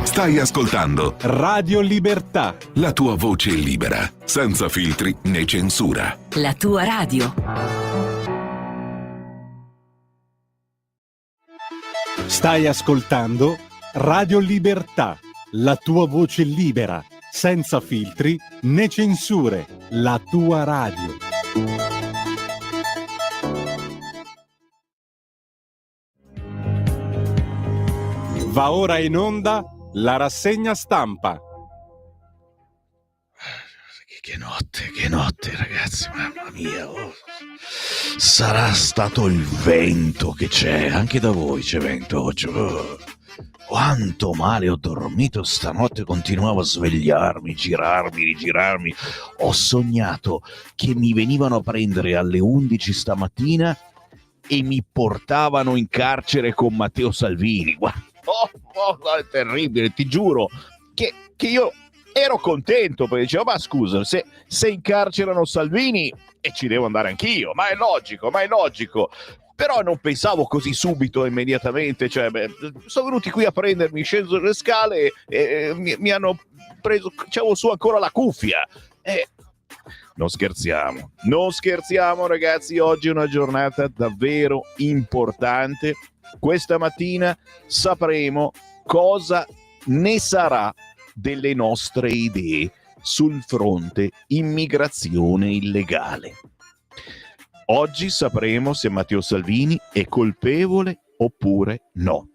Stai ascoltando Radio Libertà, la tua voce libera, senza filtri né censura. La tua radio. Stai ascoltando Radio Libertà, la tua voce libera, senza filtri né censure. La tua radio. Va ora in onda la rassegna stampa. Che notte ragazzi, mamma mia, sarà stato il vento che c'è, anche da voi c'è vento oggi, quanto male ho dormito stanotte, continuavo a svegliarmi, girarmi, rigirarmi, ho sognato che mi venivano a prendere alle 11 stamattina e mi portavano in carcere con Matteo Salvini. È terribile, ti giuro che io ero contento, perché dicevo, ma scusa, se incarcerano Salvini e ci devo andare anch'io, ma è logico, però non pensavo così subito, immediatamente, sono venuti qui a prendermi, sceso le scale e mi hanno preso, c'avevo su ancora la cuffia, non scherziamo ragazzi, oggi è una giornata davvero importante. Questa mattina sapremo cosa ne sarà delle nostre idee sul fronte immigrazione illegale. Oggi sapremo se Matteo Salvini è colpevole oppure no.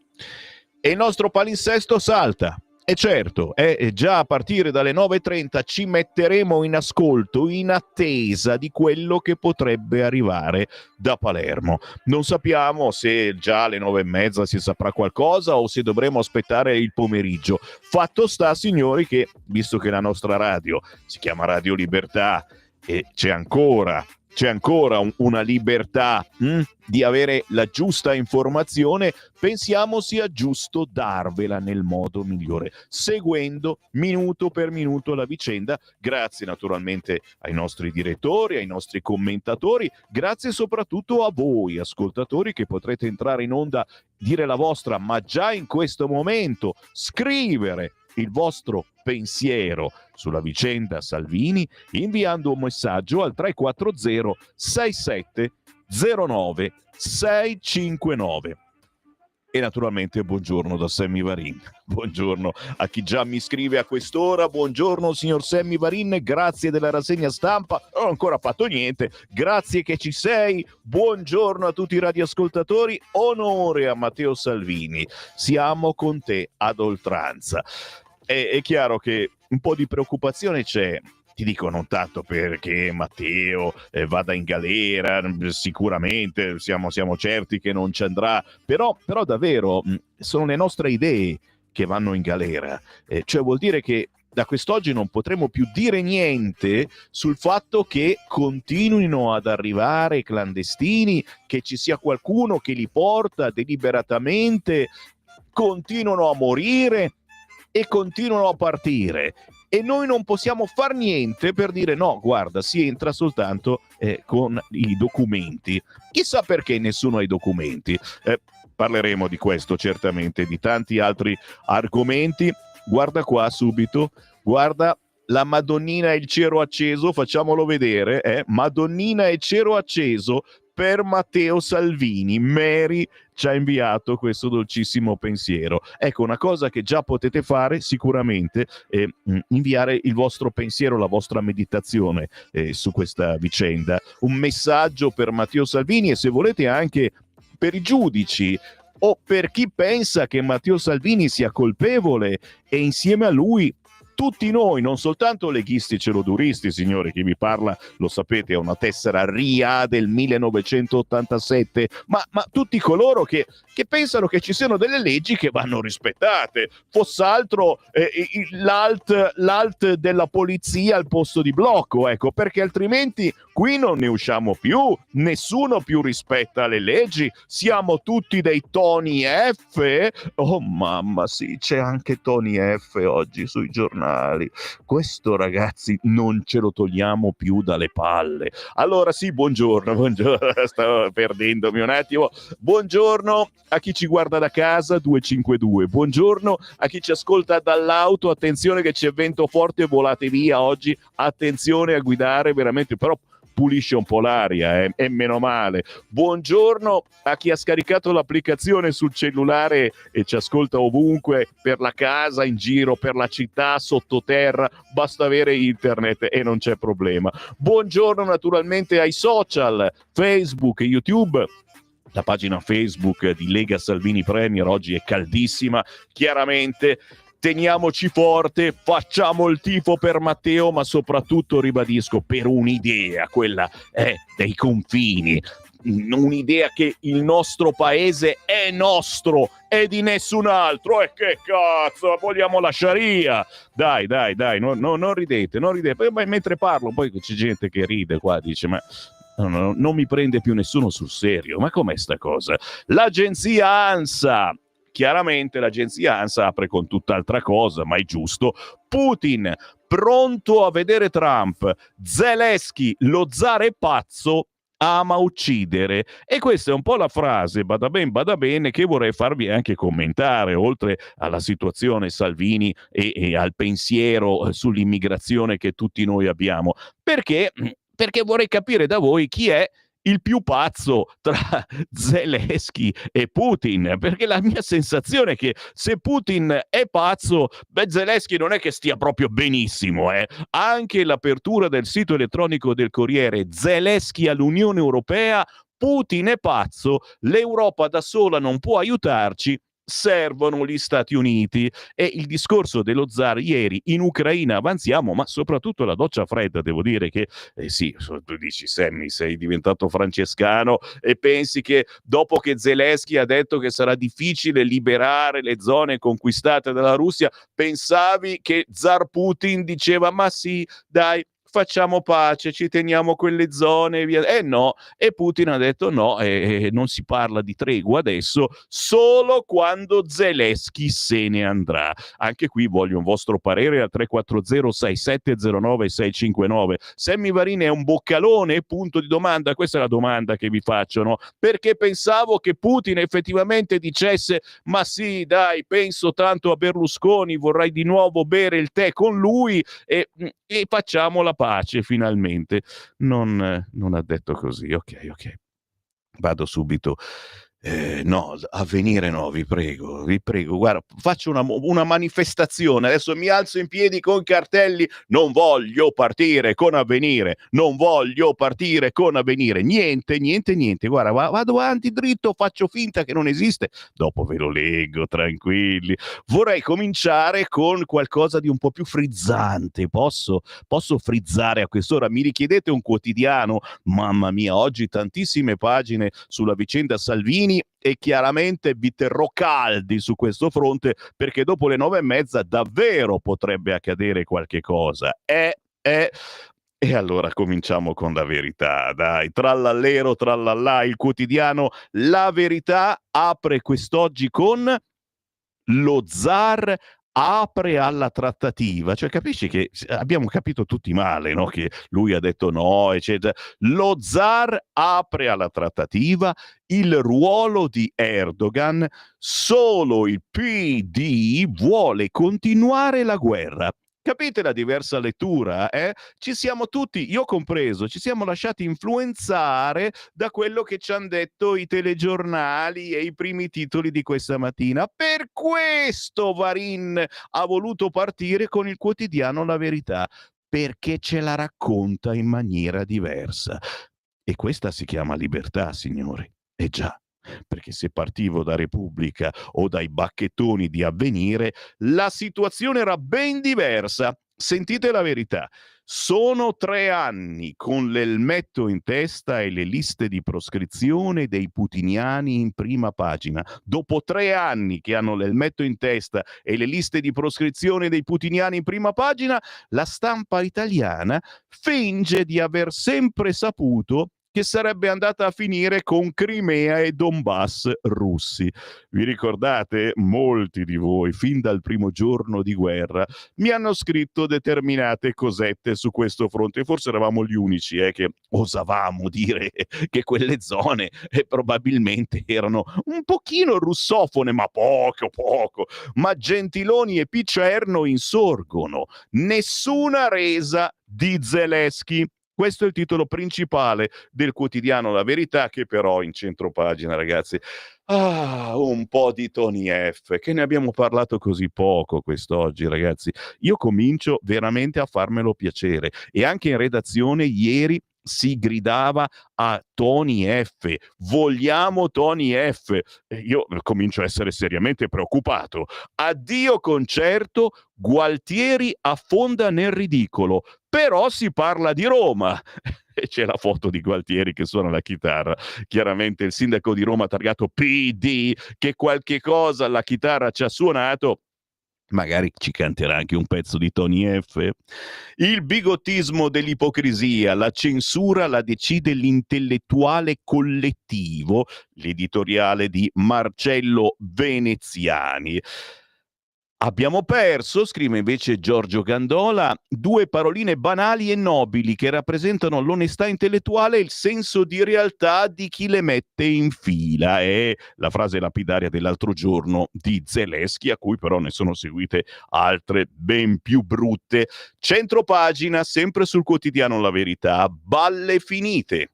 E il nostro palinsesto salta. E certo, già a partire dalle 9:30 ci metteremo in ascolto, in attesa di quello che potrebbe arrivare da Palermo. Non sappiamo se già alle 9:30 si saprà qualcosa o se dovremo aspettare il pomeriggio. Fatto sta, signori, che visto che la nostra radio si chiama Radio Libertà e c'è ancora una libertà di avere la giusta informazione, pensiamo sia giusto darvela nel modo migliore, seguendo minuto per minuto la vicenda. Grazie naturalmente ai nostri direttori, ai nostri commentatori, grazie soprattutto a voi ascoltatori che potrete entrare in onda, dire la vostra, ma già in questo momento scrivere il vostro pensiero sulla vicenda Salvini inviando un messaggio al 340 6709 659. E naturalmente buongiorno da Sammy Varin. Buongiorno a chi già mi scrive a quest'ora. Buongiorno signor Sammy Varin, grazie della rassegna stampa. Non ho ancora fatto niente, grazie che ci sei. Buongiorno a tutti i radioascoltatori. Onore a Matteo Salvini, siamo con te ad oltranza. È chiaro che un po' di preoccupazione c'è, ti dico, non tanto perché Matteo vada in galera, sicuramente siamo certi che non ci andrà, però davvero sono le nostre idee che vanno in galera, cioè vuol dire che da quest'oggi non potremo più dire niente sul fatto che continuino ad arrivare clandestini, che ci sia qualcuno che li porta deliberatamente, continuano a morire e continuano a partire, e noi non possiamo far niente per dire no, guarda, si entra soltanto con i documenti. Chissà perché nessuno ha i documenti. parleremo di questo certamente, di tanti altri argomenti. Guarda qua subito, guarda la Madonnina e il cero acceso, facciamolo vedere, Madonnina e cero acceso per Matteo Salvini. Mary ci ha inviato questo dolcissimo pensiero. Ecco, una cosa che già potete fare sicuramente è inviare il vostro pensiero, la vostra meditazione su questa vicenda. Un messaggio per Matteo Salvini e se volete anche per i giudici o per chi pensa che Matteo Salvini sia colpevole e insieme a lui tutti noi, non soltanto leghisti celoduristi, signori, chi vi parla lo sapete, è una tessera RIA del 1987, ma tutti coloro che pensano che ci siano delle leggi che vanno rispettate, foss'altro l'alt della polizia al posto di blocco, ecco, perché altrimenti qui non ne usciamo più, nessuno più rispetta le leggi, siamo tutti dei Tony F. Oh mamma, sì, c'è anche Tony F oggi sui giornali. Questo, ragazzi, non ce lo togliamo più dalle palle. Allora sì, buongiorno, stavo perdendomi un attimo. Buongiorno a chi ci guarda da casa, 252. Buongiorno a chi ci ascolta dall'auto, attenzione che c'è vento forte, volate via oggi, attenzione a guidare veramente, però pulisce un po' l'aria, e meno male. Buongiorno a chi ha scaricato l'applicazione sul cellulare e ci ascolta ovunque, per la casa, in giro, per la città, sottoterra, basta avere internet e non c'è problema. Buongiorno naturalmente ai social, Facebook e YouTube. La pagina Facebook di Lega Salvini Premier oggi è caldissima, chiaramente. Teniamoci forte, facciamo il tifo per Matteo, ma soprattutto, ribadisco, per un'idea, quella dei confini, un'idea che il nostro paese è nostro e di nessun altro. E che cazzo, vogliamo la Sharia? Dai, non ridete. Poi, mentre parlo, poi c'è gente che ride qua, dice, ma no, non mi prende più nessuno sul serio. Ma com'è sta cosa? L'agenzia ANSA. Chiaramente l'agenzia ANSA apre con tutt'altra cosa, ma è giusto. Putin, pronto a vedere Trump. Zelensky, lo zar è pazzo, ama uccidere. E questa è un po' la frase, bada bene, che vorrei farvi anche commentare, oltre alla situazione Salvini e al pensiero sull'immigrazione che tutti noi abbiamo. Perché vorrei capire da voi chi è il più pazzo tra Zelensky e Putin, perché la mia sensazione è che se Putin è pazzo, Zelensky non è che stia proprio benissimo. Anche l'apertura del sito elettronico del Corriere, Zelensky all'Unione Europea, Putin è pazzo, l'Europa da sola non può aiutarci, servono gli Stati Uniti. E il discorso dello zar ieri, in Ucraina avanziamo, ma soprattutto la doccia fredda, devo dire che sì, tu dici Sammy, sei diventato francescano e pensi che dopo che Zelensky ha detto che sarà difficile liberare le zone conquistate dalla Russia, pensavi che zar Putin diceva ma sì, dai, facciamo pace, ci teniamo quelle zone e via. No, e Putin ha detto no, non si parla di tregua adesso, solo quando Zelensky se ne andrà. Anche qui voglio un vostro parere al 340-6709-659. Sammy Varini è un boccalone? Punto di domanda. Questa è la domanda che vi faccio, no? Perché pensavo che Putin effettivamente dicesse ma sì, dai, penso tanto a Berlusconi, vorrei di nuovo bere il tè con lui e facciamo la pace finalmente. Non ha detto così. Ok. Vado subito. No, Avvenire no, vi prego, guarda, faccio una manifestazione, adesso mi alzo in piedi con cartelli, non voglio partire con Avvenire, niente, guarda, vado avanti dritto, faccio finta che non esiste, dopo ve lo leggo, tranquilli. Vorrei cominciare con qualcosa di un po' più frizzante, posso frizzare a quest'ora? Mi richiedete un quotidiano? Mamma mia, oggi tantissime pagine sulla vicenda Salvini e chiaramente vi terrò caldi su questo fronte perché dopo le 9:30 davvero potrebbe accadere qualche cosa. E allora cominciamo con la verità, dai, trallallero, trallallà, il quotidiano La Verità apre quest'oggi con lo zar apre alla trattativa, cioè capisci che abbiamo capito tutti male, no? Che lui ha detto no, eccetera. Lo zar apre alla trattativa, il ruolo di Erdogan, solo il PD vuole continuare la guerra. Capite la diversa lettura? Ci siamo tutti, io compreso, ci siamo lasciati influenzare da quello che ci hanno detto i telegiornali e i primi titoli di questa mattina. Per questo Varin ha voluto partire con il quotidiano La Verità, perché ce la racconta in maniera diversa. E questa si chiama libertà, signori. Eh già, perché se partivo da Repubblica o dai bacchettoni di Avvenire, la situazione era ben diversa. Sentite la verità. Sono 3 anni con l'elmetto in testa e le liste di proscrizione dei putiniani in prima pagina. Dopo 3 anni che hanno l'elmetto in testa e le liste di proscrizione dei putiniani in prima pagina, la stampa italiana finge di aver sempre saputo che sarebbe andata a finire con Crimea e Donbass russi. Vi ricordate? Molti di voi, fin dal primo giorno di guerra, mi hanno scritto determinate cosette su questo fronte. Forse eravamo gli unici che osavamo dire che quelle zone probabilmente erano un pochino russofone, ma poco. Ma Gentiloni e Picerno insorgono. Nessuna resa di Zelensky. Questo è il titolo principale del quotidiano La Verità, che però in centropagina, ragazzi, un po' di Tony F, che ne abbiamo parlato così poco quest'oggi, ragazzi. Io comincio veramente a farmelo piacere, e anche in redazione ieri si gridava a Tony F, vogliamo Tony F. Io comincio a essere seriamente preoccupato. Addio concerto, Gualtieri affonda nel ridicolo, però si parla di Roma. E c'è la foto di Gualtieri che suona la chitarra. Chiaramente il sindaco di Roma targato PD, che qualche cosa alla chitarra ci ha suonato. Magari ci canterà anche un pezzo di Tony F. Il bigottismo dell'ipocrisia, la censura la decide l'intellettuale collettivo, l'editoriale di Marcello Veneziani. Abbiamo perso, scrive invece Giorgio Gandola, 2 paroline banali e nobili che rappresentano l'onestà intellettuale e il senso di realtà di chi le mette in fila. È la frase lapidaria dell'altro giorno di Zelensky, a cui però ne sono seguite altre ben più brutte. Centropagina, sempre sul quotidiano La Verità, balle finite.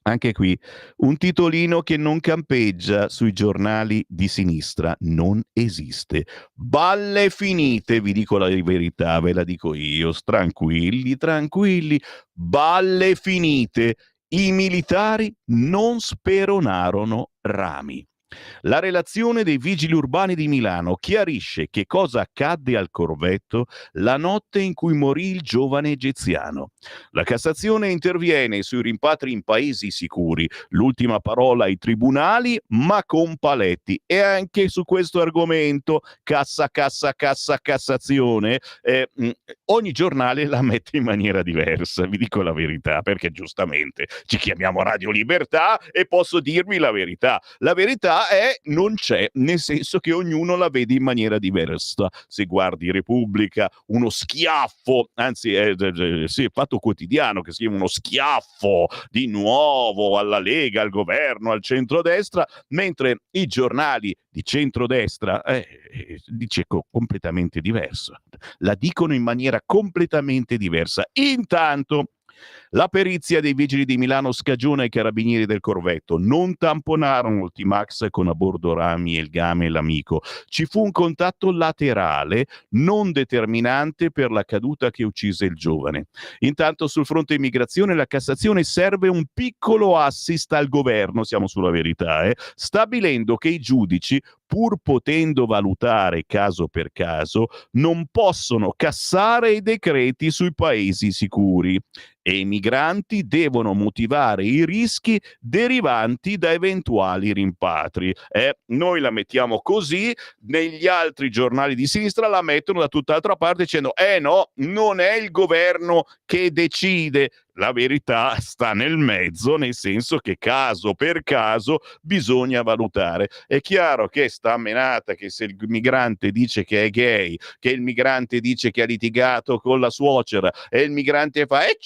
Anche qui un titolino che non campeggia sui giornali di sinistra, non esiste. Balle finite, vi dico la verità, ve la dico io, tranquilli, balle finite. I militari non speronarono rami. La relazione dei vigili urbani di Milano chiarisce che cosa accadde al corvetto la notte in cui morì il giovane egiziano. La Cassazione interviene sui rimpatri in paesi sicuri, l'ultima parola ai tribunali, ma con paletti. E anche su questo argomento, Cassazione, ogni giornale la mette in maniera diversa, vi dico la verità, perché giustamente ci chiamiamo Radio Libertà e posso dirvi la verità. La verità è non c'è, nel senso che ognuno la vede in maniera diversa. Se guardi Repubblica, uno schiaffo, anzi sì, Fatto Quotidiano che scrive uno schiaffo di nuovo alla Lega, al governo, al centrodestra, mentre i giornali di centrodestra dice completamente diverso. La dicono in maniera completamente diversa. Intanto la perizia dei vigili di Milano scagiona i carabinieri del corvetto. Non tamponarono il T-Max con a bordo rami e il game e l'amico. Ci fu un contatto laterale non determinante per la caduta che uccise il giovane. Intanto sul fronte immigrazione la Cassazione serve un piccolo assist al governo, siamo sulla verità, stabilendo che i giudici, pur potendo valutare caso per caso, non possono cassare i decreti sui paesi sicuri e i migranti devono motivare i rischi derivanti da eventuali rimpatri. Noi la mettiamo così, negli altri giornali di sinistra la mettono da tutt'altra parte dicendo no, non è il governo che decide, la verità sta nel mezzo, nel senso che caso per caso bisogna valutare. È chiaro che sta menata che se il migrante dice che è gay, che il migrante dice che ha litigato con la suocera e il migrante fa e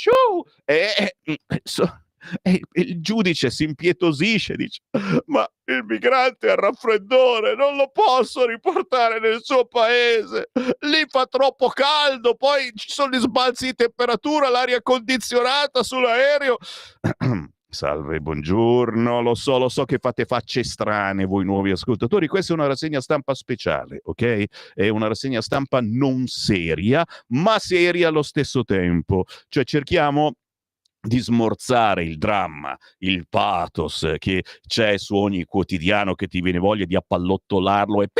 il giudice si impietosisce, dice: ma il migrante ha raffreddore, non lo posso riportare nel suo paese, lì fa troppo caldo, poi ci sono gli sbalzi di temperatura, l'aria condizionata sull'aereo. Salve, buongiorno, lo so che fate facce strane voi nuovi ascoltatori, questa è una rassegna stampa speciale, ok? È una rassegna stampa non seria, ma seria allo stesso tempo, cioè cerchiamo di smorzare il dramma, il pathos che c'è su ogni quotidiano, che ti viene voglia di appallottolarlo e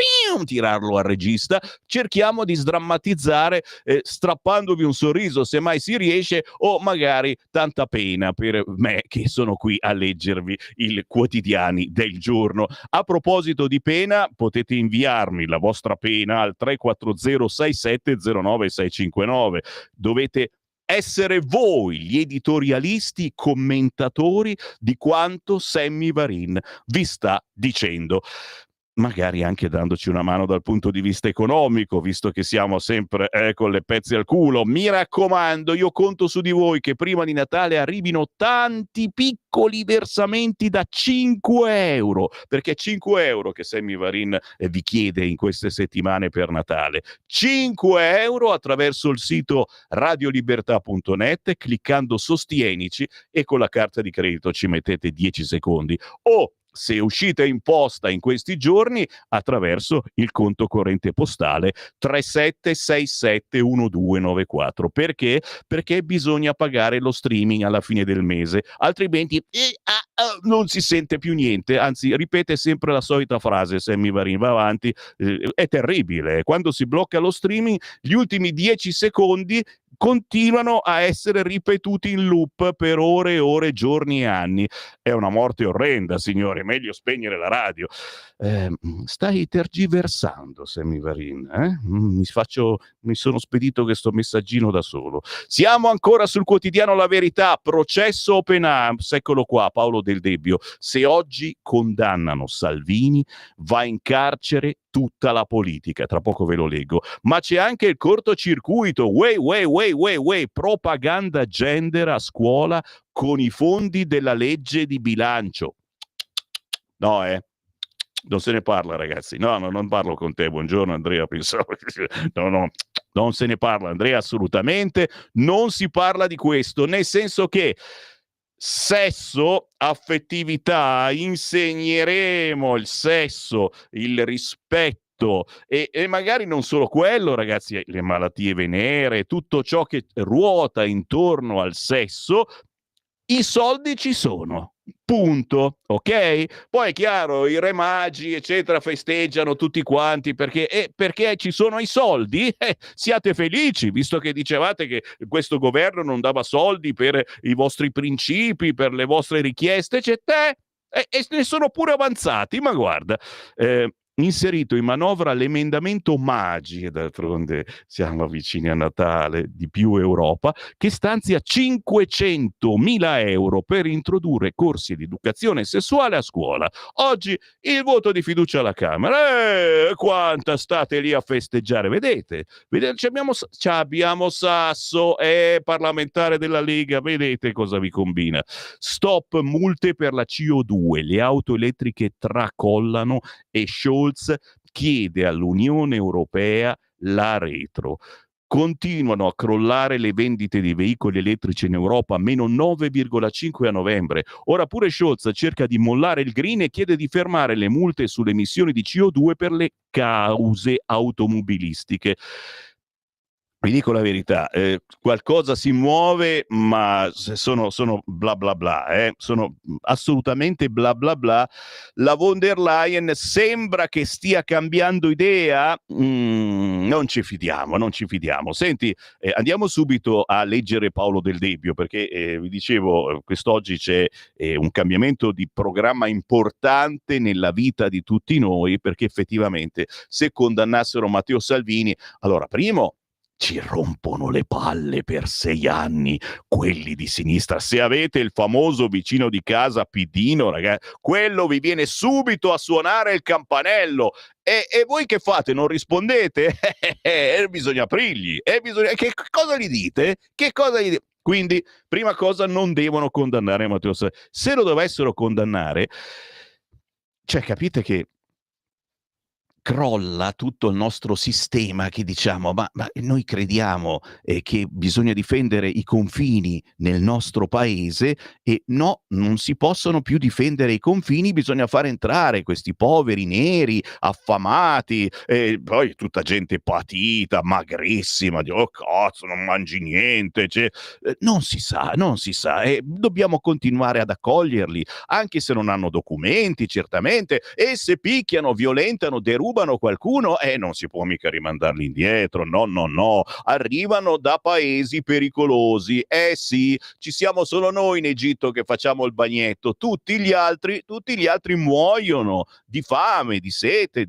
tirarlo al regista. Cerchiamo di sdrammatizzare, strappandovi un sorriso se mai si riesce, o magari tanta pena per me che sono qui a leggervi i quotidiani del giorno. A proposito di pena, potete inviarmi la vostra pena al 340 6709 659. Dovete essere voi gli editorialisti commentatori di quanto Sammy Varin vi sta dicendo, magari anche dandoci una mano dal punto di vista economico, visto che siamo sempre con le pezze al culo. Mi raccomando, io conto su di voi che prima di Natale arrivino tanti piccoli versamenti da 5 euro, perché 5 euro che Sammy Varin vi chiede in queste settimane per Natale. 5 euro attraverso il sito radiolibertà.net, cliccando sostienici, e con la carta di credito ci mettete 10 secondi. O se uscite in posta in questi giorni, attraverso il conto corrente postale 37671294. Perché? Perché bisogna pagare lo streaming alla fine del mese, altrimenti non si sente più niente, anzi ripete sempre la solita frase. Sammy Varin va avanti, è terribile, quando si blocca lo streaming gli ultimi 10 secondi continuano a essere ripetuti in loop per ore e ore, giorni e anni. È una morte orrenda, signore, meglio spegnere la radio. Stai tergiversando, Sammy Varin, eh? Mi sono spedito questo messaggino da solo. Siamo ancora sul quotidiano La Verità, processo Open Arms, eccolo qua, Paolo Del Debbio. Se oggi condannano Salvini, va in carcere tutta la politica, tra poco ve lo leggo. Ma c'è anche il cortocircuito, propaganda gender a scuola con i fondi della legge di bilancio. No, non se ne parla, ragazzi. No, non parlo con te. Buongiorno, Andrea. Pensavo no, non se ne parla, Andrea, assolutamente. Non si parla di questo, nel senso che sesso, affettività, insegneremo il sesso, il rispetto e magari non solo quello, ragazzi, le malattie venere, tutto ciò che ruota intorno al sesso. I soldi ci sono, punto, ok? Poi è chiaro, i re magi, eccetera, festeggiano tutti quanti perché ci sono i soldi. Siate felici, visto che dicevate che questo governo non dava soldi per i vostri principi, per le vostre richieste, eccetera, e ne sono pure avanzati, ma guarda, inserito in manovra l'emendamento Magi, e d'altronde siamo vicini a Natale, di Più Europa, che stanzia 500.000 euro per introdurre corsi di educazione sessuale a scuola. Oggi il voto di fiducia alla Camera. Quanta state lì a festeggiare, vedete? Abbiamo Sasso, parlamentare della Lega, vedete cosa vi combina. Stop multe per la CO2, le auto elettriche tracollano e Scholz chiede all'Unione Europea la retro. Continuano a crollare le vendite di veicoli elettrici in Europa, meno 9,5 a novembre. Ora pure Scholz cerca di mollare il green e chiede di fermare le multe sulle emissioni di CO2 per le cause automobilistiche. Vi dico la verità, qualcosa si muove, ma sono bla bla bla, sono assolutamente bla bla bla. La von der Leyen sembra che stia cambiando idea, non ci fidiamo. Senti, andiamo subito a leggere Paolo Del Debbio, perché vi dicevo, quest'oggi c'è un cambiamento di programma importante nella vita di tutti noi, perché effettivamente se condannassero Matteo Salvini, allora primo ci rompono le palle per 6 anni quelli di sinistra. Se avete il famoso vicino di casa Pidino, quello vi viene subito a suonare il campanello. E voi che fate? Non rispondete? Bisogna aprirgli. Che cosa gli dite? Che cosa gli dite? Quindi, prima cosa, non devono condannare Matteo Salvini. Se lo dovessero condannare, cioè capite che crolla tutto il nostro sistema che diciamo ma noi crediamo che bisogna difendere i confini nel nostro paese e no, non si possono più difendere i confini, bisogna far entrare questi poveri neri affamati e poi tutta gente patita, magrissima, oh cazzo non mangi niente, cioè, non si sa e dobbiamo continuare ad accoglierli anche se non hanno documenti certamente e se picchiano, violentano, derubano qualcuno non si può mica rimandarli indietro, no, arrivano da paesi pericolosi, sì, ci siamo solo noi in Egitto che facciamo il bagnetto, tutti gli altri muoiono di fame, di sete,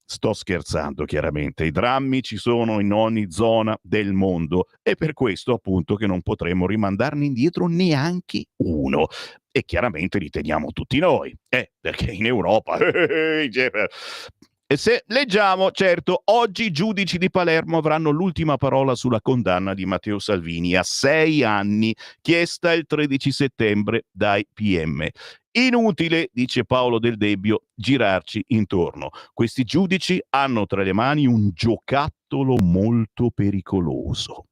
Sto scherzando chiaramente, i drammi ci sono in ogni zona del mondo e per questo appunto che non potremo rimandarne indietro neanche uno e chiaramente li teniamo tutti noi, perché in Europa e se leggiamo, certo, oggi i giudici di Palermo avranno l'ultima parola sulla condanna di Matteo Salvini a 6 anni, chiesta il 13 settembre dai PM. Inutile, dice Paolo Del Debbio, girarci intorno. Questi giudici hanno tra le mani un giocattolo molto pericoloso.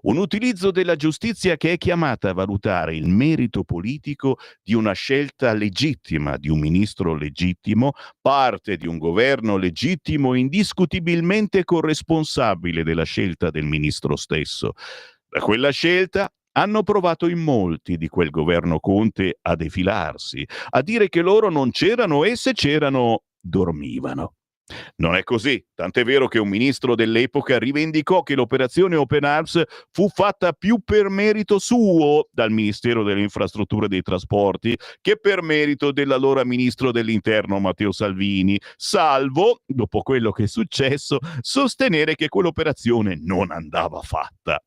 Un utilizzo della giustizia che è chiamata a valutare il merito politico di una scelta legittima di un ministro legittimo, parte di un governo legittimo, indiscutibilmente corresponsabile della scelta del ministro stesso. Da quella scelta hanno provato in molti di quel governo Conte a defilarsi, a dire che loro non c'erano e se c'erano dormivano. Non è così, tant'è vero che un ministro dell'epoca rivendicò che l'operazione Open Arms fu fatta più per merito suo dal Ministero delle Infrastrutture e dei Trasporti che per merito dell'allora ministro dell'Interno Matteo Salvini, salvo, dopo quello che è successo, sostenere che quell'operazione non andava fatta.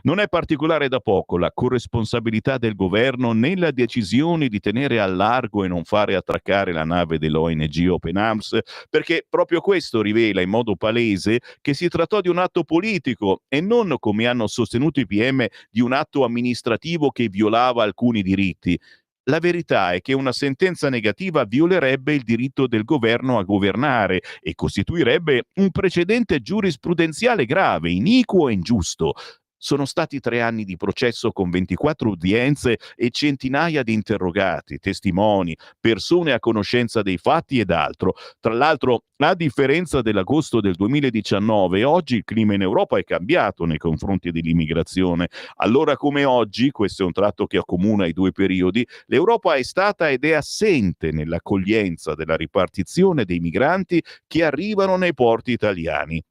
Non è particolare da poco la corresponsabilità del governo nella decisione di tenere al largo e non fare attraccare la nave dell'ONG Open Arms, perché proprio questo rivela in modo palese che si trattò di un atto politico e non, come hanno sostenuto i PM, di un atto amministrativo che violava alcuni diritti. La verità è che una sentenza negativa violerebbe il diritto del governo a governare e costituirebbe un precedente giurisprudenziale grave, iniquo e ingiusto. Sono stati 3 anni di processo con 24 udienze e centinaia di interrogati, testimoni, persone a conoscenza dei fatti ed altro. Tra l'altro, a differenza dell'agosto del 2019, oggi il clima in Europa è cambiato nei confronti dell'immigrazione. Allora come oggi, questo è un tratto che accomuna i due periodi, l'Europa è stata ed è assente nell'accoglienza della ripartizione dei migranti che arrivano nei porti italiani.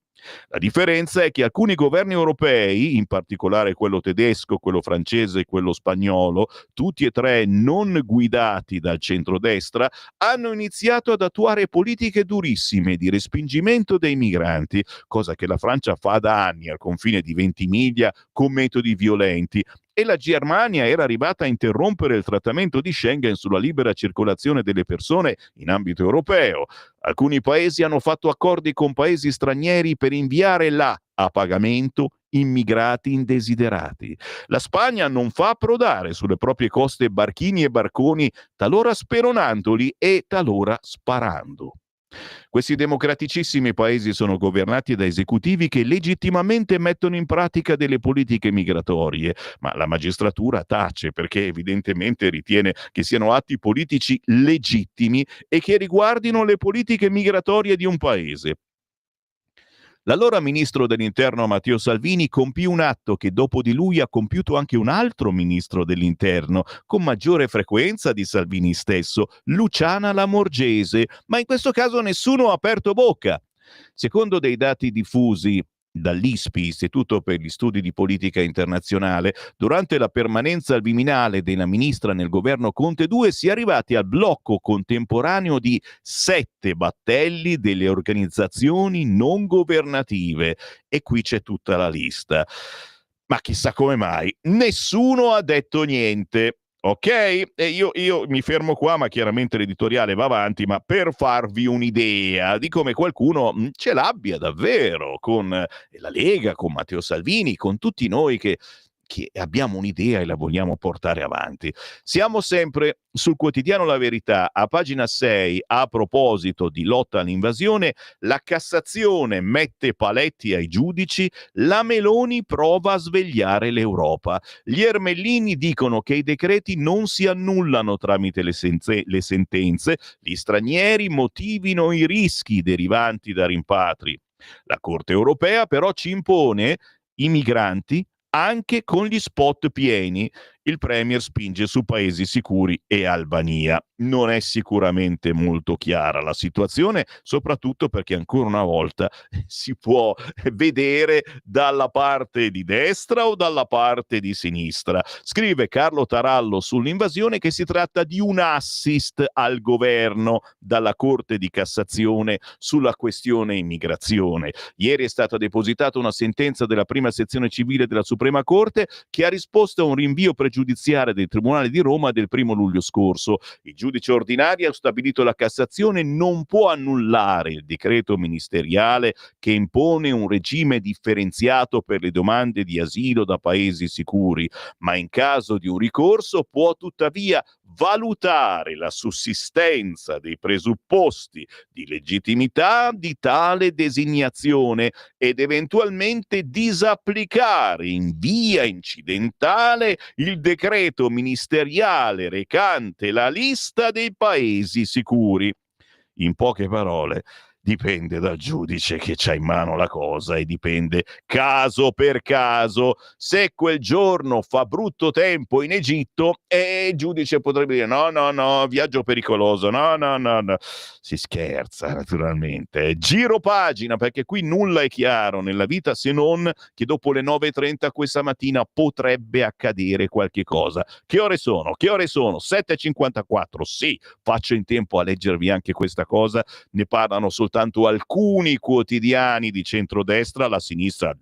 La differenza è che alcuni governi europei, in particolare quello tedesco, quello francese e quello spagnolo, tutti e tre non guidati dal centrodestra, hanno iniziato ad attuare politiche durissime di respingimento dei migranti, cosa che la Francia fa da anni al confine di Ventimiglia con metodi violenti. E la Germania era arrivata a interrompere il trattamento di Schengen sulla libera circolazione delle persone in ambito europeo. Alcuni paesi hanno fatto accordi con paesi stranieri per inviare là, a pagamento, immigrati indesiderati. La Spagna non fa approdare sulle proprie coste barchini e barconi, talora speronandoli e talora sparando. Questi democraticissimi paesi sono governati da esecutivi che legittimamente mettono in pratica delle politiche migratorie, ma la magistratura tace perché evidentemente ritiene che siano atti politici legittimi e che riguardino le politiche migratorie di un paese. L'allora ministro dell'Interno Matteo Salvini compì un atto che dopo di lui ha compiuto anche un altro ministro dell'Interno, con maggiore frequenza di Salvini stesso, Luciana Lamorgese, ma in questo caso nessuno ha aperto bocca. Secondo dei dati diffusi dall'ISPI, Istituto per gli Studi di Politica Internazionale, durante la permanenza al Viminale della ministra nel governo Conte 2 si è arrivati al blocco contemporaneo di 7 battelli delle organizzazioni non governative e qui c'è tutta la lista. Ma chissà come mai, nessuno ha detto niente. Ok? E io mi fermo qua, ma chiaramente l'editoriale va avanti, ma per farvi un'idea di come qualcuno ce l'abbia davvero con la Lega, con Matteo Salvini, con tutti noi che abbiamo un'idea e la vogliamo portare avanti. Siamo sempre sul quotidiano La Verità, a pagina 6, a proposito di lotta all'invasione, la Cassazione mette paletti ai giudici, la Meloni prova a svegliare l'Europa. Gli ermellini dicono che i decreti non si annullano tramite le sentenze, gli stranieri motivino i rischi derivanti da rimpatri. La Corte europea però ci impone i migranti anche con gli spot pieni. Il premier spinge su paesi sicuri e Albania. Non è sicuramente molto chiara la situazione, soprattutto perché ancora una volta si può vedere dalla parte di destra o dalla parte di sinistra. Scrive Carlo Tarallo sull'invasione che si tratta di un assist al governo dalla Corte di Cassazione sulla questione immigrazione. Ieri è stata depositata una sentenza della prima sezione civile della Suprema Corte che ha risposto a un rinvio pregiudiziale del Tribunale di Roma del 1 luglio scorso. Il giudice ordinario ha stabilito la Cassazione non può annullare il decreto ministeriale che impone un regime differenziato per le domande di asilo da paesi sicuri, ma in caso di un ricorso può tuttavia valutare la sussistenza dei presupposti di legittimità di tale designazione ed eventualmente disapplicare in via incidentale il decreto ministeriale recante la lista dei paesi sicuri. In poche parole, dipende dal giudice che c'ha in mano la cosa e dipende caso per caso. Se quel giorno fa brutto tempo in Egitto, il giudice potrebbe dire no, viaggio pericoloso, no. Si scherza naturalmente. Giro pagina, perché qui nulla è chiaro nella vita se non che dopo le 9:30 questa mattina potrebbe accadere qualche cosa. Che ore sono? 7:54. Sì, faccio in tempo a leggervi anche questa cosa. Ne parlano soltanto alcuni quotidiani di centrodestra, la sinistra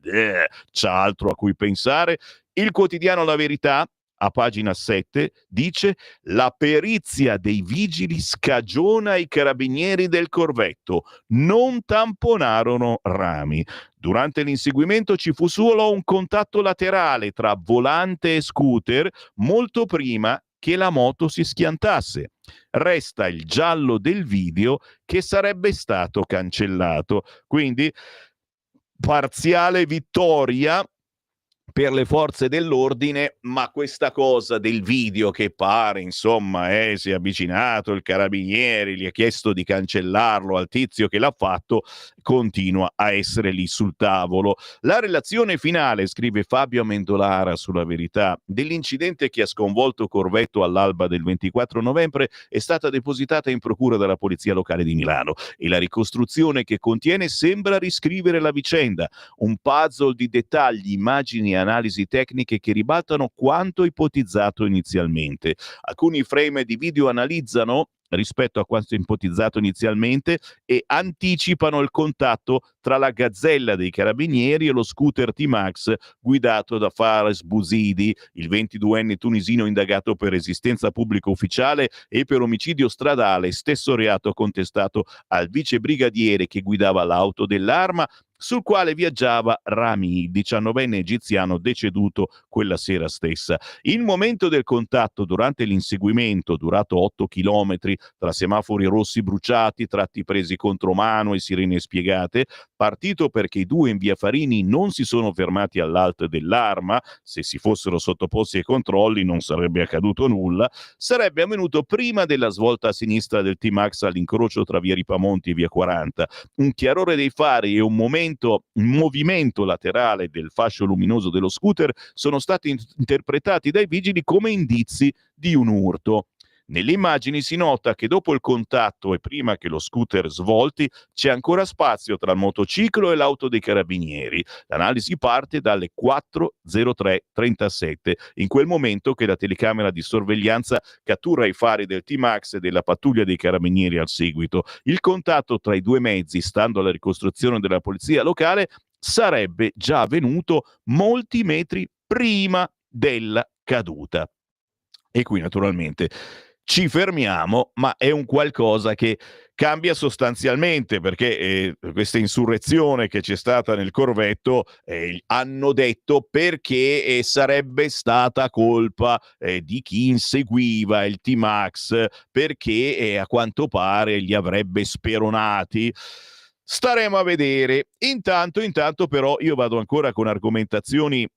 c'ha altro a cui pensare. Il quotidiano La Verità, a pagina 7, dice: la perizia dei vigili scagiona i carabinieri del corvetto, non tamponarono rami. Durante l'inseguimento ci fu solo un contatto laterale tra volante e scooter molto prima che la moto si schiantasse. Resta il giallo del video che sarebbe stato cancellato. Quindi parziale vittoria per le forze dell'ordine, ma questa cosa del video che pare, insomma, si è avvicinato il carabiniere, gli ha chiesto di cancellarlo al tizio che l'ha fatto, continua a essere lì sul tavolo. La relazione finale, scrive Fabio Amendolara sulla Verità, dell'incidente che ha sconvolto Corvetto all'alba del 24 novembre è stata depositata in procura dalla Polizia Locale di Milano e la ricostruzione che contiene sembra riscrivere la vicenda, un puzzle di dettagli, immagini e analisi tecniche che ribaltano quanto ipotizzato inizialmente. Alcuni frame di video analizzano rispetto a quanto ipotizzato inizialmente e anticipano il contatto tra la gazzella dei carabinieri e lo scooter T-Max guidato da Fares Bouzidi, il 22enne tunisino indagato per resistenza pubblica ufficiale e per omicidio stradale, stesso reato contestato al vice brigadiere che guidava l'auto dell'arma sul quale viaggiava Rami, il 19enne egiziano deceduto quella sera stessa. Il momento del contatto durante l'inseguimento, durato 8 chilometri, tra semafori rossi bruciati, tratti presi contromano e sirene spiegate, partito perché i due in via Farini non si sono fermati all'alto dell'arma, se si fossero sottoposti ai controlli non sarebbe accaduto nulla, sarebbe avvenuto prima della svolta a sinistra del T-Max all'incrocio tra via Ripamonti e via 40. Un chiarore dei fari e un movimento laterale del fascio luminoso dello scooter sono stati interpretati dai vigili come indizi di un urto. Nelle immagini si nota che dopo il contatto e prima che lo scooter svolti c'è ancora spazio tra il motociclo e l'auto dei carabinieri. L'analisi parte dalle 4:03:37, in quel momento che la telecamera di sorveglianza cattura i fari del T-Max e della pattuglia dei carabinieri al seguito. Il contatto tra i due mezzi, stando alla ricostruzione della polizia locale, sarebbe già avvenuto molti metri prima della caduta. E qui naturalmente ci fermiamo, ma è un qualcosa che cambia sostanzialmente perché questa insurrezione che c'è stata nel corvetto hanno detto perché sarebbe stata colpa di chi inseguiva il T-Max, perché a quanto pare li avrebbe speronati. Staremo a vedere. Intanto però io vado ancora con argomentazioni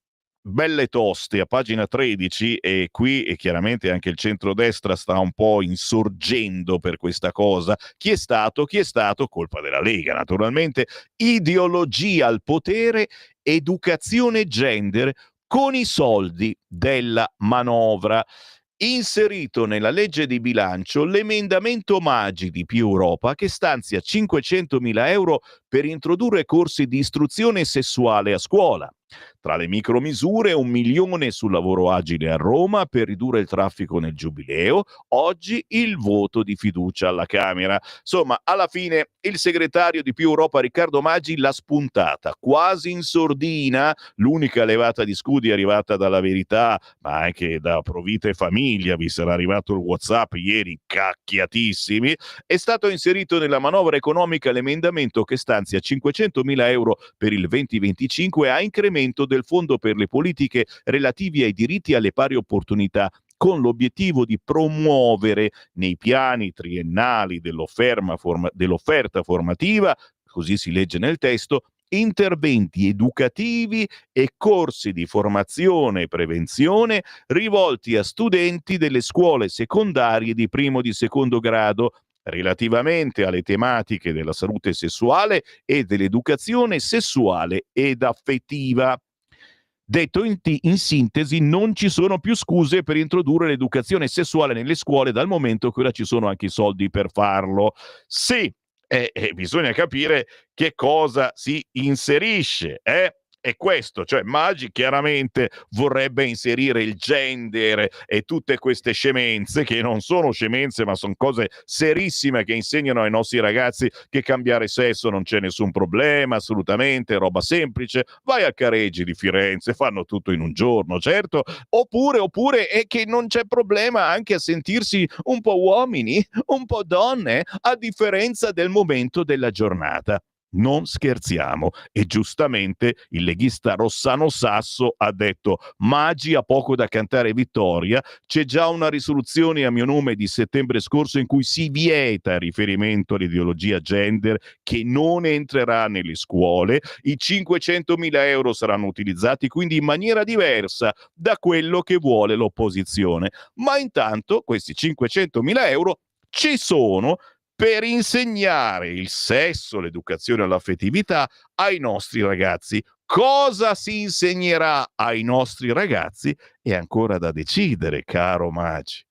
belle toste a pagina 13 e qui chiaramente anche il centrodestra sta un po' insorgendo per questa cosa. Chi è stato? Chi è stato? Colpa della Lega, naturalmente. Ideologia al potere, educazione gender con i soldi della manovra. Inserito nella legge di bilancio l'emendamento Maggi di Più Europa che stanzia 500.000 euro per introdurre corsi di istruzione sessuale a scuola. Tra le micromisure, 1 milione sul lavoro agile a Roma per ridurre il traffico nel Giubileo. Oggi il voto di fiducia alla Camera. Insomma, alla fine il segretario di Più Europa Riccardo Maggi l'ha spuntata, quasi in sordina. L'unica levata di scudi è arrivata dalla Verità, ma anche da Provita e Famiglia. Vi sarà arrivato il WhatsApp ieri, cacchiatissimi. È stato inserito nella manovra economica l'emendamento che stanzia 500.000 euro per il 2025 a incremento del fondo per le politiche relativi ai diritti e alle pari opportunità, con l'obiettivo di promuovere nei piani triennali dell'offerta formativa, così si legge nel testo, interventi educativi e corsi di formazione e prevenzione rivolti a studenti delle scuole secondarie di primo e di secondo grado relativamente alle tematiche della salute sessuale e dell'educazione sessuale ed affettiva. Detto in sintesi, non ci sono più scuse per introdurre l'educazione sessuale nelle scuole dal momento che ora ci sono anche i soldi per farlo. Sì, bisogna capire che cosa si inserisce, è questo, cioè Maggi chiaramente vorrebbe inserire il gender e tutte queste scemenze, che non sono scemenze ma sono cose serissime che insegnano ai nostri ragazzi che cambiare sesso non c'è nessun problema, assolutamente, roba semplice. Vai al Careggi di Firenze, fanno tutto in un giorno, certo. Oppure è che non c'è problema anche a sentirsi un po' uomini, un po' donne, a differenza del momento della giornata. Non scherziamo. E giustamente il leghista Rossano Sasso ha detto: Maggi ha poco da cantare vittoria, c'è già una risoluzione a mio nome di settembre scorso in cui si vieta il riferimento all'ideologia gender che non entrerà nelle scuole. I 500.000 euro saranno utilizzati quindi in maniera diversa da quello che vuole l'opposizione. Ma intanto questi 500.000 euro ci sono per insegnare il sesso, l'educazione all'affettività ai nostri ragazzi. Cosa si insegnerà ai nostri ragazzi è ancora da decidere, caro Maggi.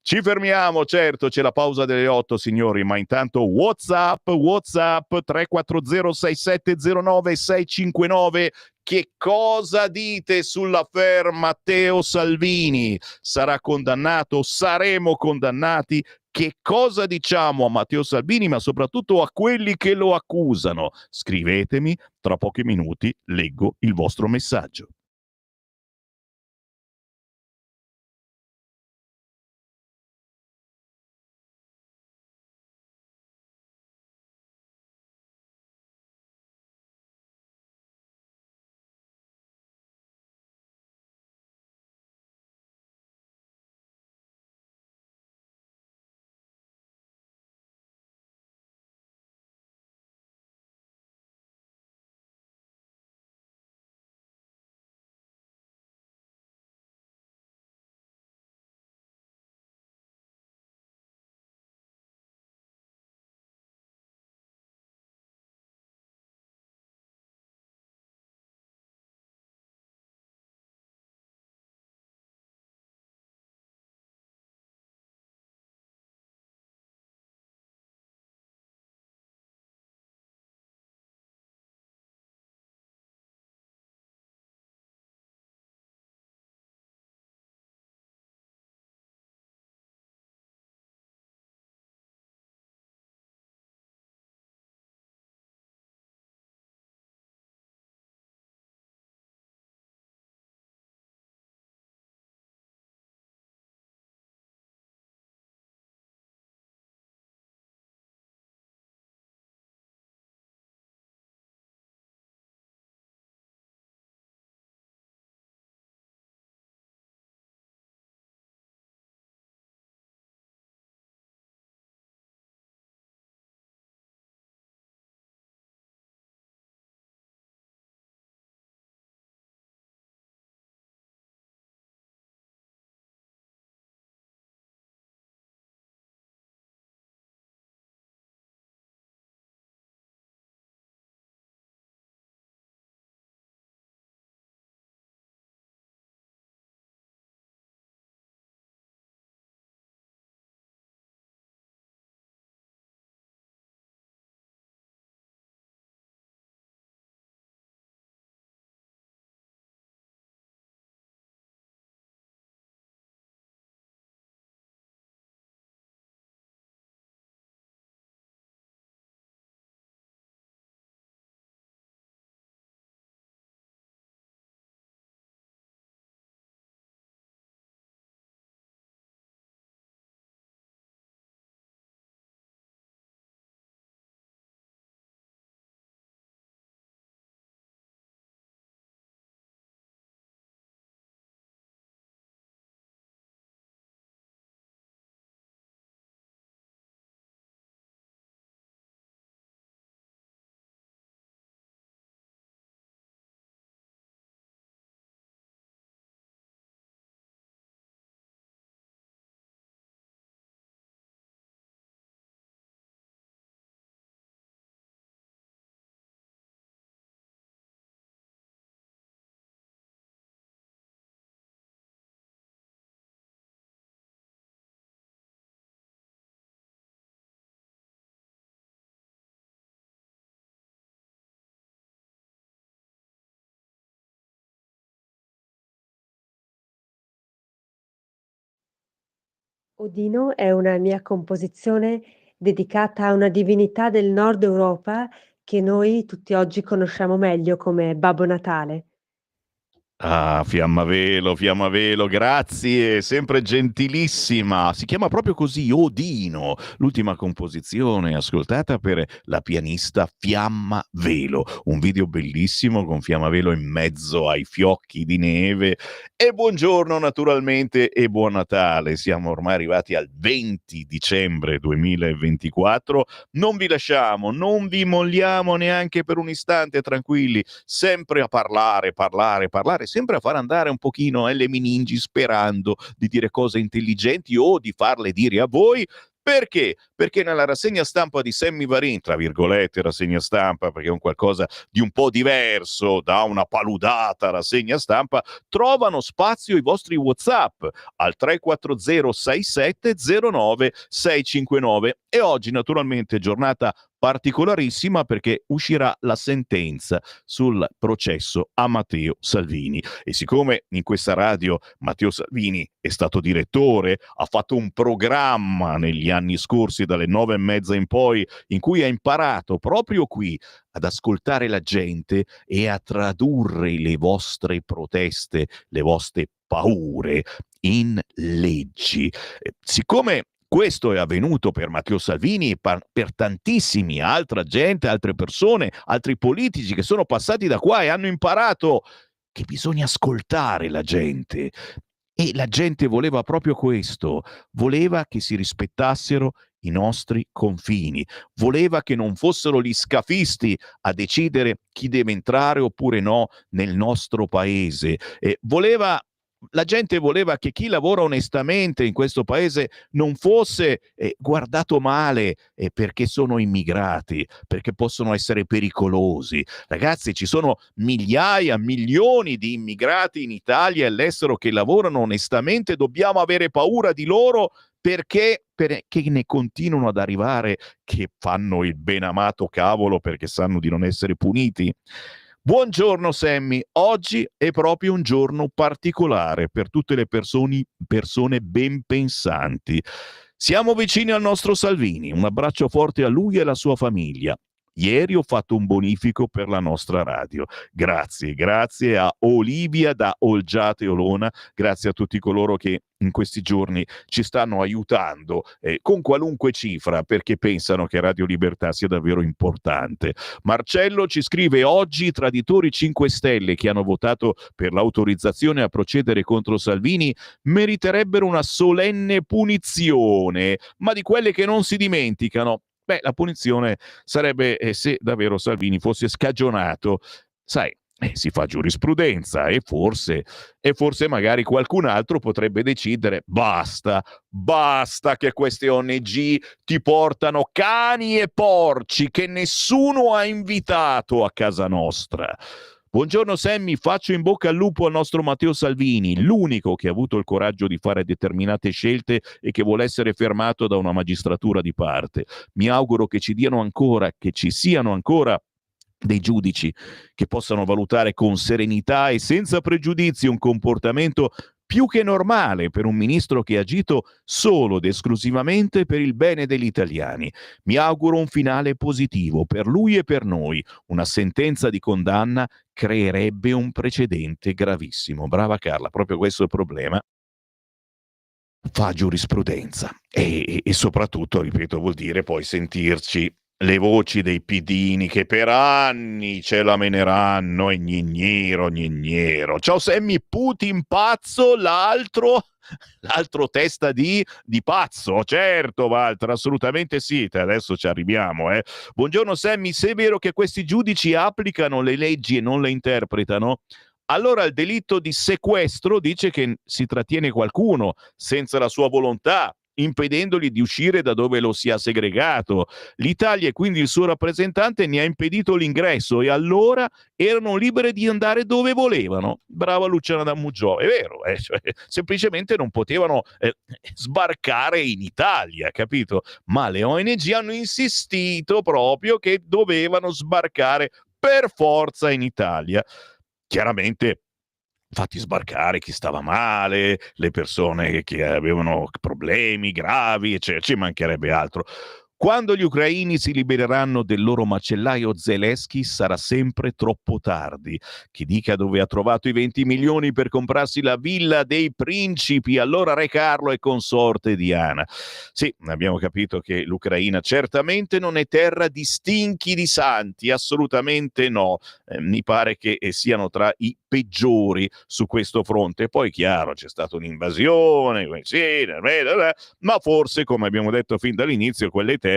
Ci fermiamo, certo, c'è la pausa delle 8, signori, ma intanto WhatsApp 3406709 Che cosa dite sull'affaire Matteo Salvini? Sarà condannato? Saremo condannati? Che cosa diciamo a Matteo Salvini, ma soprattutto a quelli che lo accusano? Scrivetemi, tra pochi minuti leggo il vostro messaggio. Odino è una mia composizione dedicata a una divinità del Nord Europa che noi tutti oggi conosciamo meglio come Babbo Natale. Ah, Fiamma Velo, grazie, sempre gentilissima. Si chiama proprio così, Odino, l'ultima composizione ascoltata per la pianista Fiamma Velo. Un video bellissimo con Fiamma Velo in mezzo ai fiocchi di neve. E buongiorno naturalmente e buon Natale. Siamo ormai arrivati al 20 dicembre 2024. Non vi lasciamo, non vi molliamo neanche per un istante, tranquilli, sempre a parlare, sempre a far andare un pochino le meningi sperando di dire cose intelligenti o di farle dire a voi. Perché? Perché nella rassegna stampa di Sammy Varin, tra virgolette rassegna stampa, perché è un qualcosa di un po' diverso da una paludata rassegna stampa, trovano spazio i vostri WhatsApp al 340 67 09 659. E oggi naturalmente giornata particolarissima perché uscirà la sentenza sul processo a Matteo Salvini. E siccome in questa radio Matteo Salvini è stato direttore, ha fatto un programma negli anni scorsi dalle 9:30 in poi, in cui ha imparato proprio qui ad ascoltare la gente e a tradurre le vostre proteste, le vostre paure in leggi. Siccome questo è avvenuto per Matteo Salvini e per tantissimi altra gente, altre persone, altri politici che sono passati da qua e hanno imparato che bisogna ascoltare la gente. E la gente voleva proprio questo, voleva che si rispettassero i nostri confini, voleva che non fossero gli scafisti a decidere chi deve entrare oppure no nel nostro paese. La gente voleva che chi lavora onestamente in questo paese non fosse guardato male perché sono immigrati, perché possono essere pericolosi. Ragazzi, ci sono migliaia, milioni di immigrati in Italia e all'estero che lavorano onestamente, dobbiamo avere paura di loro perché ne continuano ad arrivare che fanno il benamato cavolo perché sanno di non essere puniti? Buongiorno Sammy, oggi è proprio un giorno particolare per tutte le persone ben pensanti. Siamo vicini al nostro Salvini, un abbraccio forte a lui e alla sua famiglia. Ieri ho fatto un bonifico per la nostra radio. Grazie a Olivia da Olgiate Olona, grazie a tutti coloro che in questi giorni ci stanno aiutando con qualunque cifra perché pensano che Radio Libertà sia davvero importante. Marcello ci scrive: oggi i traditori 5 Stelle che hanno votato per l'autorizzazione a procedere contro Salvini meriterebbero una solenne punizione, ma di quelle che non si dimenticano. Beh, la punizione sarebbe se davvero Salvini fosse scagionato. Sai, si fa giurisprudenza e forse magari qualcun altro potrebbe decidere basta che queste ONG ti portano cani e porci che nessuno ha invitato a casa nostra. Buongiorno Sammy, faccio in bocca al lupo al nostro Matteo Salvini, l'unico che ha avuto il coraggio di fare determinate scelte e che vuole essere fermato da una magistratura di parte. Mi auguro che ci siano ancora dei giudici che possano valutare con serenità e senza pregiudizi un comportamento più che normale per un ministro che ha agito solo ed esclusivamente per il bene degli italiani. Mi auguro un finale positivo per lui e per noi. Una sentenza di condanna creerebbe un precedente gravissimo. Brava Carla, proprio questo è il problema. Fa giurisprudenza e soprattutto, ripeto, vuol dire poi sentirci le voci dei pidini che per anni ce la meneranno e gnignero. Ciao Sammy, Putin pazzo, l'altro testa di pazzo, certo Walter, assolutamente sì, adesso ci arriviamo. Buongiorno Sammy, se è vero che questi giudici applicano le leggi e non le interpretano, allora il delitto di sequestro dice che si trattiene qualcuno senza la sua volontà, impedendogli di uscire da dove lo si ha segregato. L'Italia e quindi il suo rappresentante ne ha impedito l'ingresso e allora erano libere di andare dove volevano. Brava Luciana D'Amuggiò, è vero, cioè, semplicemente non potevano sbarcare in Italia, capito? Ma le ONG hanno insistito proprio che dovevano sbarcare per forza in Italia. Chiaramente fatti sbarcare chi stava male, le persone che avevano problemi gravi, eccetera, ci mancherebbe altro. Quando gli ucraini si libereranno del loro macellaio Zelensky sarà sempre troppo tardi. Chi dica dove ha trovato i 20 milioni per comprarsi la villa dei principi, allora Re Carlo è consorte Diana. Sì, abbiamo capito che l'Ucraina certamente non è terra di stinchi di santi, assolutamente no. Mi pare che siano tra i peggiori su questo fronte. Poi chiaro, c'è stata un'invasione, sì, ma forse, come abbiamo detto fin dall'inizio, quelle terre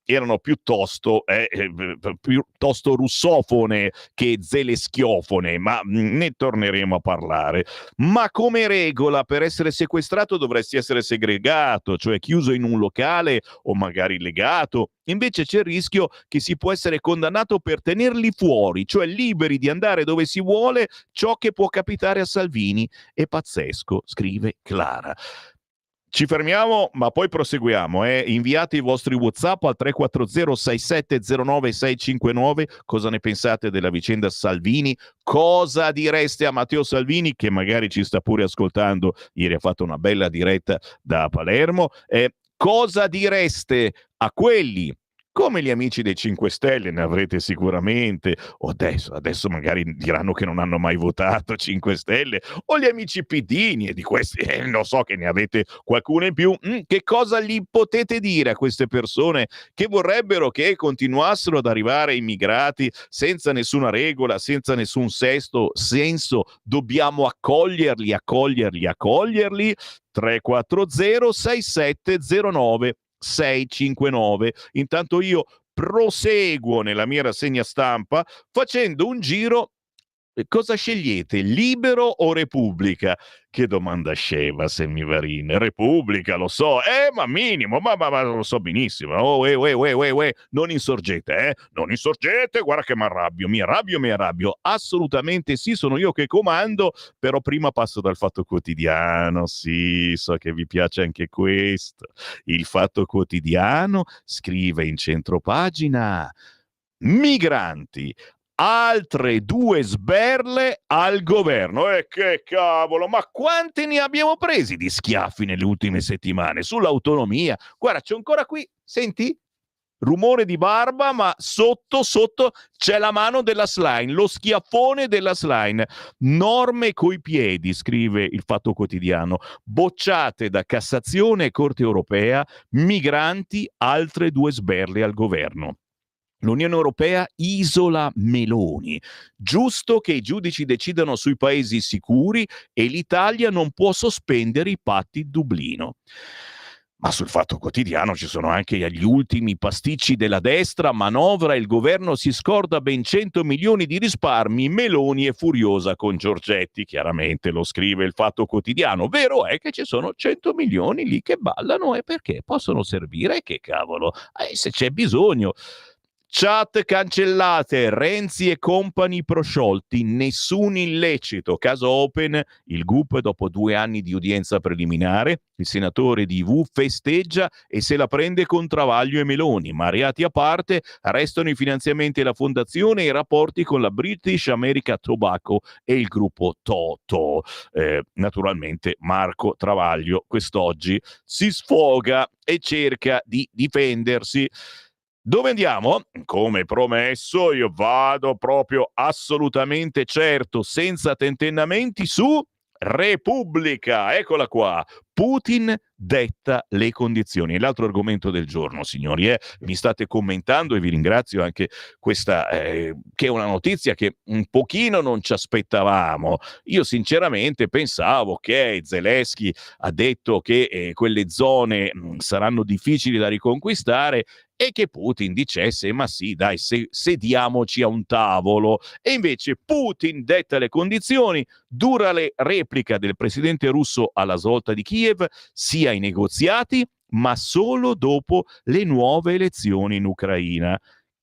erano piuttosto russofone che zelenschiofone, ma ne torneremo a parlare. Ma come regola, per essere sequestrato dovresti essere segregato, cioè chiuso in un locale o magari legato. Invece c'è il rischio che si può essere condannato per tenerli fuori, cioè liberi di andare dove si vuole, ciò che può capitare a Salvini. È pazzesco, scrive Clara. Ci fermiamo, ma poi proseguiamo. Inviate i vostri WhatsApp al 340-6709-659. Cosa ne pensate della vicenda Salvini? Cosa direste a Matteo Salvini, che magari ci sta pure ascoltando? Ieri ha fatto una bella diretta da Palermo. Cosa direste a quelli, come gli amici dei 5 Stelle, ne avrete sicuramente, o adesso magari diranno che non hanno mai votato 5 Stelle, o gli amici pidini, e di questi non so che ne avete qualcuno in più, che cosa gli potete dire a queste persone che vorrebbero che continuassero ad arrivare immigrati senza nessuna regola, senza nessun senso? Dobbiamo accoglierli. 340 6709 659. Intanto io proseguo nella mia rassegna stampa facendo un giro. Cosa scegliete, Libero o Repubblica? Che domanda scema, Semivarin. Repubblica, lo so, ma minimo, ma lo so benissimo. Non insorgete, non insorgete, guarda che mi arrabbio. Assolutamente sì, sono io che comando, però prima passo dal Fatto Quotidiano. Sì, so che vi piace anche questo. Il Fatto Quotidiano scrive in centropagina: migranti, altre 2 sberle al governo. Che cavolo, ma quanti ne abbiamo presi di schiaffi nelle ultime settimane sull'autonomia? Guarda, c'è ancora qui, senti? Rumore di barba, ma sotto c'è la mano della Schlein, lo schiaffone della Schlein. Norme coi piedi, scrive il Fatto Quotidiano, bocciate da Cassazione e Corte Europea, migranti, altre 2 sberle al governo. L'Unione Europea isola Meloni. Giusto che i giudici decidano sui paesi sicuri e l'Italia non può sospendere i patti Dublino. Ma sul Fatto Quotidiano ci sono anche gli ultimi pasticci della destra. Manovra, il governo si scorda ben 100 milioni di risparmi. Meloni è furiosa con Giorgetti. Chiaramente lo scrive il Fatto Quotidiano. Vero è che ci sono 100 milioni lì che ballano e perché possono servire, che cavolo, se c'è bisogno. Chat cancellate, Renzi e compagni prosciolti, nessun illecito. Caso Open, il GUP dopo 2 anni di udienza preliminare, il senatore di IV festeggia e se la prende con Travaglio e Meloni. Ma reati a parte, restano i finanziamenti alla fondazione e i rapporti con la British America Tobacco e il gruppo Toto. Naturalmente Marco Travaglio quest'oggi si sfoga e cerca di difendersi. Dove andiamo? Come promesso, io vado proprio assolutamente certo, senza tentennamenti, su Repubblica. Eccola qua. Putin detta le condizioni. È l'altro argomento del giorno, signori. Mi state commentando e vi ringrazio anche questa, che è una notizia che un pochino non ci aspettavamo. Io sinceramente pensavo che Zelensky ha detto che quelle zone saranno difficili da riconquistare e che Putin dicesse ma sì dai, sediamoci a un tavolo. E invece Putin detta le condizioni, dura le replica del presidente russo alla svolta di Kiev, sia i negoziati ma solo dopo le nuove elezioni in Ucraina.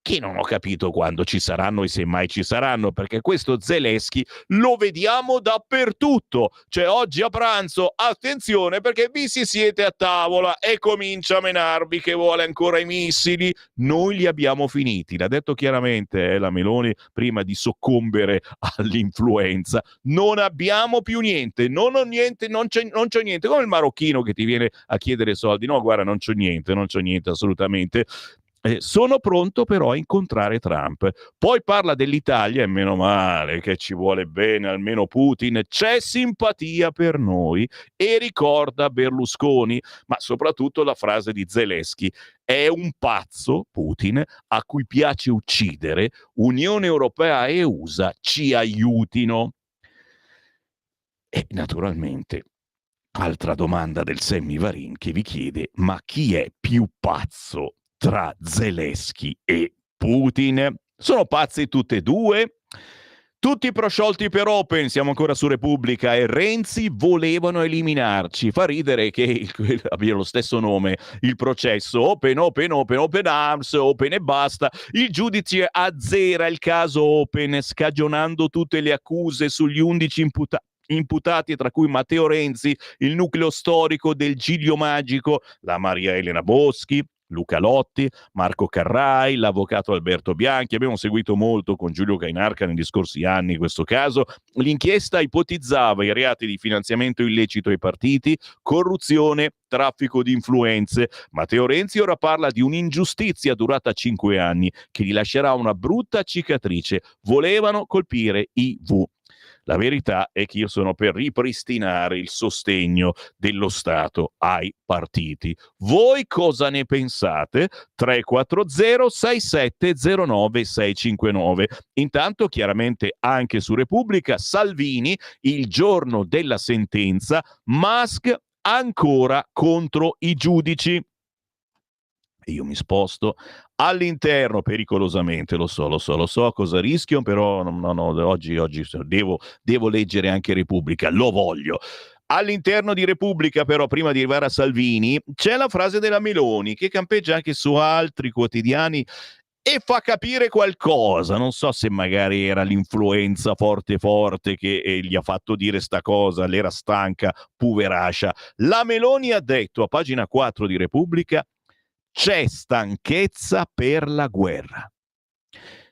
che non ho capito quando ci saranno e se mai ci saranno, perché questo Zelensky lo vediamo dappertutto. Cioè oggi a pranzo, attenzione perché vi si siete a tavola e comincia a menarvi che vuole ancora i missili. Noi li abbiamo finiti, l'ha detto chiaramente la Meloni prima di soccombere all'influenza. Non abbiamo più niente, non ho niente, non c'è niente, come il marocchino che ti viene a chiedere soldi. No, guarda, non c'ho niente assolutamente. Sono pronto però a incontrare Trump. Poi parla dell'Italia e meno male che ci vuole bene almeno Putin, c'è simpatia per noi e ricorda Berlusconi, ma soprattutto la frase di Zelensky: è un pazzo Putin a cui piace uccidere, Unione Europea e USA ci aiutino. E naturalmente altra domanda del Semmivarin che vi chiede: ma chi è più pazzo tra Zelensky e Putin? Sono pazzi tutti e due? Tutti prosciolti per Open, siamo ancora su Repubblica, e Renzi volevano eliminarci. Fa ridere che abbia lo stesso nome, il processo, Open Arms, Open e basta. Il giudice azzera il caso Open, scagionando tutte le accuse sugli 11 imputati, tra cui Matteo Renzi, il nucleo storico del Giglio Magico, la Maria Elena Boschi, Luca Lotti, Marco Carrai, l'avvocato Alberto Bianchi. Abbiamo seguito molto con Giulio Cainarca negli scorsi anni questo caso. L'inchiesta ipotizzava i reati di finanziamento illecito ai partiti, corruzione, traffico di influenze. Matteo Renzi ora parla di un'ingiustizia durata 5 anni che gli lascerà una brutta cicatrice. Volevano colpire i V. La verità è che io sono per ripristinare il sostegno dello Stato ai partiti. Voi cosa ne pensate? 340 6709 659. Intanto, chiaramente anche su Repubblica, Salvini, il giorno della sentenza, Musk ancora contro i giudici. Io mi sposto all'interno pericolosamente, lo so cosa rischio, però oggi devo leggere anche Repubblica, lo voglio. All'interno di Repubblica, però, prima di arrivare a Salvini, c'è la frase della Meloni che campeggia anche su altri quotidiani e fa capire qualcosa. Non so se magari era l'influenza forte che gli ha fatto dire sta cosa, l'era stanca, poverascia. La Meloni ha detto a pagina 4 di Repubblica: c'è stanchezza per la guerra.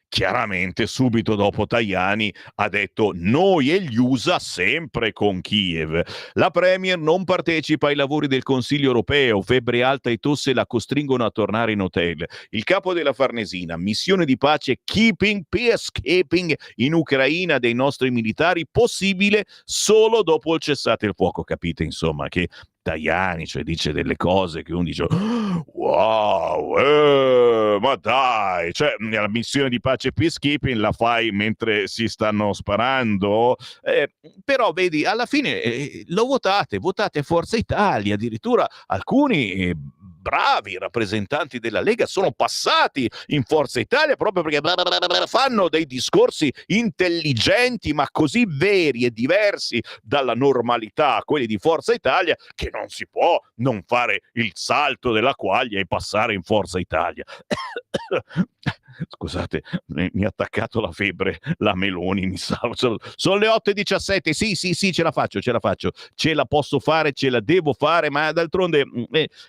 Chiaramente subito dopo Tajani ha detto: noi e gli USA sempre con Kiev. La Premier non partecipa ai lavori del Consiglio europeo, febbre alta e tosse la costringono a tornare in hotel. Il capo della Farnesina: missione di pace peacekeeping in Ucraina dei nostri militari possibile solo dopo il cessate il fuoco. Capite insomma che Tajani, cioè, dice delle cose che uno dice: wow, ma dai, cioè la missione di pace peacekeeping la fai mentre si stanno sparando, però vedi alla fine lo votate Forza Italia, addirittura alcuni bravi rappresentanti della Lega sono passati in Forza Italia proprio perché fanno dei discorsi intelligenti ma così veri e diversi dalla normalità, quelli di Forza Italia, che non si può non fare il salto della quaglia e passare in Forza Italia. Scusate, mi ha attaccato la febbre, la Meloni, mi salvo. Sono le 8:17, sì, ce la faccio, ce la posso fare, ce la devo fare, ma d'altronde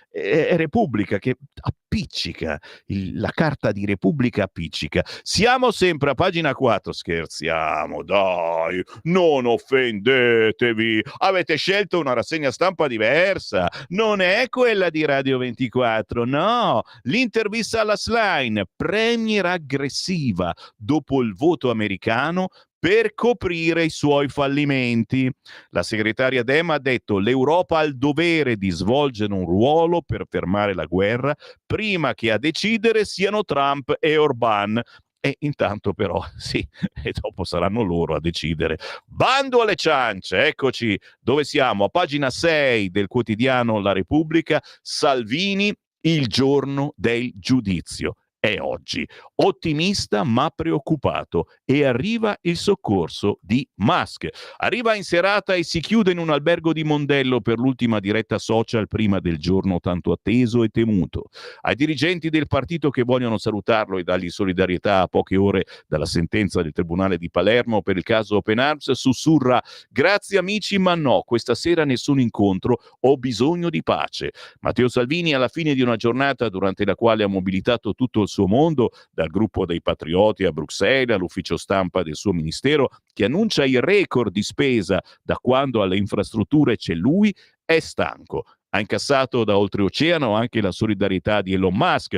è Repubblica che appiccica, la carta di Repubblica appiccica. Siamo sempre a pagina 4, scherziamo, dai, non offendetevi, avete scelto una rassegna stampa diversa, non è quella di Radio 24, no, l'intervista alla Schlein, premier aggressiva dopo il voto americano per coprire i suoi fallimenti. La segretaria Dema ha detto: l'Europa ha il dovere di svolgere un ruolo per fermare la guerra prima che a decidere siano Trump e Orbán. E intanto però, sì, e dopo saranno loro a decidere. Bando alle ciance, eccoci dove siamo, a pagina 6 del quotidiano La Repubblica, Salvini, il giorno del giudizio. è oggi, ottimista ma preoccupato, e arriva il soccorso di Musk. Arriva in serata e si chiude in un albergo di Mondello per l'ultima diretta social prima del giorno tanto atteso e temuto. Ai dirigenti del partito che vogliono salutarlo e dargli solidarietà a poche ore dalla sentenza del Tribunale di Palermo per il caso Open Arms, sussurra: grazie amici, ma no, questa sera nessun incontro, ho bisogno di pace. Matteo Salvini, alla fine di una giornata durante la quale ha mobilitato tutto il suo mondo, dal gruppo dei Patrioti a Bruxelles all'ufficio stampa del suo ministero, che annuncia i record di spesa da quando alle infrastrutture c'è lui, è stanco. Ha incassato da oltreoceano anche la solidarietà di Elon Musk.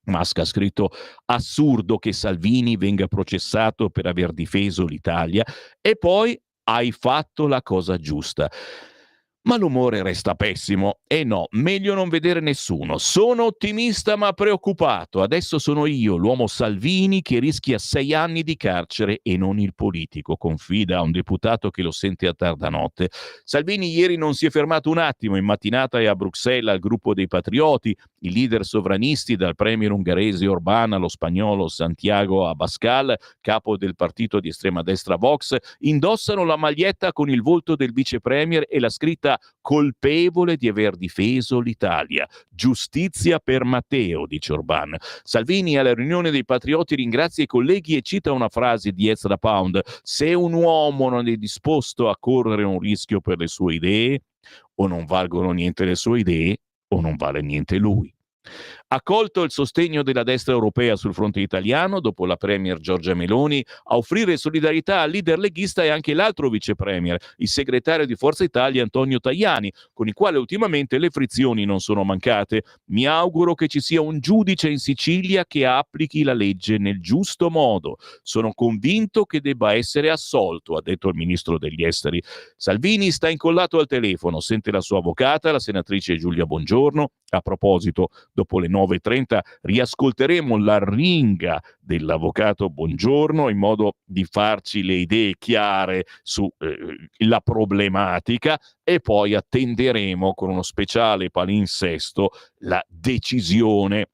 Musk ha scritto: assurdo che Salvini venga processato per aver difeso l'Italia, e poi hai fatto la cosa giusta. Ma l'umore resta pessimo e no, meglio non vedere nessuno. Sono ottimista ma preoccupato. Adesso sono io, l'uomo Salvini, che rischia 6 anni di carcere e non il politico, confida a un deputato che lo sente a tarda notte. Salvini ieri non si è fermato un attimo, in mattinata è a Bruxelles al gruppo dei Patrioti, i leader sovranisti, dal premier ungherese Orbán allo spagnolo Santiago Abascal, capo del partito di estrema destra Vox, indossano la maglietta con il volto del vice premier e la scritta colpevole di aver difeso l'Italia. Giustizia per Matteo, dice Orbán. Salvini alla riunione dei Patrioti ringrazia i colleghi e cita una frase di Ezra Pound: se un uomo non è disposto a correre un rischio per le sue idee, o non valgono niente le sue idee, o non vale niente lui. Ha colto il sostegno della destra europea sul fronte italiano, dopo la premier Giorgia Meloni. A offrire solidarietà al leader leghista è anche l'altro vice premier, il segretario di Forza Italia Antonio Tajani, con il quale ultimamente le frizioni non sono mancate. Mi auguro che ci sia un giudice in Sicilia che applichi la legge nel giusto modo. Sono convinto che debba essere assolto, ha detto il ministro degli esteri. Salvini sta incollato al telefono, sente la sua avvocata, la senatrice Giulia Bongiorno. A proposito, dopo le 9:30 riascolteremo l'arringa dell'avvocato Bongiorno in modo di farci le idee chiare sulla problematica, e poi attenderemo con uno speciale palinsesto la decisione.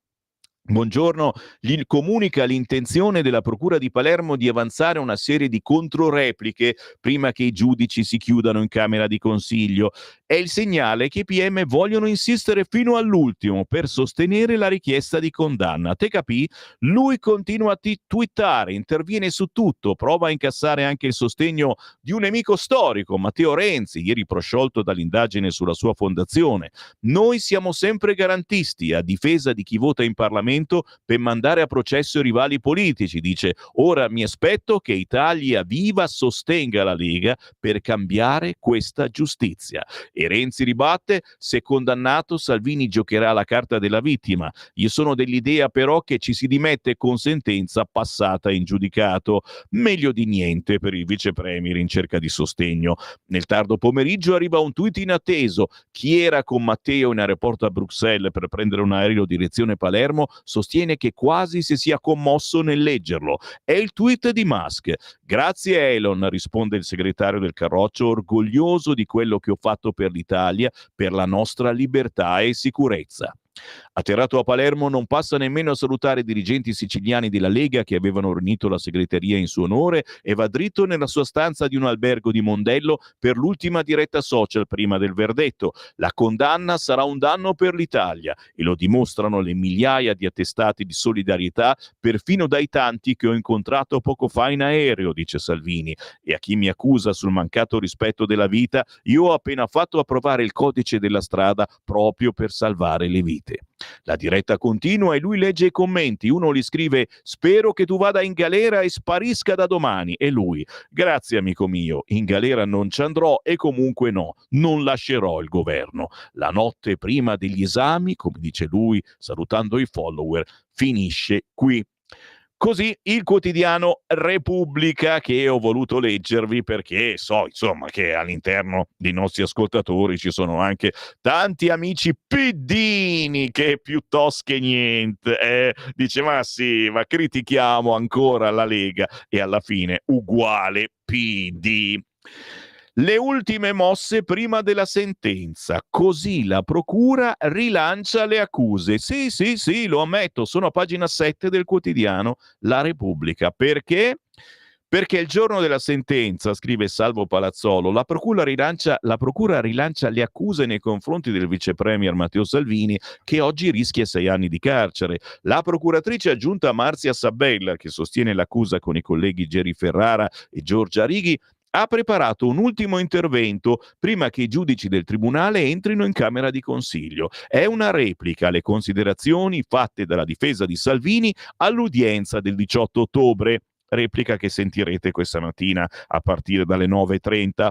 Bongiorno gli comunica l'intenzione della Procura di Palermo di avanzare una serie di controrepliche prima che i giudici si chiudano in Camera di Consiglio. È il segnale che i PM vogliono insistere fino all'ultimo per sostenere la richiesta di condanna. Te capì? Lui continua a twittare, interviene su tutto, prova a incassare anche il sostegno di un nemico storico, Matteo Renzi, ieri prosciolto dall'indagine sulla sua fondazione. Noi siamo sempre garantisti, a difesa di chi vota in Parlamento per mandare a processo i rivali politici, dice. Ora mi aspetto che Italia Viva sostenga la Lega per cambiare questa giustizia. E Renzi ribatte: se condannato Salvini giocherà la carta della vittima. Io sono dell'idea però che ci si dimette con sentenza passata in giudicato. Meglio di niente per il vice premier in cerca di sostegno. Nel tardo pomeriggio arriva un tweet inatteso. Chi era con Matteo in aeroporto a Bruxelles per prendere un aereo direzione Palermo sostiene che quasi si sia commosso nel leggerlo. È il tweet di Musk. Grazie Elon, risponde il segretario del Carroccio, orgoglioso di quello che ho fatto per l'Italia, per la nostra libertà e sicurezza. Atterrato a Palermo non passa nemmeno a salutare i dirigenti siciliani della Lega che avevano riunito la segreteria in suo onore e va dritto nella sua stanza di un albergo di Mondello per l'ultima diretta social prima del verdetto. La condanna sarà un danno per l'Italia e lo dimostrano le migliaia di attestati di solidarietà, perfino dai tanti che ho incontrato poco fa in aereo, dice Salvini. E a chi mi accusa sul mancato rispetto della vita, io ho appena fatto approvare il codice della strada proprio per salvare le vite. La diretta continua e lui legge i commenti. Uno gli scrive: spero che tu vada in galera e sparisca da domani. E lui: grazie amico mio, in galera non ci andrò e comunque no, non lascerò il governo. La notte prima degli esami, come dice lui salutando i follower, finisce qui. Così il quotidiano Repubblica, che ho voluto leggervi perché so, insomma, che all'interno dei nostri ascoltatori ci sono anche tanti amici piddini che piuttosto che niente. Dice, ma sì, ma critichiamo ancora la Lega e alla fine uguale PD. Le ultime mosse prima della sentenza, così la procura rilancia le accuse. Sì, lo ammetto, sono a pagina 7 del quotidiano La Repubblica. Perché? Perché il giorno della sentenza, scrive Salvo Palazzolo, la procura rilancia le accuse nei confronti del vice premier Matteo Salvini, che oggi rischia 6 anni di carcere. La procuratrice aggiunta Marzia Sabella, che sostiene l'accusa con i colleghi Geri Ferrara e Giorgia Righi, ha preparato un ultimo intervento prima che i giudici del tribunale entrino in camera di consiglio. È una replica alle considerazioni fatte dalla difesa di Salvini all'udienza del 18 ottobre. Replica che sentirete questa mattina a partire dalle 9:30.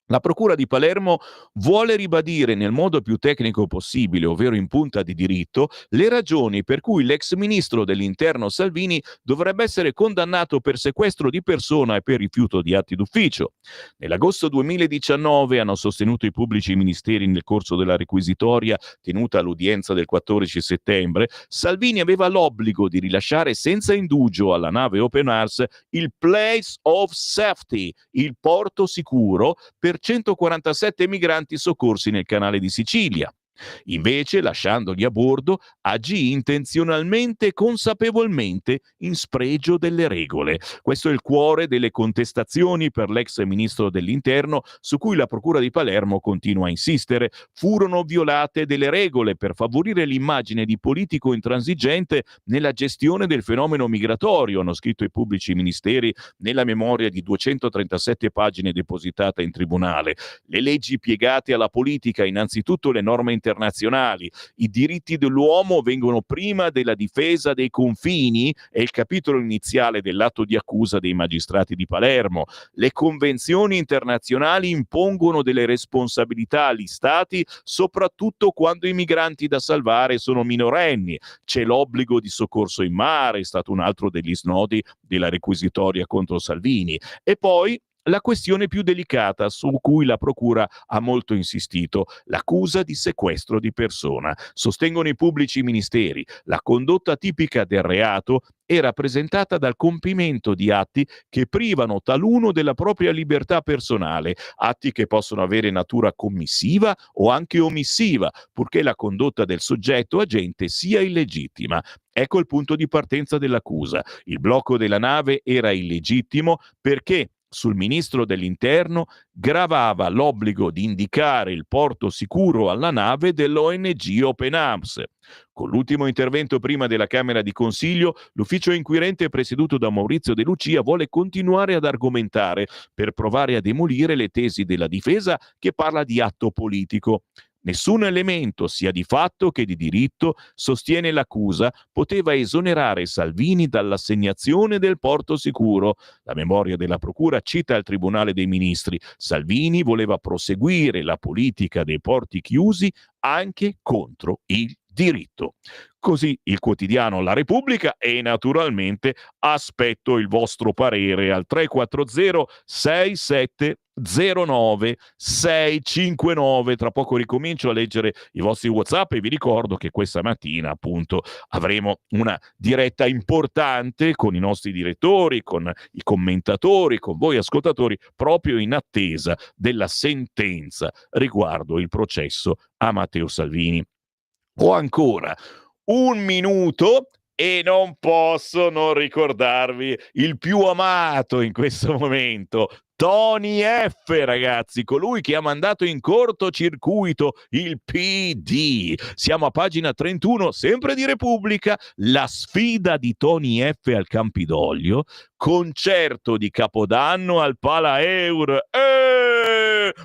La Procura di Palermo vuole ribadire nel modo più tecnico possibile, ovvero in punta di diritto, le ragioni per cui l'ex ministro dell'Interno Salvini dovrebbe essere condannato per sequestro di persona e per rifiuto di atti d'ufficio. Nell'agosto 2019 hanno sostenuto i pubblici ministeri nel corso della requisitoria tenuta all'udienza del 14 settembre, Salvini aveva l'obbligo di rilasciare senza indugio alla nave Open Arms il place of safety, il porto sicuro, per 147 migranti soccorsi nel canale di Sicilia. Invece, lasciandoli a bordo, agì intenzionalmente e consapevolmente in spregio delle regole. Questo è il cuore delle contestazioni per l'ex ministro dell'Interno, su cui la Procura di Palermo continua a insistere. Furono violate delle regole per favorire l'immagine di politico intransigente nella gestione del fenomeno migratorio, hanno scritto i pubblici ministeri nella memoria di 237 pagine depositata in tribunale. Le leggi piegate alla politica, innanzitutto le norme internazionali, i diritti dell'uomo vengono prima della difesa dei confini, è il capitolo iniziale dell'atto di accusa dei magistrati di Palermo. Le convenzioni internazionali impongono delle responsabilità agli stati, soprattutto quando i migranti da salvare sono minorenni. C'è l'obbligo di soccorso in mare, è stato un altro degli snodi della requisitoria contro Salvini. E poi la questione più delicata su cui la Procura ha molto insistito, l'accusa di sequestro di persona. Sostengono i pubblici ministeri, la condotta tipica del reato è rappresentata dal compimento di atti che privano taluno della propria libertà personale, atti che possono avere natura commissiva o anche omissiva, purché la condotta del soggetto agente sia illegittima. Ecco il punto di partenza dell'accusa. Il blocco della nave era illegittimo perché sul ministro dell'Interno gravava l'obbligo di indicare il porto sicuro alla nave dell'ONG Open Arms. Con l'ultimo intervento prima della Camera di Consiglio, l'ufficio inquirente presieduto da Maurizio De Lucia vuole continuare ad argomentare per provare a demolire le tesi della difesa che parla di atto politico. Nessun elemento, sia di fatto che di diritto, sostiene l'accusa, poteva esonerare Salvini dall'assegnazione del porto sicuro. La memoria della Procura cita al Tribunale dei Ministri: Salvini voleva proseguire la politica dei porti chiusi anche contro il diritto. Così il quotidiano La Repubblica, e naturalmente aspetto il vostro parere al 340 6709 659. Tra poco ricomincio a leggere i vostri WhatsApp e vi ricordo che questa mattina appunto avremo una diretta importante con i nostri direttori, con i commentatori, con voi ascoltatori, proprio in attesa della sentenza riguardo il processo a Matteo Salvini. O ancora un minuto e non posso non ricordarvi il più amato in questo momento, Tony F, ragazzi, colui che ha mandato in cortocircuito il PD. Siamo a pagina 31, sempre di Repubblica, la sfida di Tony F al Campidoglio, concerto di Capodanno al Palaeur.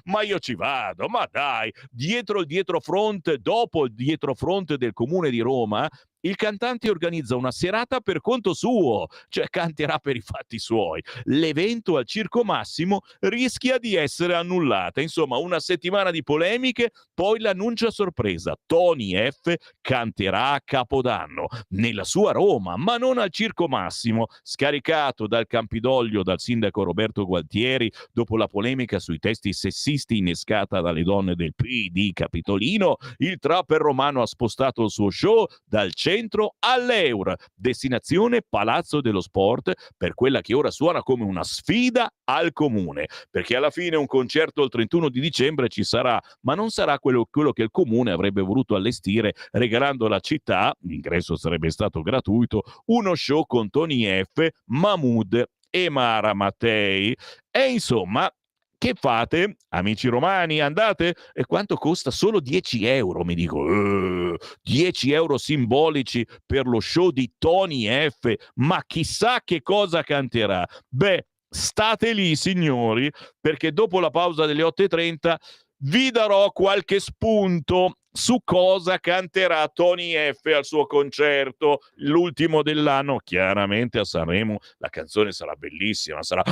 Ma io ci vado, ma dai, dietro il dietrofront, dopo il dietrofront del Comune di Roma, il cantante organizza una serata per conto suo, cioè canterà per i fatti suoi. L'evento al Circo Massimo rischia di essere annullata. Insomma, una settimana di polemiche, poi l'annuncio a sorpresa. Tony F canterà a Capodanno nella sua Roma, ma non al Circo Massimo. Scaricato dal Campidoglio dal sindaco Roberto Gualtieri dopo la polemica sui testi sessisti innescata dalle donne del PD capitolino, il trapper romano ha spostato il suo show dal centro all'Eur, destinazione Palazzo dello Sport, per quella che ora suona come una sfida al comune, perché alla fine un concerto il 31 di dicembre ci sarà, ma non sarà quello che il comune avrebbe voluto allestire regalando alla città, l'ingresso sarebbe stato gratuito, uno show con Tony F, Mahmood e Mara Mattei. E insomma, che fate, amici romani? Andate? E quanto costa? Solo 10 euro, mi dico. 10 euro simbolici per lo show di Tony F. Ma chissà che cosa canterà. Beh, state lì, signori, perché dopo la pausa delle 8:30 vi darò qualche spunto su cosa canterà Tony F al suo concerto, l'ultimo dell'anno, chiaramente a Sanremo. La canzone sarà bellissima, sarà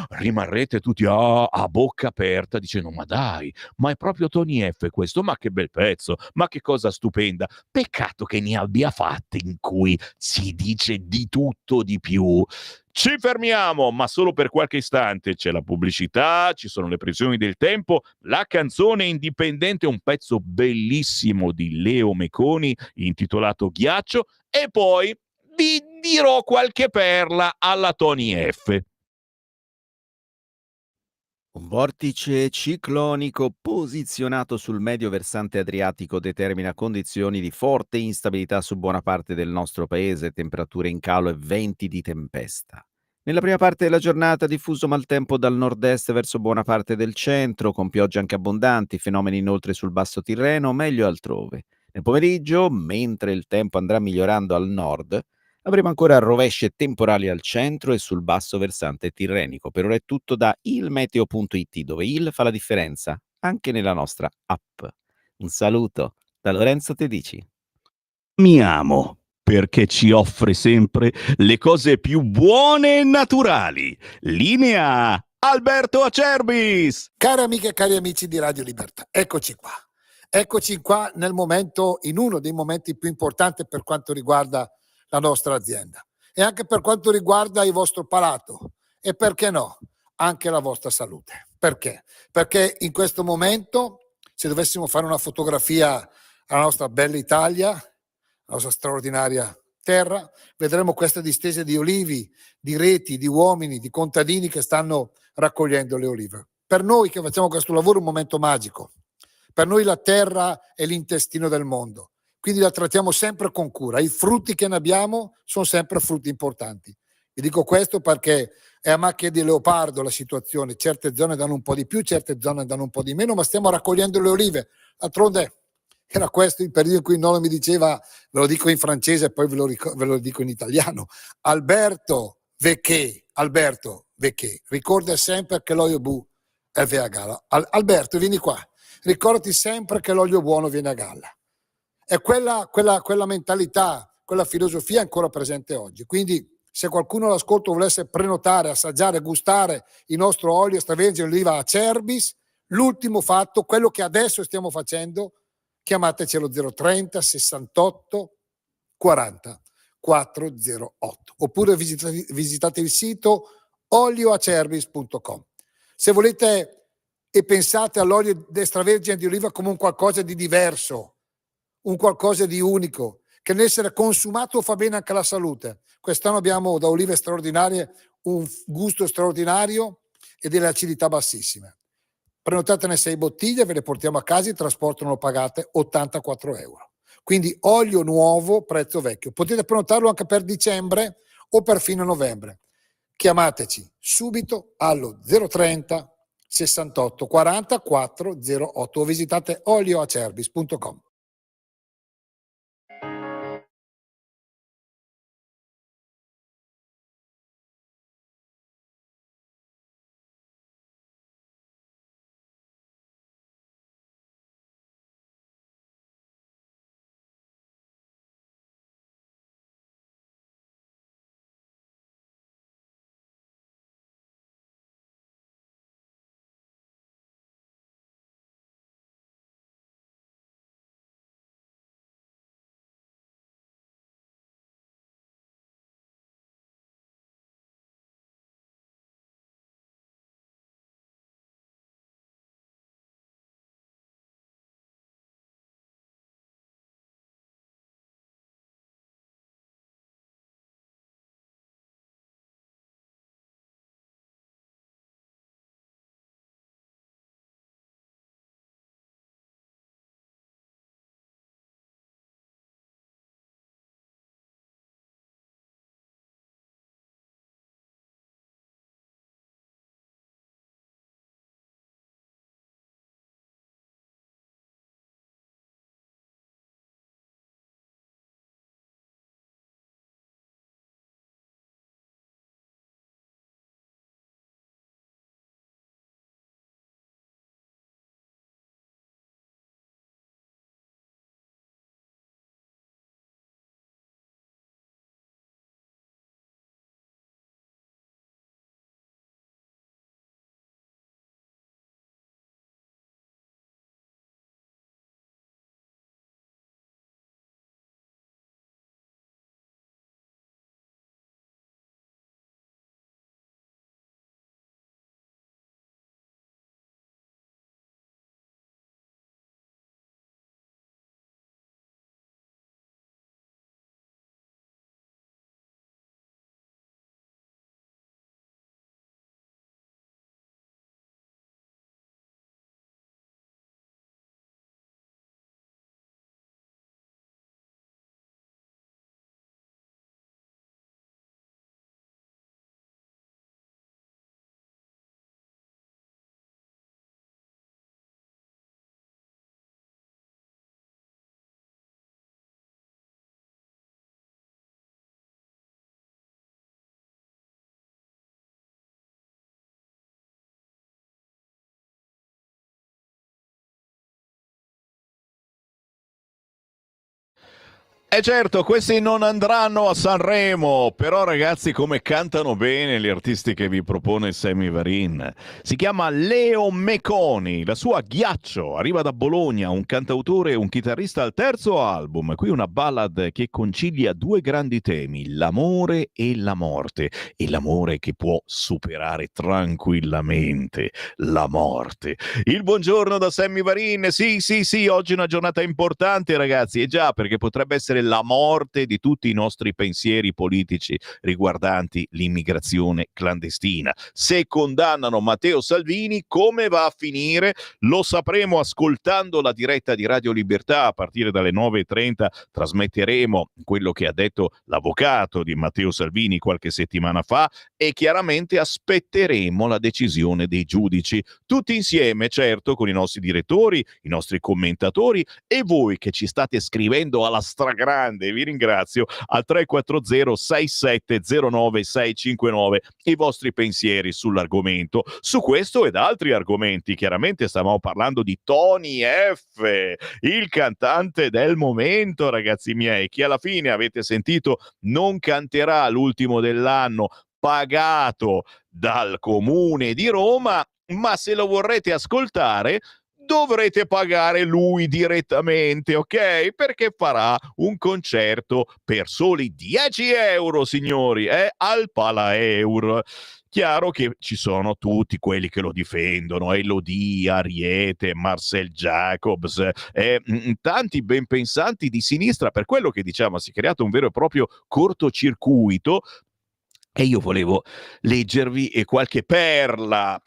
rimarrete tutti a bocca aperta dicendo ma dai, ma è proprio Tony F questo, ma che bel pezzo, ma che cosa stupenda. Peccato che ne abbia fatte in cui si dice di tutto di più. Ci fermiamo, ma solo per qualche istante. C'è la pubblicità, ci sono le pressioni del tempo, la canzone indipendente, un pezzo bellissimo di Leo Meconi intitolato Ghiaccio e poi vi dirò qualche perla alla Tony F. Un vortice ciclonico posizionato sul medio versante adriatico determina condizioni di forte instabilità su buona parte del nostro paese, temperature in calo e venti di tempesta. Nella prima parte della giornata diffuso maltempo dal nord-est verso buona parte del centro, con piogge anche abbondanti, fenomeni inoltre sul basso Tirreno, meglio altrove. Nel pomeriggio, mentre il tempo andrà migliorando al nord, avremo ancora rovesce temporali al centro e sul basso versante tirrenico. Per ora è tutto da ilmeteo.it, dove il fa la differenza, anche nella nostra app. Un saluto da Lorenzo Tedici. Mi amo perché ci offre sempre le cose più buone e naturali. Linea Alberto Acerbis. Cari amiche e cari amici di Radio Libertà, eccoci qua. Eccoci qua in uno dei momenti più importanti per quanto riguarda la nostra azienda e anche per quanto riguarda il vostro palato e, perché no, anche la vostra salute. Perché? Perché in questo momento, se dovessimo fare una fotografia alla nostra bella Italia, la nostra straordinaria terra, vedremo queste distese di olivi, di reti, di uomini, di contadini che stanno raccogliendo le olive. Per noi che facciamo questo lavoro è un momento magico. Per noi la terra è l'intestino del mondo, quindi la trattiamo sempre con cura. I frutti che ne abbiamo sono sempre frutti importanti. Vi dico questo perché è a macchia di leopardo la situazione. Certe zone danno un po' di più, certe zone danno un po' di meno, ma stiamo raccogliendo le olive. D'altronde era questo il periodo in cui Nolo mi diceva, ve lo dico in francese e poi ve lo dico in italiano, Alberto Vecché, ricorda sempre che l'olio bu è a galla. Alberto, vieni qua, ricordati sempre che l'olio buono viene a galla. E quella mentalità, quella filosofia è ancora presente oggi. Quindi se qualcuno all'ascolto volesse prenotare, assaggiare, gustare il nostro olio extravergine oliva Acerbis, l'ultimo fatto, quello che adesso stiamo facendo, chiamateci allo 030 68 40 408 oppure visitate il sito olioacerbis.com. Se volete e pensate all'olio extravergine di oliva come un qualcosa di diverso, un qualcosa di unico, che nell'essere consumato fa bene anche alla salute. Quest'anno abbiamo da olive straordinarie un gusto straordinario e delle acidità bassissime. Prenotatene 6 bottiglie, ve le portiamo a casa, il trasporto non lo pagate, 84 euro. Quindi olio nuovo, prezzo vecchio. Potete prenotarlo anche per dicembre o per fine novembre. Chiamateci subito allo 030 68 40 408 o visitate olioacerbis.com. E certo, questi non andranno a Sanremo, però ragazzi come cantano bene gli artisti che vi propone Sammy Varin. Si chiama Leo Meconi, la sua Ghiaccio, arriva da Bologna, un cantautore e un chitarrista al terzo album. Qui una ballad che concilia due grandi temi, l'amore e la morte, e l'amore che può superare tranquillamente la morte. Il buongiorno da Sammy Varin, sì, oggi è una giornata importante ragazzi, e già perché potrebbe essere la morte di tutti i nostri pensieri politici riguardanti l'immigrazione clandestina. Se condannano Matteo Salvini, come va a finire? Lo sapremo ascoltando la diretta di Radio Libertà a partire dalle 9:30. Trasmetteremo quello che ha detto l'avvocato di Matteo Salvini qualche settimana fa e chiaramente aspetteremo la decisione dei giudici. Tutti insieme, certo, con i nostri direttori, i nostri commentatori e voi che ci state scrivendo alla stragrande, vi ringrazio, al 340 6709 659 i vostri pensieri sull'argomento, su questo ed altri argomenti. Chiaramente stavamo parlando di Tony F, il cantante del momento, ragazzi miei, che alla fine avete sentito non canterà l'ultimo dell'anno, pagato dal comune di Roma, ma se lo vorrete ascoltare dovrete pagare lui direttamente, ok? Perché farà un concerto per soli 10 euro, signori, al Palaeur. Chiaro che ci sono tutti quelli che lo difendono, Elodie, Ariete, Marcel Jacobs, tanti ben pensanti di sinistra, per quello che diciamo si è creato un vero e proprio cortocircuito. E io volevo leggervi qualche perla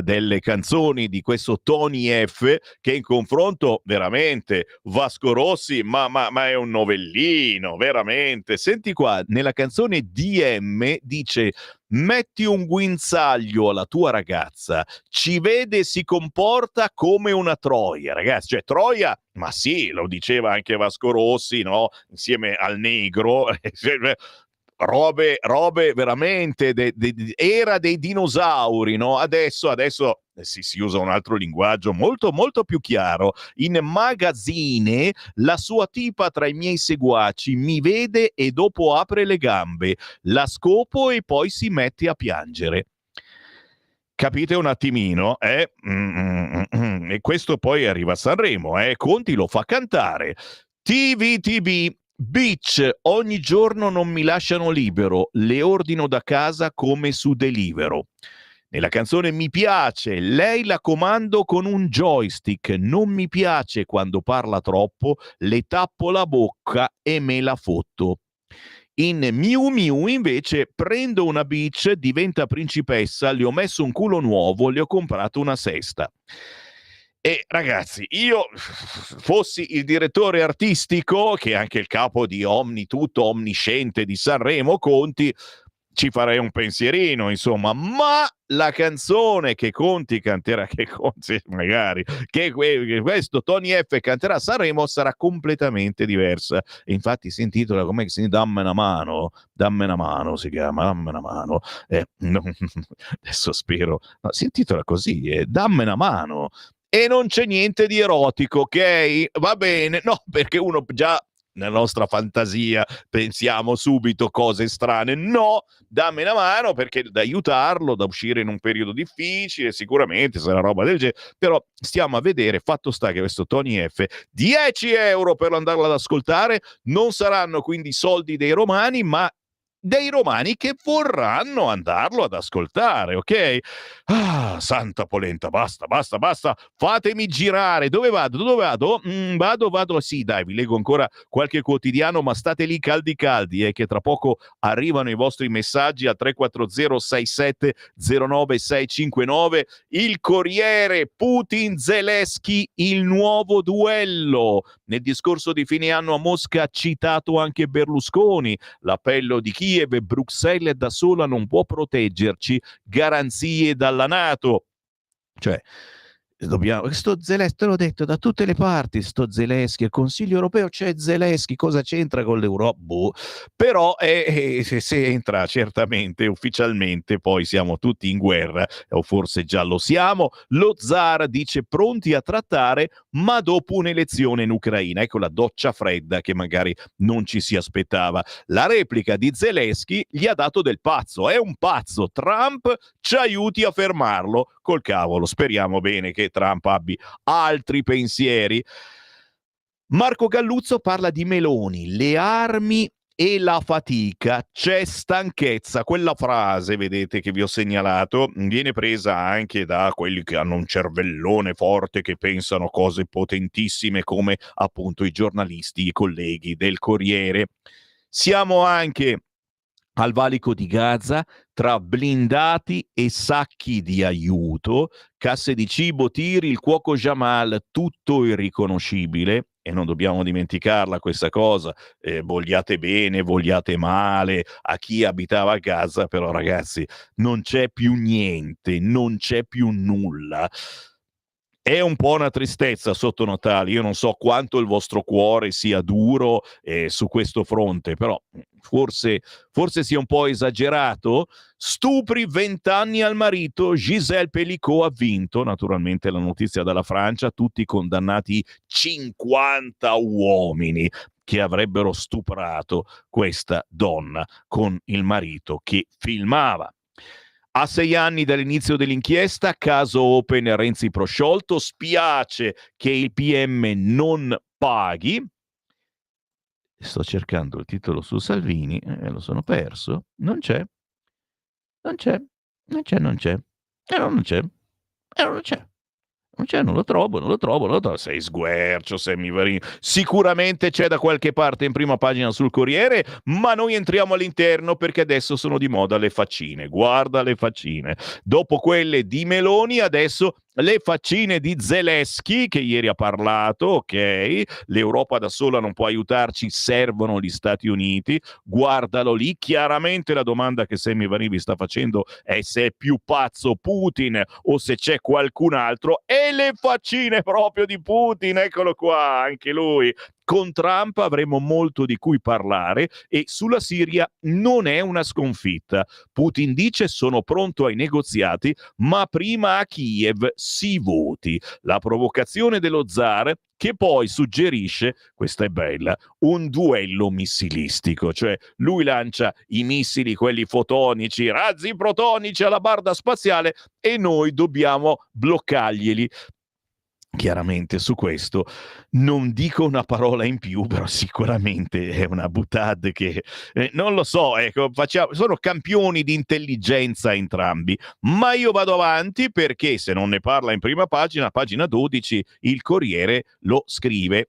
delle canzoni di questo Tony F, che in confronto veramente Vasco Rossi, ma è un novellino, veramente. Senti qua, nella canzone DM dice: metti un guinzaglio alla tua ragazza, ci vede e si comporta come una troia, ragazzi, cioè troia, ma sì, lo diceva anche Vasco Rossi, no? Insieme al negro, robe veramente era dei dinosauri, no? Adesso si usa un altro linguaggio molto molto più chiaro. In magazzine la sua tipa tra i miei seguaci mi vede e dopo apre le gambe, la scopo e poi si mette a piangere. Capite un attimino, E questo poi arriva a Sanremo, Conti lo fa cantare. TVTB, Beach, ogni giorno non mi lasciano libero, le ordino da casa come su Deliveroo. Nella canzone Mi piace, lei la comando con un joystick, non mi piace quando parla troppo, le tappo la bocca e me la fotto. In Miu Miu invece prendo una bitch, diventa principessa, le ho messo un culo nuovo, le ho comprato una sesta. E ragazzi, io fossi il direttore artistico, che è anche il capo di Omnitutto Omnisciente di Sanremo, Conti, ci farei un pensierino, insomma, ma la canzone che Conti canterà, che questo Tony F canterà a Sanremo sarà completamente diversa. E infatti si intitola, come si chiama? Dammi una mano si chiama, dammi una mano. No, adesso spero, no, si intitola così, dammi una mano. E non c'è niente di erotico, ok? Va bene, no, perché uno già nella nostra fantasia pensiamo subito cose strane. No, dammi una mano perché da aiutarlo, da uscire in un periodo difficile, sicuramente sarà roba del genere, però stiamo a vedere. Fatto sta che questo Tony F, 10 euro per andarlo ad ascoltare, non saranno quindi soldi dei romani, ma dei romani che vorranno andarlo ad ascoltare, ok? Ah, santa polenta, basta, fatemi girare. Dove vado? Vado, sì, dai, vi leggo ancora qualche quotidiano, ma state lì caldi, che tra poco arrivano i vostri messaggi al 340 6709 659. Il Corriere, Putin-Zelensky, il nuovo duello. Nel discorso di fine anno a Mosca ha citato anche Berlusconi, l'appello di Kiev, Bruxelles da sola non può proteggerci, garanzie dalla NATO. Cioè, sto Zelensky, te l'ho detto da tutte le parti, sto Zelensky, il Consiglio europeo c'è Zelensky, cosa c'entra con l'Europa? Boh. Però se entra certamente ufficialmente, poi siamo tutti in guerra, o forse già lo siamo. Lo zar dice pronti a trattare, ma dopo un'elezione in Ucraina. Ecco la doccia fredda che magari non ci si aspettava. La replica di Zelensky gli ha dato del pazzo, è un pazzo, Trump ci aiuti a fermarlo. Col cavolo, speriamo bene che Trump abbia altri pensieri. Marco Galluzzo parla di Meloni, le armi e la fatica, c'è stanchezza. Quella frase, vedete, che vi ho segnalato, viene presa anche da quelli che hanno un cervellone forte, che pensano cose potentissime, come appunto i giornalisti, i colleghi del Corriere. Siamo anche al valico di Gaza, tra blindati e sacchi di aiuto, casse di cibo, tiri, il cuoco Jamal, tutto irriconoscibile. E non dobbiamo dimenticarla questa cosa, vogliate bene, vogliate male a chi abitava a Gaza, però ragazzi non c'è più niente, non c'è più nulla. È un po' una tristezza sotto Natale, io non so quanto il vostro cuore sia duro su questo fronte, però forse sia un po' esagerato. Stupri 20 anni al marito, Gisèle Pelicot ha vinto, naturalmente la notizia dalla Francia, tutti condannati 50 uomini che avrebbero stuprato questa donna con il marito che filmava. A 6 anni dall'inizio dell'inchiesta, caso Open Renzi prosciolto, spiace che il PM non paghi. Sto cercando il titolo su Salvini, lo sono perso. Non c'è. Non lo trovo. Sei sguercio, Sammy Varin. Sicuramente c'è da qualche parte in prima pagina sul Corriere, ma noi entriamo all'interno perché adesso sono di moda le faccine. Guarda le faccine. Dopo quelle di Meloni, adesso le faccine di Zelensky, che ieri ha parlato, ok, l'Europa da sola non può aiutarci, servono gli Stati Uniti, guardalo lì, chiaramente la domanda che Sammy Varin vi sta facendo è se è più pazzo Putin o se c'è qualcun altro, e le faccine proprio di Putin, eccolo qua, anche lui. Con Trump avremo molto di cui parlare e sulla Siria non è una sconfitta. Putin dice sono pronto ai negoziati, ma prima a Kiev si voti. La provocazione dello zar che poi suggerisce, questa è bella, un duello missilistico, cioè lui lancia i missili, quelli fotonici, razzi protonici alla barda spaziale e noi dobbiamo bloccarglieli. Chiaramente su questo non dico una parola in più, però sicuramente è una boutade che non lo so, ecco, sono campioni di intelligenza entrambi, ma io vado avanti perché se non ne parla in prima pagina, pagina 12, il Corriere lo scrive.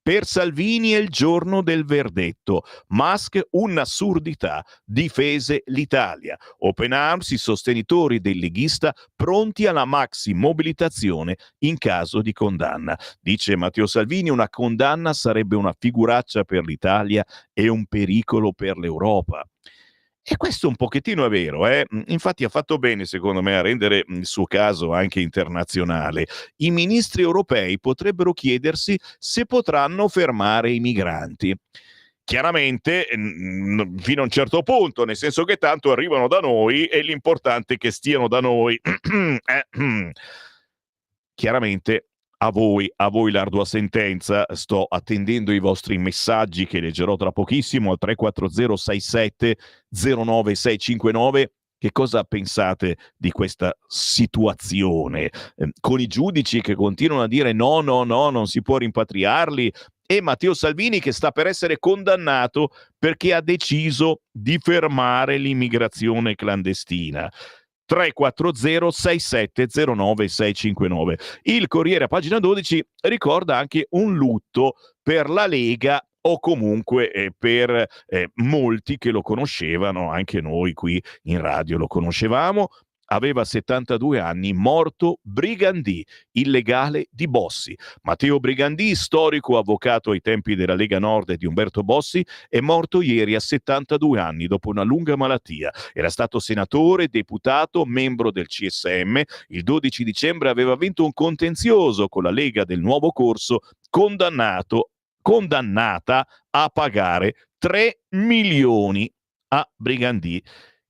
Per Salvini è il giorno del verdetto. Musk un'assurdità, difese l'Italia. Open Arms, i sostenitori del leghista pronti alla maxi mobilitazione in caso di condanna. Dice Matteo Salvini, una condanna sarebbe una figuraccia per l'Italia e un pericolo per l'Europa. E questo un pochettino è vero, infatti ha fatto bene secondo me a rendere il suo caso anche internazionale. I ministri europei potrebbero chiedersi se potranno fermare i migranti. Chiaramente fino a un certo punto, nel senso che tanto arrivano da noi e l'importante è che stiano da noi. Chiaramente a voi l'ardua sentenza, sto attendendo i vostri messaggi che leggerò tra pochissimo al 340 67 09 659. Che cosa pensate di questa situazione? Con i giudici che continuano a dire no, non si può rimpatriarli, e Matteo Salvini che sta per essere condannato perché ha deciso di fermare l'immigrazione clandestina. 340 6709 659. Il Corriere a pagina 12 ricorda anche un lutto per la Lega o comunque per molti che lo conoscevano, anche noi qui in radio lo conoscevamo. aveva 72 anni, morto Brigandì, il legale di Bossi. Matteo Brigandì, storico avvocato ai tempi della Lega Nord e di Umberto Bossi, è morto ieri a 72 anni dopo una lunga malattia. Era stato senatore, deputato, membro del CSM. Il 12 dicembre aveva vinto un contenzioso con la Lega del Nuovo Corso, condannata a pagare 3 milioni a Brigandì,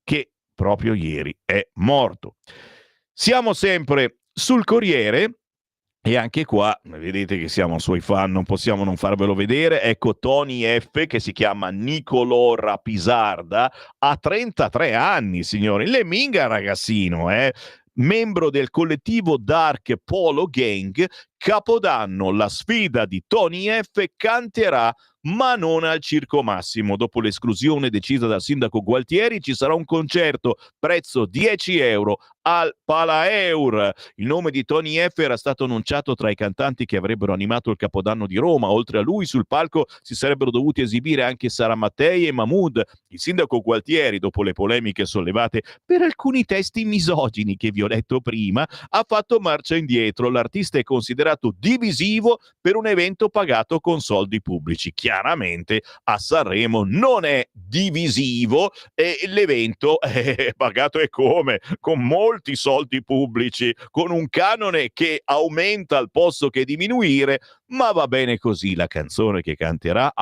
che proprio ieri è morto. Siamo sempre sul Corriere e anche qua vedete che siamo suoi fan, non possiamo non farvelo vedere. Ecco Tony F, che si chiama Nicolò Rapisarda, ha 33 anni, signori, le minga ragazzino, membro del collettivo Dark Polo Gang. Capodanno, la sfida di Tony F canterà ma non al Circo Massimo. Dopo l'esclusione decisa dal sindaco Gualtieri ci sarà un concerto, prezzo 10 euro, al Palaeur. Il nome di Tony F era stato annunciato tra i cantanti che avrebbero animato il Capodanno di Roma. Oltre a lui sul palco si sarebbero dovuti esibire anche Sara Mattei e Mahmood. Il sindaco Gualtieri, dopo le polemiche sollevate per alcuni testi misogini che vi ho letto prima, ha fatto marcia indietro. L'artista è considerato divisivo per un evento pagato con soldi pubblici. Chiaramente a Sanremo non è divisivo e l'evento è pagato e come? Con molti soldi pubblici, con un canone che aumenta al posto che diminuire, ma va bene così. La canzone che canterà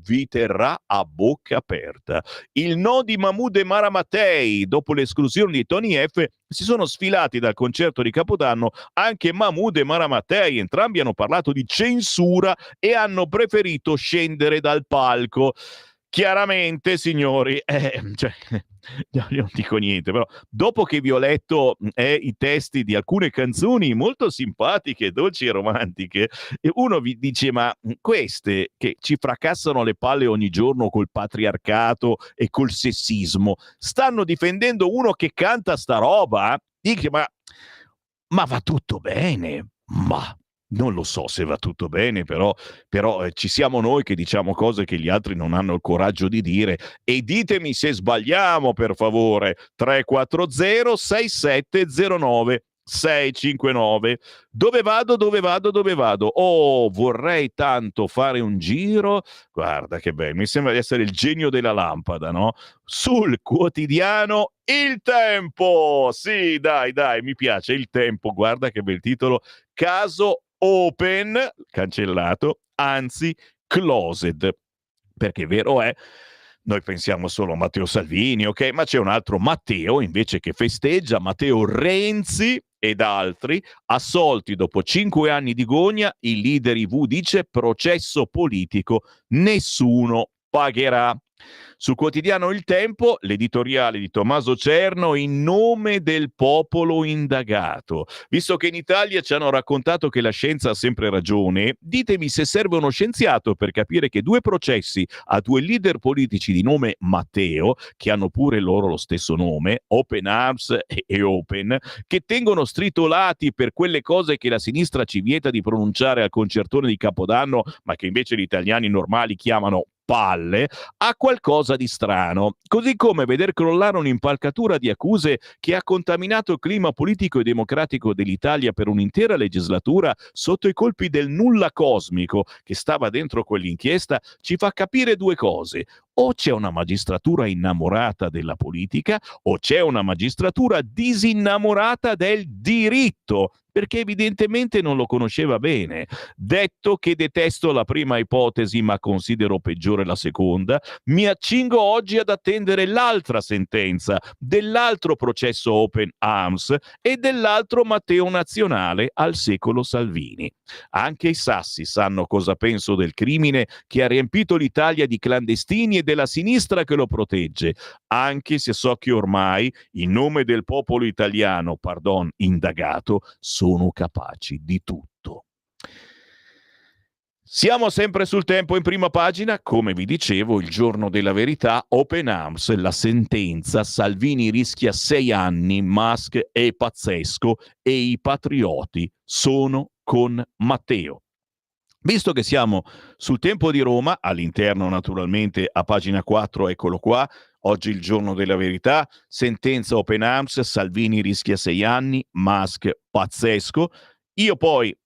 vi terrà a bocca aperta. Il no di Mahmood e Mara Mattei. Dopo l'esclusione di Tony F si sono sfilati dal concerto di Capodanno anche Mahmood e Mara Mattei. Entrambi hanno parlato di censura e hanno preferito scendere dal palco. Chiaramente, signori, io non dico niente, però dopo che vi ho letto i testi di alcune canzoni molto simpatiche, dolci e romantiche, uno vi dice: ma queste che ci fracassano le palle ogni giorno col patriarcato e col sessismo, stanno difendendo uno che canta sta roba? Dice: ma va tutto bene, ma non lo so se va tutto bene, però ci siamo noi che diciamo cose che gli altri non hanno il coraggio di dire, e ditemi se sbagliamo, per favore. 340 6709 659. Dove vado? Oh, vorrei tanto fare un giro. Guarda che bello, mi sembra di essere il genio della lampada, no? Sul quotidiano Il Tempo. Sì, dai, mi piace Il Tempo. Guarda che bel titolo. Caso Open, cancellato, anzi closed. Perché vero è, noi pensiamo solo a Matteo Salvini, ok? Ma c'è un altro Matteo invece che festeggia, Matteo Renzi ed altri, assolti dopo 5 anni di gogna. Il leader IV dice: processo politico, nessuno pagherà. Sul quotidiano Il Tempo, l'editoriale di Tommaso Cerno, In nome del popolo indagato. Visto che in Italia ci hanno raccontato che la scienza ha sempre ragione, ditemi se serve uno scienziato per capire che 2 processi a 2 leader politici di nome Matteo, che hanno pure loro lo stesso nome, Open Arms e Open, che tengono stritolati per quelle cose che la sinistra ci vieta di pronunciare al concertone di Capodanno, ma che invece gli italiani normali chiamano palle, ha qualcosa di strano. Così come veder crollare un'impalcatura di accuse che ha contaminato il clima politico e democratico dell'Italia per un'intera legislatura sotto i colpi del nulla cosmico che stava dentro quell'inchiesta, ci fa capire 2 cose: o c'è una magistratura innamorata della politica, o c'è una magistratura disinnamorata del diritto, perché evidentemente non lo conosceva bene. Detto che detesto la prima ipotesi ma considero peggiore la seconda, mi accingo oggi ad attendere l'altra sentenza dell'altro processo Open Arms e dell'altro Matteo Nazionale al secolo Salvini. Anche i sassi sanno cosa penso del crimine che ha riempito l'Italia di clandestini e della sinistra che lo protegge, anche se so che ormai, in nome del popolo italiano, indagato, sono capaci di tutto. Siamo sempre sul Tempo in prima pagina, come vi dicevo, il giorno della verità, Open Arms, la sentenza, Salvini rischia 6 anni, Musk è pazzesco e i patrioti sono con Matteo. Visto che siamo sul Tempo di Roma, all'interno naturalmente a pagina 4, eccolo qua, oggi il giorno della verità, sentenza Open Arms, Salvini rischia 6 anni, Musk pazzesco. Io poi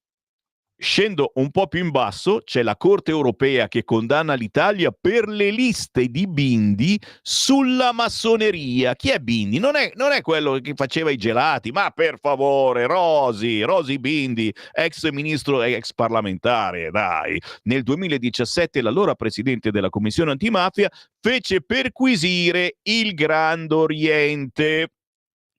scendo un po' più in basso, c'è la Corte europea che condanna l'Italia per le liste di Bindi sulla massoneria. Chi è Bindi? Non è quello che faceva i gelati, ma per favore, Rosi Bindi, ex ministro e ex parlamentare, dai. Nel 2017 l'allora presidente della Commissione antimafia fece perquisire il Grand Oriente.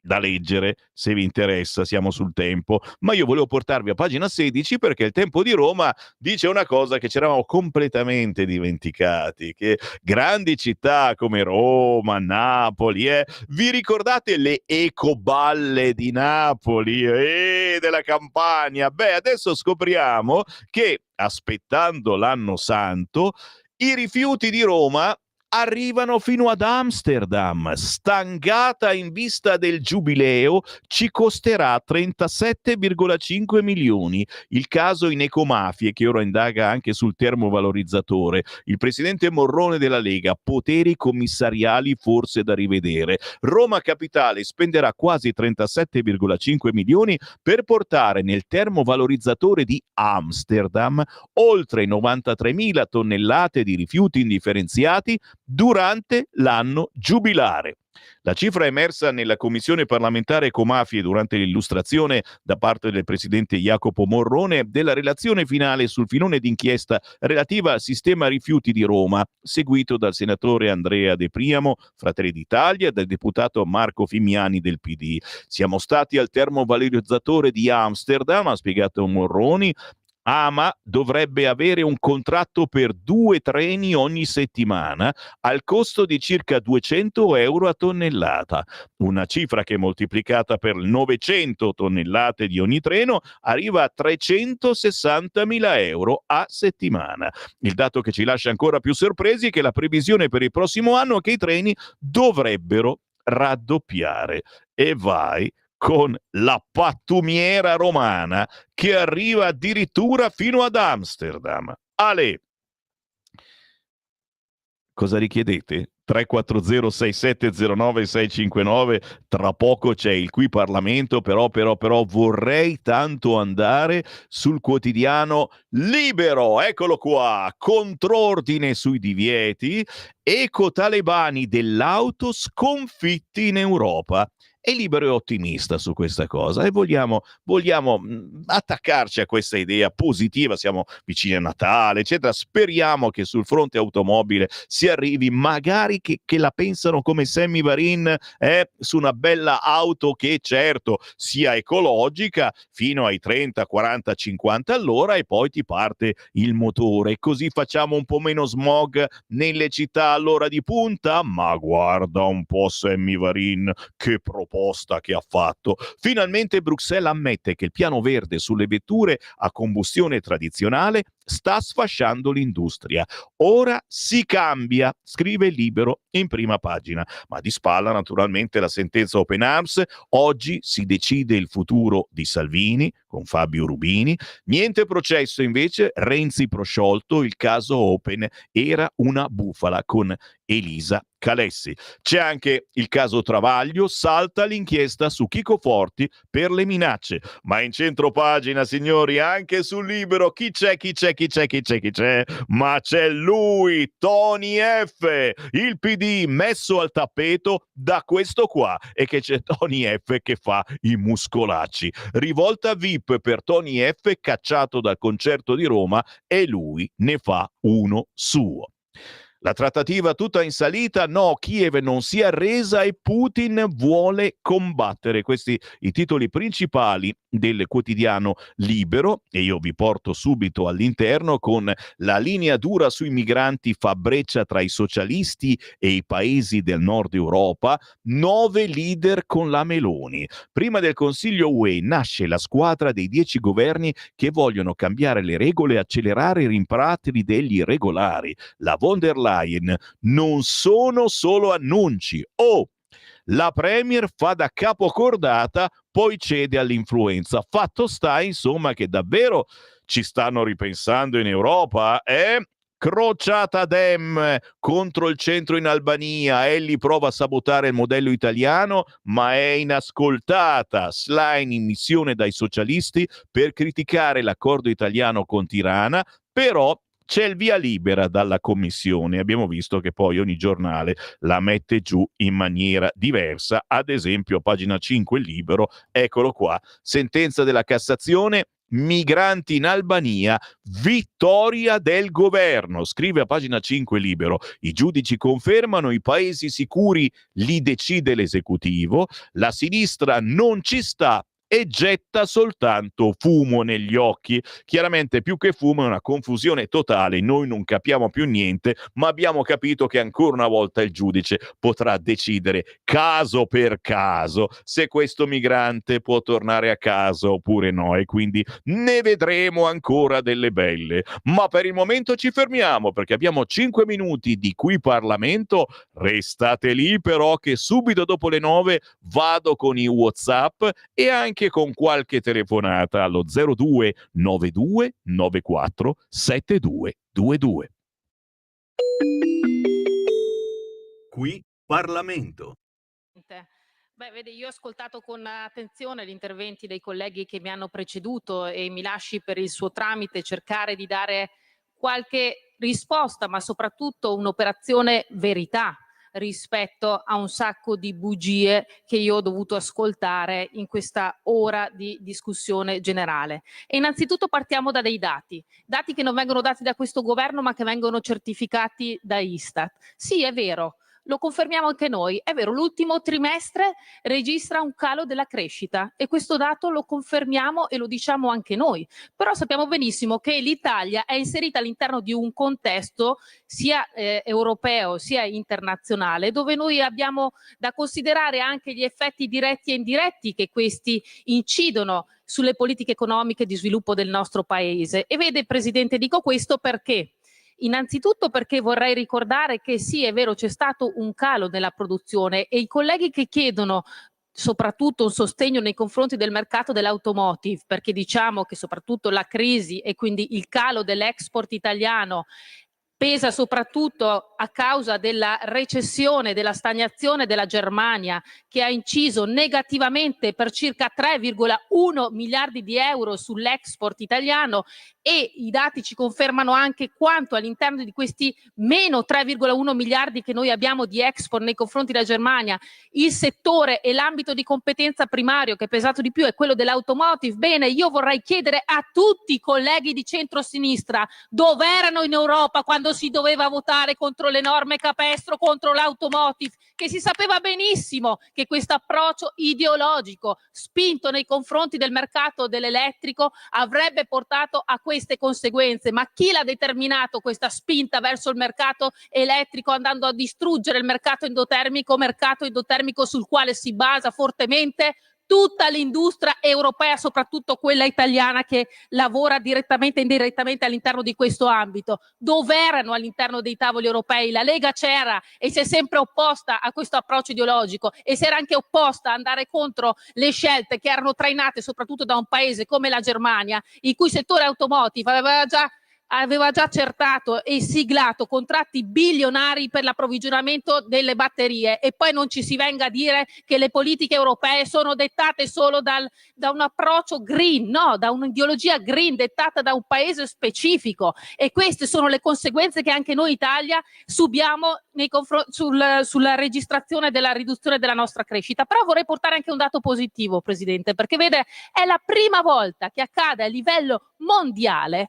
Da leggere, se vi interessa, siamo sul Tempo, ma io volevo portarvi a pagina 16 perché il Tempo di Roma dice una cosa che ci eravamo completamente dimenticati, che grandi città come Roma, Napoli, vi ricordate le ecoballe di Napoli e della Campania? Beh, adesso scopriamo che, aspettando l'anno santo, i rifiuti di Roma arrivano fino ad Amsterdam. Stangata in vista del giubileo ci costerà 37,5 milioni. Il caso in ecomafie, che ora indaga anche sul termovalorizzatore. Il presidente Morrone della Lega, poteri commissariali forse da rivedere. Roma Capitale spenderà quasi 37,5 milioni per portare nel termovalorizzatore di Amsterdam oltre 93.000 tonnellate di rifiuti indifferenziati durante l'anno giubilare. La cifra emersa nella commissione parlamentare ecomafie durante l'illustrazione da parte del presidente Jacopo Morrone della relazione finale sul filone d'inchiesta relativa al sistema rifiuti di Roma, seguito dal senatore Andrea De Priamo, Fratelli d'Italia, e dal deputato Marco Fimiani del PD. Siamo stati al termovalorizzatore di Amsterdam, ha spiegato Morroni. Ama dovrebbe avere un contratto per 2 treni ogni settimana al costo di circa 200 euro a tonnellata, una cifra che moltiplicata per 900 tonnellate di ogni treno arriva a 360.000 euro a settimana. Il dato che ci lascia ancora più sorpresi è che la previsione per il prossimo anno è che i treni dovrebbero raddoppiare. E vai con la pattumiera romana che arriva addirittura fino ad Amsterdam. Ale, cosa richiedete? 340-6709-659, tra poco c'è il Qui Parlamento, però vorrei tanto andare sul quotidiano Libero, eccolo qua, contrordine sui divieti, eco-talebani dell'auto sconfitti in Europa. E Libero è ottimista su questa cosa e vogliamo attaccarci a questa idea positiva, siamo vicini a Natale, eccetera, speriamo che sul fronte automobile si arrivi, magari che la pensano come Sammy Varin, su una bella auto che certo sia ecologica fino ai 30, 40, 50 all'ora e poi ti parte il motore, così facciamo un po' meno smog nelle città all'ora di punta. Ma guarda un po' Sammy Varin, che proposta che ha fatto. Finalmente Bruxelles ammette che il piano verde sulle vetture a combustione tradizionale sta sfasciando l'industria. Ora si cambia, scrive Libero in prima pagina. Ma di spalla naturalmente la sentenza Open Arms. Oggi si decide il futuro di Salvini con Fabio Rubini. Niente processo invece, Renzi prosciolto, il caso Open era una bufala con Elisa Calessi. C'è anche il caso Travaglio, salta l'inchiesta su Chico Forti per le minacce. Ma in centro pagina, signori, anche sul Libero, chi c'è? Ma c'è lui, Tony F, il PD messo al tappeto da questo qua, e che c'è Tony F che fa i muscolacci. Rivolta VIP per Tony F, cacciato dal concerto di Roma, e lui ne fa uno suo. La trattativa tutta in salita, no, Kiev non si è arresa e Putin vuole combattere. Questi i titoli principali del quotidiano Libero, e io vi porto subito all'interno con la linea dura sui migranti fa breccia tra i socialisti e i paesi del nord Europa, 9 leader con la Meloni. Prima del Consiglio UE nasce la squadra dei 10 governi che vogliono cambiare le regole e accelerare i rimpatri degli irregolari. La von der Leyen non sono solo annunci. La Premier fa da capocordata, poi cede all'influenza. Fatto sta, insomma, che davvero ci stanno ripensando in Europa, Crociata Dem contro il centro in Albania. Elli prova a sabotare il modello italiano, ma è inascoltata. Schlein in missione dai socialisti per criticare l'accordo italiano con Tirana, però c'è il via libera dalla commissione. Abbiamo visto che poi ogni giornale la mette giù in maniera diversa. Ad esempio, a pagina 5 Libero, eccolo qua, sentenza della Cassazione: migranti in Albania, vittoria del governo. Scrive a pagina 5 Libero: i giudici confermano, i paesi sicuri li decide l'esecutivo, la sinistra non ci sta e getta soltanto fumo negli occhi. Chiaramente più che fumo è una confusione totale, noi non capiamo più niente, ma abbiamo capito che ancora una volta il giudice potrà decidere caso per caso se questo migrante può tornare a casa oppure no, e quindi ne vedremo ancora delle belle. Ma per il momento ci fermiamo, perché abbiamo 5 minuti di Qui Parlamento. Restate lì però, che subito dopo le 9 vado con i WhatsApp e anche con qualche telefonata allo 02 92 94 7222. Qui Parlamento. Beh, vedi, io ho ascoltato con attenzione gli interventi dei colleghi che mi hanno preceduto e mi lasci per il suo tramite cercare di dare qualche risposta, ma soprattutto un'operazione verità rispetto a un sacco di bugie che io ho dovuto ascoltare in questa ora di discussione generale. E innanzitutto partiamo da dei dati che non vengono dati da questo governo ma che vengono certificati da Istat. Sì, è vero. Lo confermiamo anche noi, è vero, l'ultimo trimestre registra un calo della crescita e questo dato lo confermiamo e lo diciamo anche noi, però sappiamo benissimo che l'Italia è inserita all'interno di un contesto sia europeo sia internazionale, dove noi abbiamo da considerare anche gli effetti diretti e indiretti che questi incidono sulle politiche economiche di sviluppo del nostro paese. E vede, Presidente, dico questo perché? Innanzitutto perché vorrei ricordare che sì, è vero, c'è stato un calo nella produzione e i colleghi che chiedono soprattutto un sostegno nei confronti del mercato dell'automotive, perché diciamo che soprattutto la crisi e quindi il calo dell'export italiano pesa soprattutto a causa della recessione, della stagnazione della Germania, che ha inciso negativamente per circa 3,1 miliardi di euro sull'export italiano, e i dati ci confermano anche quanto all'interno di questi meno 3,1 miliardi che noi abbiamo di export nei confronti della Germania, il settore e l'ambito di competenza primario che è pesato di più è quello dell'automotive. Bene, io vorrei chiedere a tutti i colleghi di centrosinistra dove erano in Europa quando si doveva votare contro le norme capestro, contro l'automotive, che si sapeva benissimo che questo approccio ideologico spinto nei confronti del mercato dell'elettrico avrebbe portato a queste conseguenze. Ma chi l'ha determinato questa spinta verso il mercato elettrico, andando a distruggere il mercato endotermico sul quale si basa fortemente tutta l'industria europea, soprattutto quella italiana che lavora direttamente e indirettamente all'interno di questo ambito? Dove erano all'interno dei tavoli europei? La Lega c'era e si è sempre opposta a questo approccio ideologico e si era anche opposta a andare contro le scelte che erano trainate soprattutto da un paese come la Germania, il cui settore automotive aveva già accertato e siglato contratti bilionari per l'approvvigionamento delle batterie, e poi non ci si venga a dire che le politiche europee sono dettate solo da un approccio green, no, da un'ideologia green dettata da un paese specifico, e queste sono le conseguenze che anche noi Italia subiamo sulla registrazione della riduzione della nostra crescita. Però vorrei portare anche un dato positivo, Presidente, perché vede, è la prima volta che accade a livello mondiale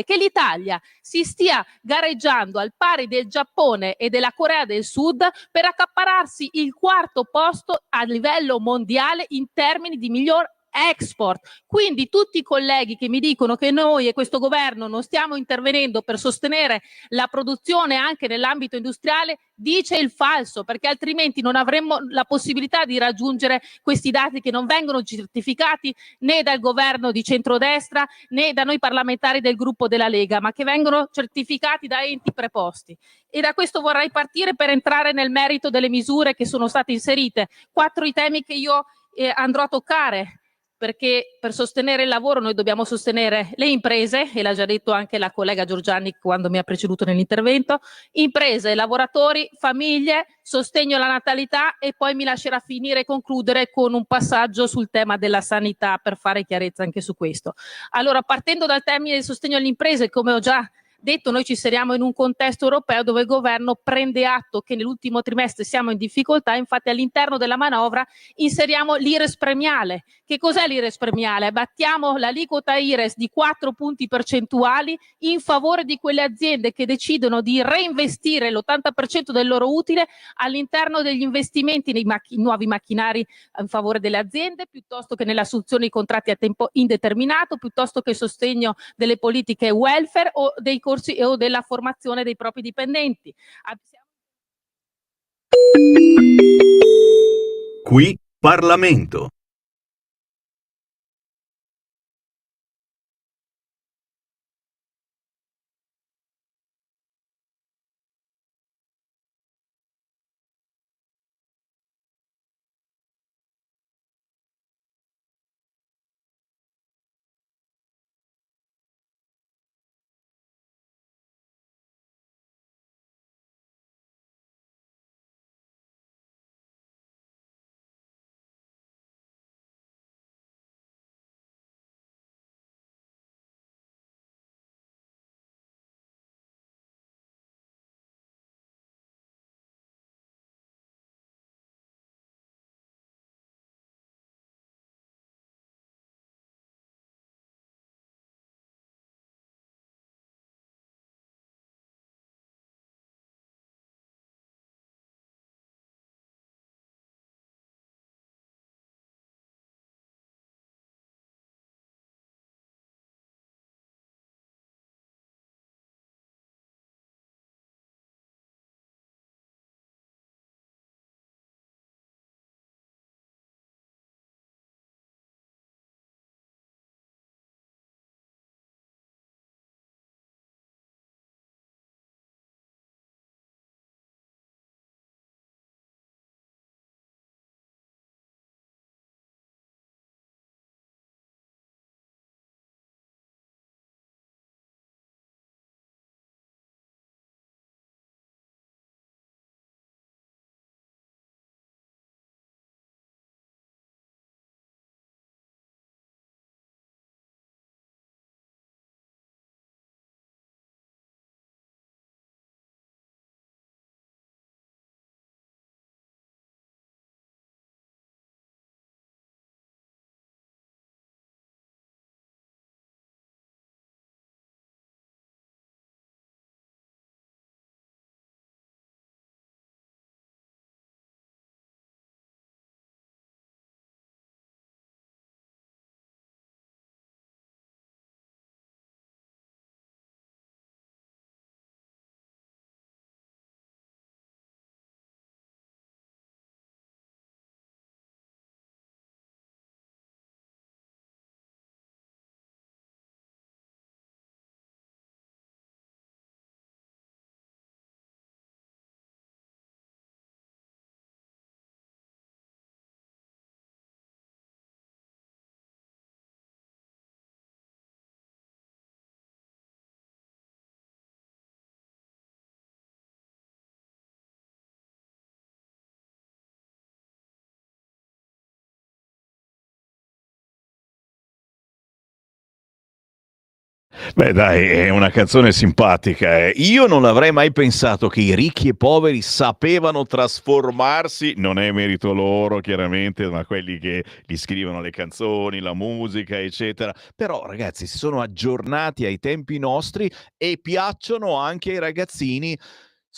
che l'Italia si stia gareggiando al pari del Giappone e della Corea del Sud per accaparrarsi il quarto posto a livello mondiale in termini di miglior export. Quindi tutti i colleghi che mi dicono che noi e questo governo non stiamo intervenendo per sostenere la produzione anche nell'ambito industriale, dice il falso, perché altrimenti non avremmo la possibilità di raggiungere questi dati che non vengono certificati né dal governo di centrodestra né da noi parlamentari del gruppo della Lega, ma che vengono certificati da enti preposti. E da questo vorrei partire per entrare nel merito delle misure che sono state inserite. 4 i temi che io andrò a toccare, perché per sostenere il lavoro noi dobbiamo sostenere le imprese, e l'ha già detto anche la collega Giorgiani quando mi ha preceduto nell'intervento, imprese, lavoratori, famiglie, sostegno alla natalità, e poi mi lascerà finire e concludere con un passaggio sul tema della sanità per fare chiarezza anche su questo. Allora, partendo dal termine del sostegno alle imprese, come ho già detto, noi ci inseriamo in un contesto europeo dove il governo prende atto che nell'ultimo trimestre siamo in difficoltà, infatti all'interno della manovra inseriamo l'IRES premiale. Che cos'è l'IRES premiale? Battiamo l'aliquota IRES di 4 punti percentuali in favore di quelle aziende che decidono di reinvestire l'80% del loro utile all'interno degli investimenti nei nuovi macchinari in favore delle aziende, piuttosto che nell'assunzione di contratti a tempo indeterminato, piuttosto che il sostegno delle politiche welfare o dei corsi o della formazione dei propri dipendenti. Qui Parlamento. Beh dai, è una canzone simpatica, eh. Io non avrei mai pensato che i ricchi e poveri sapevano trasformarsi, non è merito loro chiaramente, ma quelli che gli scrivono le canzoni, la musica, eccetera. Però ragazzi, si sono aggiornati ai tempi nostri e piacciono anche ai ragazzini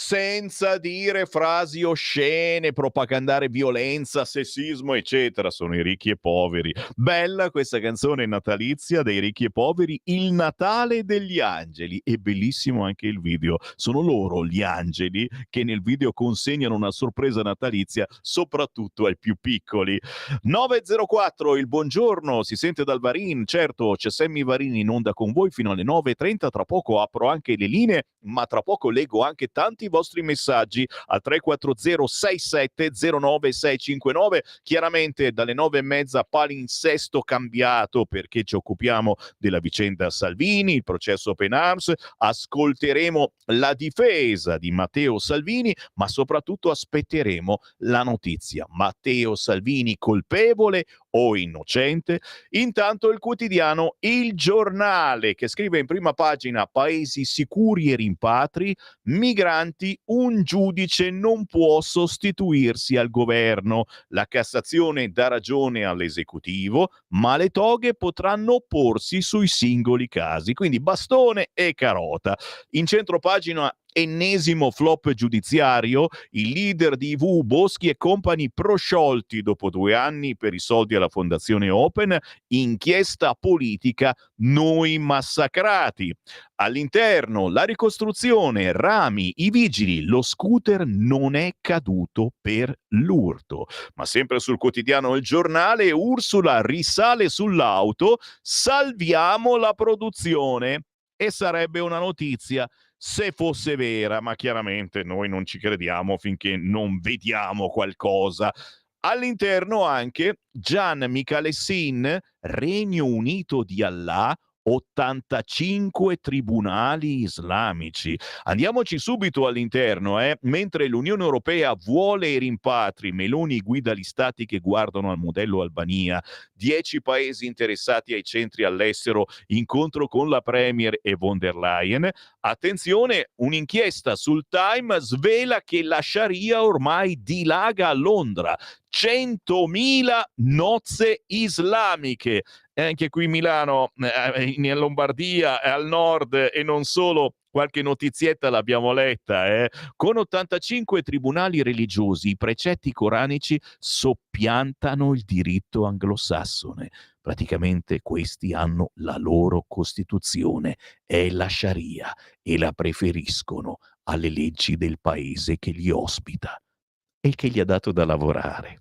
senza dire frasi oscene, propagandare violenza, sessismo, eccetera. Sono i ricchi e poveri. Bella questa canzone natalizia dei ricchi e poveri, Il Natale degli angeli. E bellissimo anche il video. Sono loro gli angeli che nel video consegnano una sorpresa natalizia, soprattutto ai più piccoli. 9.04, il buongiorno, si sente dal Varin. Certo, c'è Sammy Varin in onda con voi fino alle 9.30. Tra poco apro anche le linee, ma tra poco leggo anche tanti vostri messaggi al 340 67 09 659. Chiaramente dalle 9:30 palinsesto cambiato, perché ci occupiamo della vicenda Salvini, il processo Open Arms, ascolteremo la difesa di Matteo Salvini, ma soprattutto aspetteremo la notizia: Matteo Salvini colpevole o innocente? Intanto il quotidiano Il Giornale, che scrive in prima pagina: paesi sicuri e rimpatri, migranti, un giudice non può sostituirsi al governo. La Cassazione dà ragione all'esecutivo, ma le toghe potranno opporsi sui singoli casi. Quindi bastone e carota. In centropagina, ennesimo flop giudiziario, il leader di IV, Boschi e compagni prosciolti dopo 2 anni per i soldi alla Fondazione Open, inchiesta politica, noi massacrati. All'interno, la ricostruzione, Rami, i vigili, lo scooter non è caduto per l'urto. Ma sempre sul quotidiano Il Giornale, Ursula risale sull'auto, salviamo la produzione. E sarebbe una notizia se fosse vera, ma chiaramente noi non ci crediamo finché non vediamo qualcosa. All'interno anche Gian Michalessin, Regno Unito di Allah, 85 tribunali islamici. Andiamoci subito all'interno, mentre l'Unione Europea vuole i rimpatri, Meloni guida gli stati che guardano al modello Albania, 10 paesi interessati ai centri all'estero, incontro con la Premier e von der Leyen. Attenzione, un'inchiesta sul Time svela che la Sharia ormai dilaga a Londra. 100.000 nozze islamiche. Anche qui Milano, in Lombardia, al nord e non solo, qualche notizietta l'abbiamo letta. Con 85 tribunali religiosi, i precetti coranici soppiantano il diritto anglosassone. Praticamente questi hanno la loro Costituzione, è la Sharia, e la preferiscono alle leggi del paese che li ospita e che gli ha dato da lavorare.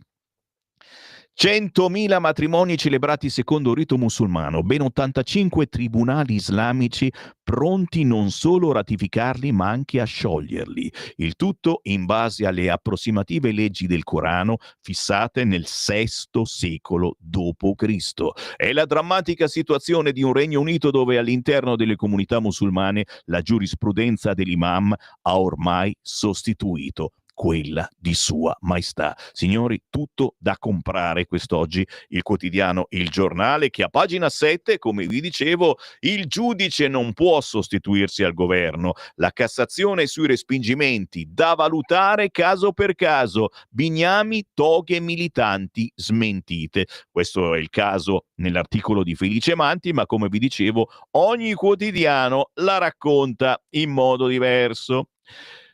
100.000 matrimoni celebrati secondo rito musulmano, ben 85 tribunali islamici pronti non solo a ratificarli ma anche a scioglierli. Il tutto in base alle approssimative leggi del Corano fissate nel VI secolo d.C. È la drammatica situazione di un Regno Unito dove all'interno delle comunità musulmane la giurisprudenza dell'imam ha ormai sostituito quella di Sua Maestà. Signori, tutto da comprare quest'oggi il quotidiano Il Giornale, che a pagina 7, come vi dicevo, il giudice non può sostituirsi al governo. La Cassazione sui respingimenti, da valutare caso per caso. Bignami, toghe militanti smentite. Questo è il caso nell'articolo di Felice Manti, ma come vi dicevo, ogni quotidiano la racconta in modo diverso.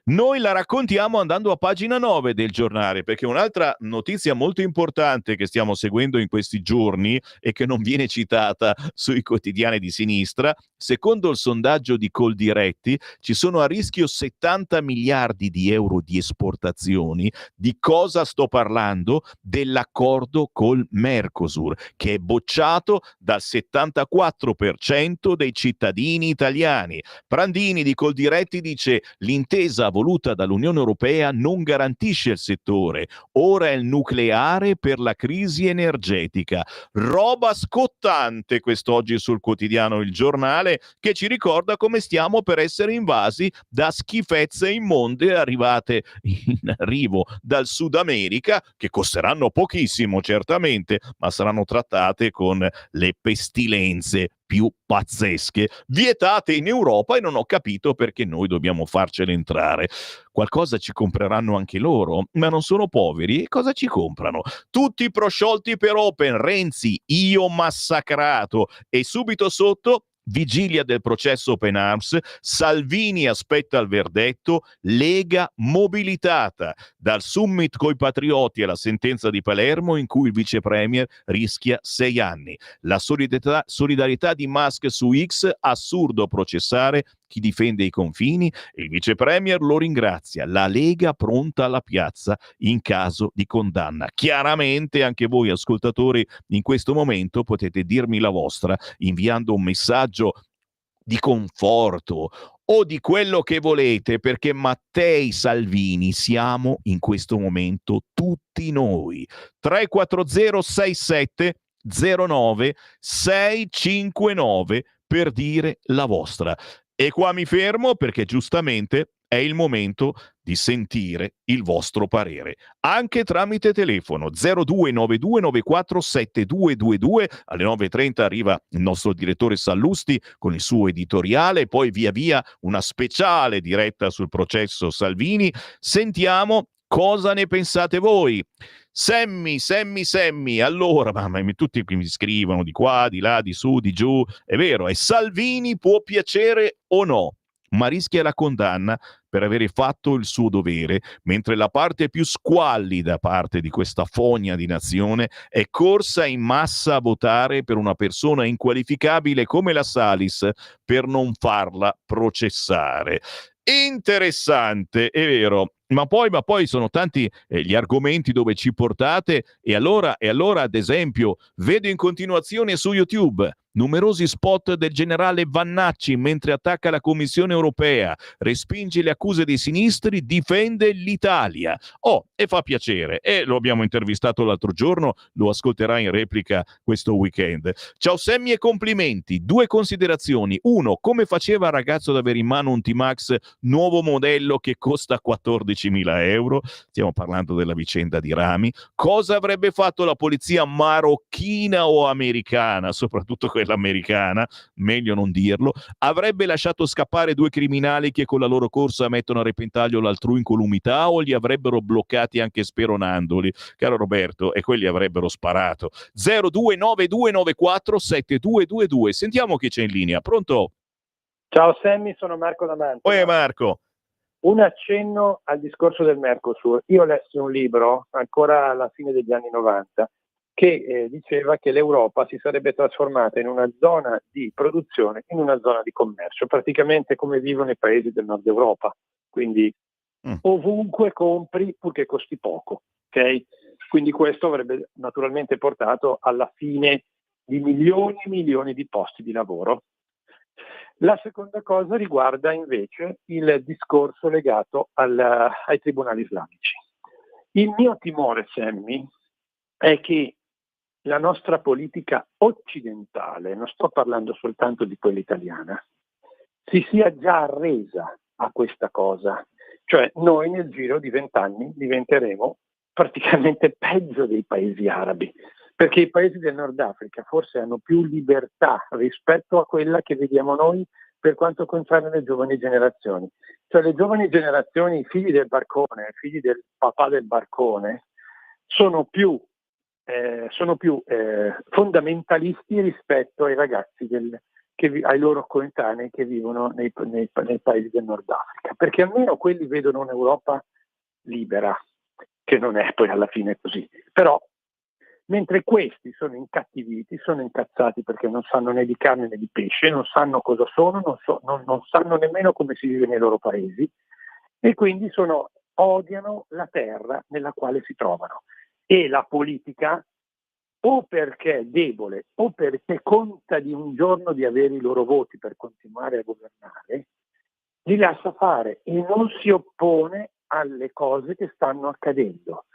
Noi la raccontiamo andando a pagina 9 del Giornale, perché un'altra notizia molto importante che stiamo seguendo in questi giorni e che non viene citata sui quotidiani di sinistra, secondo il sondaggio di Coldiretti ci sono a rischio 70 miliardi di euro di esportazioni. Di cosa sto parlando? Dell'accordo col Mercosur, che è bocciato dal 74% dei cittadini italiani. Prandini di Coldiretti dice: l'intesa voluta dall'Unione Europea non garantisce il settore, ora è il nucleare per la crisi energetica. Roba scottante quest'oggi sul quotidiano Il Giornale, che ci ricorda come stiamo per essere invasi da schifezze immonde arrivate in arrivo dal Sud America, che costeranno pochissimo certamente, ma saranno trattate con le pestilenze più pazzesche, vietate in Europa, e non ho capito perché noi dobbiamo farcele entrare. Qualcosa ci compreranno anche loro, ma non sono poveri, e cosa ci comprano? Tutti prosciolti per Open, Renzi, io massacrato, e subito sotto vigilia del processo Open Arms, Salvini aspetta il verdetto, Lega mobilitata, dal summit coi patrioti alla sentenza di Palermo in cui il vice premier rischia 6 anni. La solidarietà di Musk su X, assurdo processare chi difende i confini, il vice premier lo ringrazia, la Lega pronta alla piazza in caso di condanna. Chiaramente anche voi ascoltatori in questo momento potete dirmi la vostra inviando un messaggio di conforto o di quello che volete, perché Mattei Salvini siamo in questo momento tutti noi. 340 67 09 659 per dire la vostra. E qua mi fermo perché giustamente è il momento di sentire il vostro parere, anche tramite telefono 0292947222. Alle 9:30 arriva il nostro direttore Sallusti con il suo editoriale, poi via via una speciale diretta sul processo Salvini. Sentiamo cosa ne pensate voi. Sammy, allora, mamma mia, tutti qui mi scrivono di qua, di là, di su, di giù, è vero, e Salvini può piacere o no, ma rischia la condanna per avere fatto il suo dovere, mentre la parte più squallida parte di questa fogna di nazione è corsa in massa a votare per una persona inqualificabile come la Salis per non farla processare. Interessante, è vero, ma poi sono tanti gli argomenti dove ci portate e allora ad esempio vedo in continuazione su YouTube numerosi spot del generale Vannacci mentre attacca la Commissione europea, respinge le accuse dei sinistri, difende l'Italia. Oh, e fa piacere. E lo abbiamo intervistato l'altro giorno, lo ascolterà in replica questo weekend. Ciao Sammy e complimenti. 2 considerazioni. 1, come faceva il ragazzo ad avere in mano un T-Max nuovo modello che costa 14.000 euro? Stiamo parlando della vicenda di Rami. Cosa avrebbe fatto la polizia marocchina o americana, soprattutto quella americana, meglio non dirlo? Avrebbe lasciato scappare 2 criminali che con la loro corsa mettono a repentaglio l'altrui incolumità o li avrebbero bloccati anche speronandoli? Caro Roberto, e quelli avrebbero sparato. 0292947222. Sentiamo chi c'è in linea. Pronto? Ciao Sammy, sono Marco da Mantova. Marco. Un accenno al discorso del Mercosur. Io lessi un libro ancora alla fine degli anni 90 che diceva che l'Europa si sarebbe trasformata in una zona di produzione, in una zona di commercio, praticamente come vivono i paesi del nord Europa. Quindi ovunque compri purché costi poco, ok? Quindi questo avrebbe naturalmente portato alla fine di milioni e milioni di posti di lavoro. La seconda cosa riguarda invece il discorso legato ai tribunali islamici. Il mio timore, Sammy, è che la nostra politica occidentale, non sto parlando soltanto di quella italiana, si sia già arresa a questa cosa. Cioè noi nel giro di 20 anni diventeremo praticamente peggio dei paesi arabi, perché i paesi del Nord Africa forse hanno più libertà rispetto a quella che vediamo noi per quanto concerne le giovani generazioni. Cioè le giovani generazioni, i figli del barcone, i figli del papà del barcone, sono più fondamentalisti rispetto ai ragazzi ai loro coetanei che vivono nei paesi del Nord Africa, perché almeno quelli vedono un'Europa libera, che non è poi alla fine così. Però mentre questi sono incattiviti, sono incazzati perché non sanno né di carne né di pesce, non sanno cosa sono, non sanno nemmeno come si vive nei loro paesi e quindi odiano la terra nella quale si trovano. E la politica, o perché è debole o perché conta di un giorno di avere i loro voti per continuare a governare, li lascia fare e non si oppone alle cose che stanno accadendo.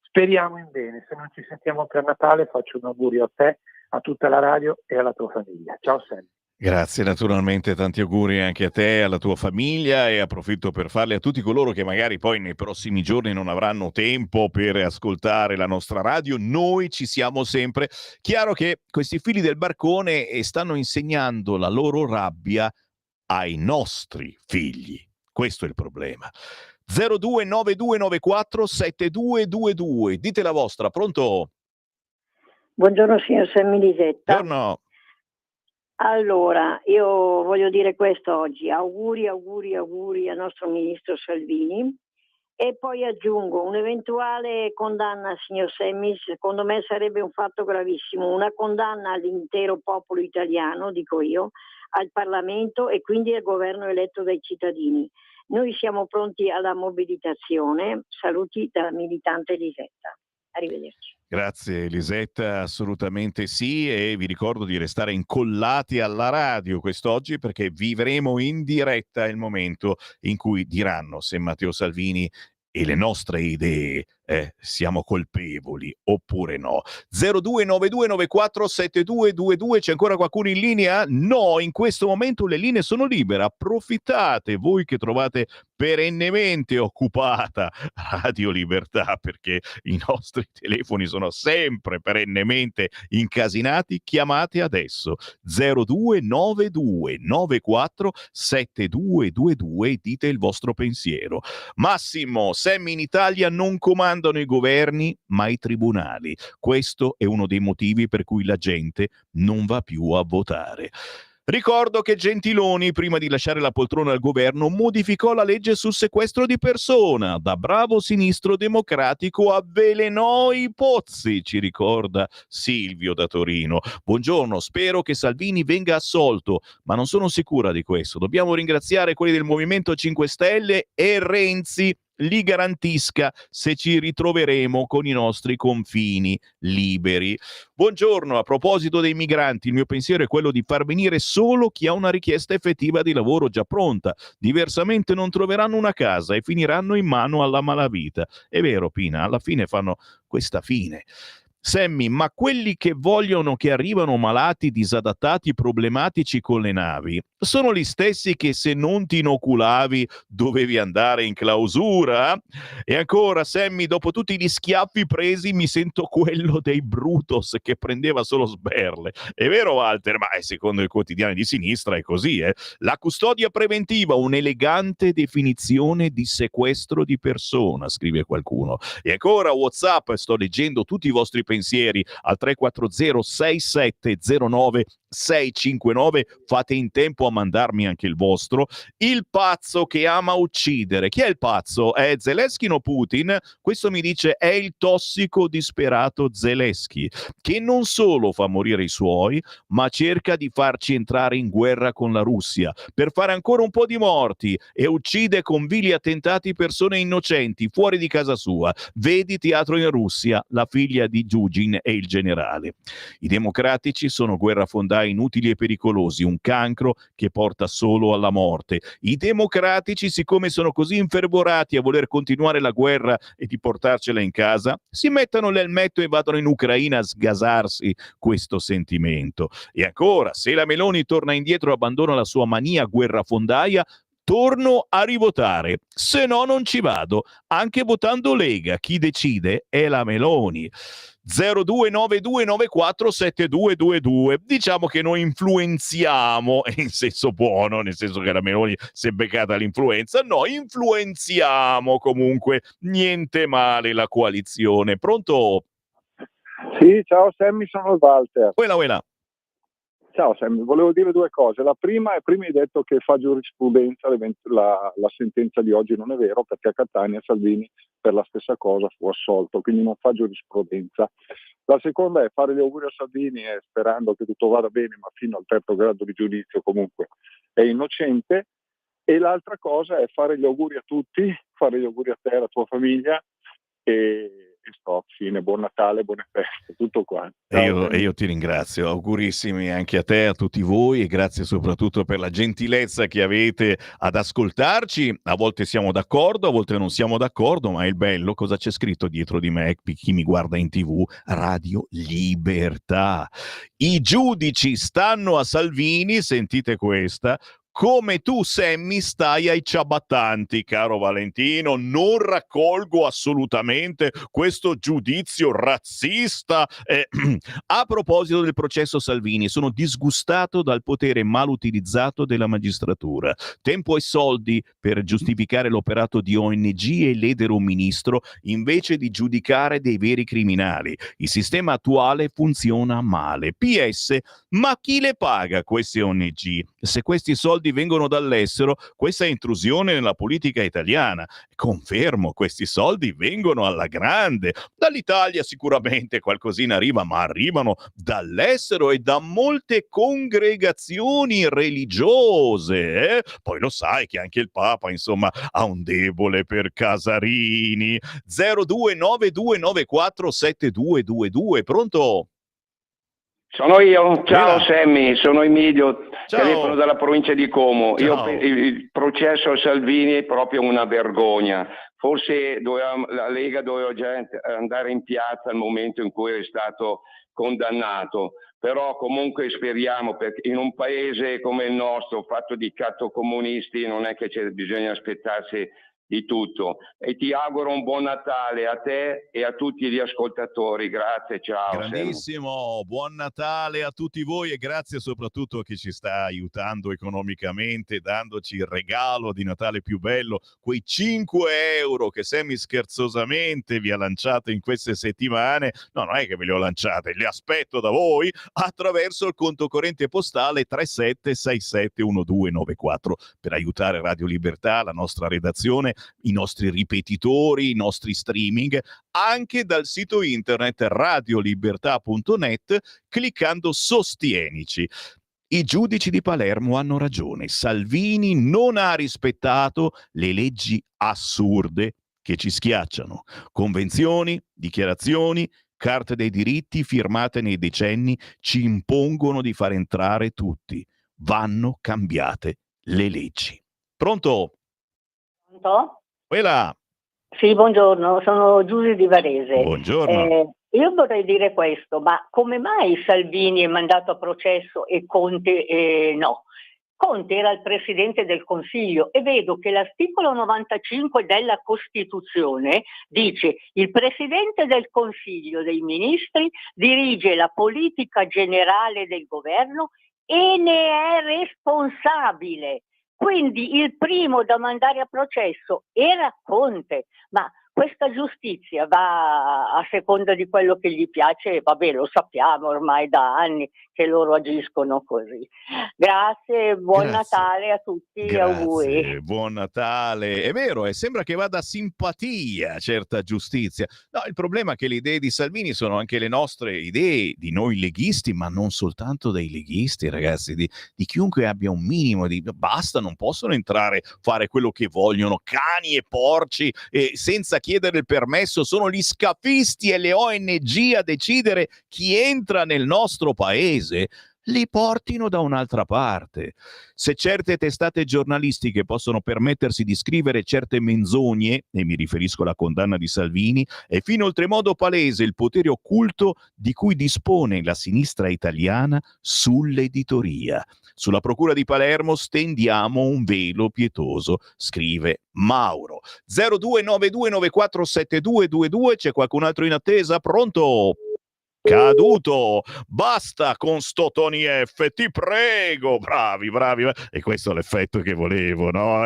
Speriamo in bene. Se non ci sentiamo per Natale faccio un augurio a te, a tutta la radio e alla tua famiglia. Ciao Sammy. Grazie, naturalmente tanti auguri anche a te, alla tua famiglia, e approfitto per farli a tutti coloro che magari poi nei prossimi giorni non avranno tempo per ascoltare la nostra radio. Noi ci siamo sempre. Chiaro che questi figli del barcone stanno insegnando la loro rabbia ai nostri figli. Questo è il problema. 0292947222. Dite la vostra, pronto? Buongiorno signor Sammy Lisetta. Buongiorno. Allora, io voglio dire questo oggi, auguri al nostro ministro Salvini, e poi aggiungo un'eventuale condanna, signor Semmi, secondo me sarebbe un fatto gravissimo, una condanna all'intero popolo italiano, dico io, al Parlamento e quindi al governo eletto dai cittadini. Noi siamo pronti alla mobilitazione. Saluti dalla militante Elisetta. Arrivederci. Grazie Elisetta, assolutamente sì, e vi ricordo di restare incollati alla radio quest'oggi perché vivremo in diretta il momento in cui diranno se Matteo Salvini e le nostre idee siamo colpevoli oppure no. 0292947222, c'è ancora qualcuno in linea? No, in questo momento le linee sono libere, approfittate voi che trovate perennemente occupata Radio Libertà perché i nostri telefoni sono sempre perennemente incasinati. Chiamate adesso 0292947222 e dite il vostro pensiero. Massimo, Semmi, in Italia non comandano i governi ma i tribunali. Questo è uno dei motivi per cui la gente non va più a votare. Ricordo che Gentiloni, prima di lasciare la poltrona al governo, modificò la legge sul sequestro di persona. Da bravo sinistro democratico avvelenò i pozzi, ci ricorda Silvio da Torino. Buongiorno, spero che Salvini venga assolto, ma non sono sicura di questo. Dobbiamo ringraziare quelli del Movimento 5 Stelle e Renzi li garantisca se ci ritroveremo con i nostri confini liberi. Buongiorno, a proposito dei migranti, il mio pensiero è quello di far venire solo chi ha una richiesta effettiva di lavoro già pronta, diversamente non troveranno una casa e finiranno in mano alla malavita. È vero, Pina, alla fine fanno questa fine. Semmi, ma quelli che vogliono che arrivano malati, disadattati, problematici con le navi, sono gli stessi che se non ti inoculavi dovevi andare in clausura? E ancora, Semmi, dopo tutti gli schiaffi presi mi sento quello dei Brutus che prendeva solo sberle. È vero, Walter? Ma secondo i quotidiani di sinistra è così, eh? La custodia preventiva, un'elegante definizione di sequestro di persona, scrive qualcuno. E ancora, WhatsApp, sto leggendo tutti i vostri pensieri al 340 6709 659, fate in tempo a mandarmi anche il vostro. Il pazzo che ama uccidere, chi è il pazzo? È Zelensky o Putin? Questo mi dice è il tossico disperato Zelensky, che non solo fa morire i suoi ma cerca di farci entrare in guerra con la Russia per fare ancora un po' di morti e uccide con vili attentati persone innocenti fuori di casa sua. Vedi Teatro in Russia, la figlia di Dugin e il generale. I democratici sono guerrafondai inutili e pericolosi, un cancro che porta solo alla morte. I democratici, siccome sono così infervorati a voler continuare la guerra e di portarcela in casa, si mettono l'elmetto e vadano in Ucraina a sgasarsi questo sentimento. E ancora, se la Meloni torna indietro e abbandona la sua mania guerrafondaia, torno a rivotare, se no non ci vado, anche votando Lega. Chi decide è la Meloni. 0292947222. Diciamo che noi influenziamo in senso buono, nel senso che la Meloni si è beccata l'influenza, noi influenziamo comunque niente male la coalizione. Pronto? Sì, ciao Sammy, sono il Walter. Uela. Ciao Sammy, volevo dire due cose. La prima è, prima hai detto che fa giurisprudenza la sentenza di oggi, non è vero, perché a Catania Salvini per la stessa cosa fu assolto, quindi non fa giurisprudenza. La seconda è fare gli auguri a Salvini sperando che tutto vada bene, ma fino al terzo grado di giudizio comunque è innocente. E l'altra cosa è fare gli auguri a tutti, fare gli auguri a te e alla tua famiglia e stop, fine, buon Natale, buone feste, tutto qua. E io ti ringrazio, augurissimi anche a te, a tutti voi, e grazie soprattutto per la gentilezza che avete ad ascoltarci. A volte siamo d'accordo, a volte non siamo d'accordo, ma è il bello. Cosa c'è scritto dietro di me? Chi mi guarda in TV? Radio Libertà. I giudici stanno a Salvini, sentite questa, come tu, Sammy, stai ai ciabattanti, caro Valentino. Non raccolgo assolutamente questo giudizio razzista. A proposito del processo Salvini, sono disgustato dal potere mal utilizzato della magistratura. Tempo e soldi per giustificare l'operato di ONG e ledere un ministro invece di giudicare dei veri criminali. Il sistema attuale funziona male. PS, ma chi le paga queste ONG? Se questi soldi vengono dall'estero, questa è intrusione nella politica italiana. Confermo, questi soldi vengono alla grande. Dall'Italia sicuramente qualcosina arriva, ma arrivano dall'estero e da molte congregazioni religiose. Poi lo sai che anche il Papa, insomma, ha un debole per Casarini. 0292947222. Pronto? Sono io, ciao Bella. Sammy, sono Emilio, Ciao. telefono dalla provincia di Como. Ciao. Il processo a Salvini è proprio una vergogna. Forse la Lega doveva già andare in piazza al momento in cui è stato condannato, però comunque speriamo, perché in un paese come il nostro, fatto di cattocomunisti, non è che bisogna aspettarsi di tutto. E ti auguro un buon Natale a te e a tutti gli ascoltatori. Grazie, ciao. Grandissimo, buon Natale a tutti voi e grazie soprattutto a chi ci sta aiutando economicamente, dandoci il regalo di Natale più bello, quei 5 euro che Sammy scherzosamente vi ha lanciato in queste settimane. No, non è che ve li ho lanciate, li aspetto da voi attraverso il conto corrente postale 37671294 per aiutare Radio Libertà, la nostra redazione, i nostri ripetitori, i nostri streaming, anche dal sito internet radiolibertà.net cliccando Sostienici. I giudici di Palermo hanno ragione. Salvini non ha rispettato le leggi assurde che ci schiacciano. Convenzioni, dichiarazioni, carte dei diritti firmate nei decenni ci impongono di far entrare tutti. Vanno cambiate le leggi. Pronto? Pronto? Quella. Sì, buongiorno, sono Giusy di Varese. Buongiorno. Io vorrei dire questo, ma come mai Salvini è mandato a processo e Conte no? Conte era il Presidente del Consiglio e vedo che l'articolo 95 della Costituzione dice: il Presidente del Consiglio dei Ministri dirige la politica generale del governo e ne è responsabile. Quindi il primo da mandare a processo era Conte, ma questa giustizia va a seconda di quello che gli piace, vabbè, lo sappiamo ormai da anni che loro agiscono così. Grazie, buon Natale a tutti, auguri. Buon Natale. È vero, sembra che vada a simpatia certa giustizia. No, il problema è che le idee di Salvini sono anche le nostre idee, di noi leghisti, ma non soltanto dei leghisti, ragazzi, di chiunque abbia un minimo di... Basta, non possono entrare, fare quello che vogliono, cani e porci, senza chiedere il permesso. Sono gli scafisti e le ONG a decidere chi entra nel nostro paese. Li portino da un'altra parte. Se certe testate giornalistiche possono permettersi di scrivere certe menzogne, e mi riferisco alla condanna di Salvini, è fino oltremodo palese il potere occulto di cui dispone la sinistra italiana sull'editoria. Sulla procura di Palermo stendiamo un velo pietoso, scrive Mauro. 0292947222, c'è qualcun altro in attesa? Pronto? Caduto, basta con sto Tony F, ti prego, bravi, e questo è l'effetto che volevo, no?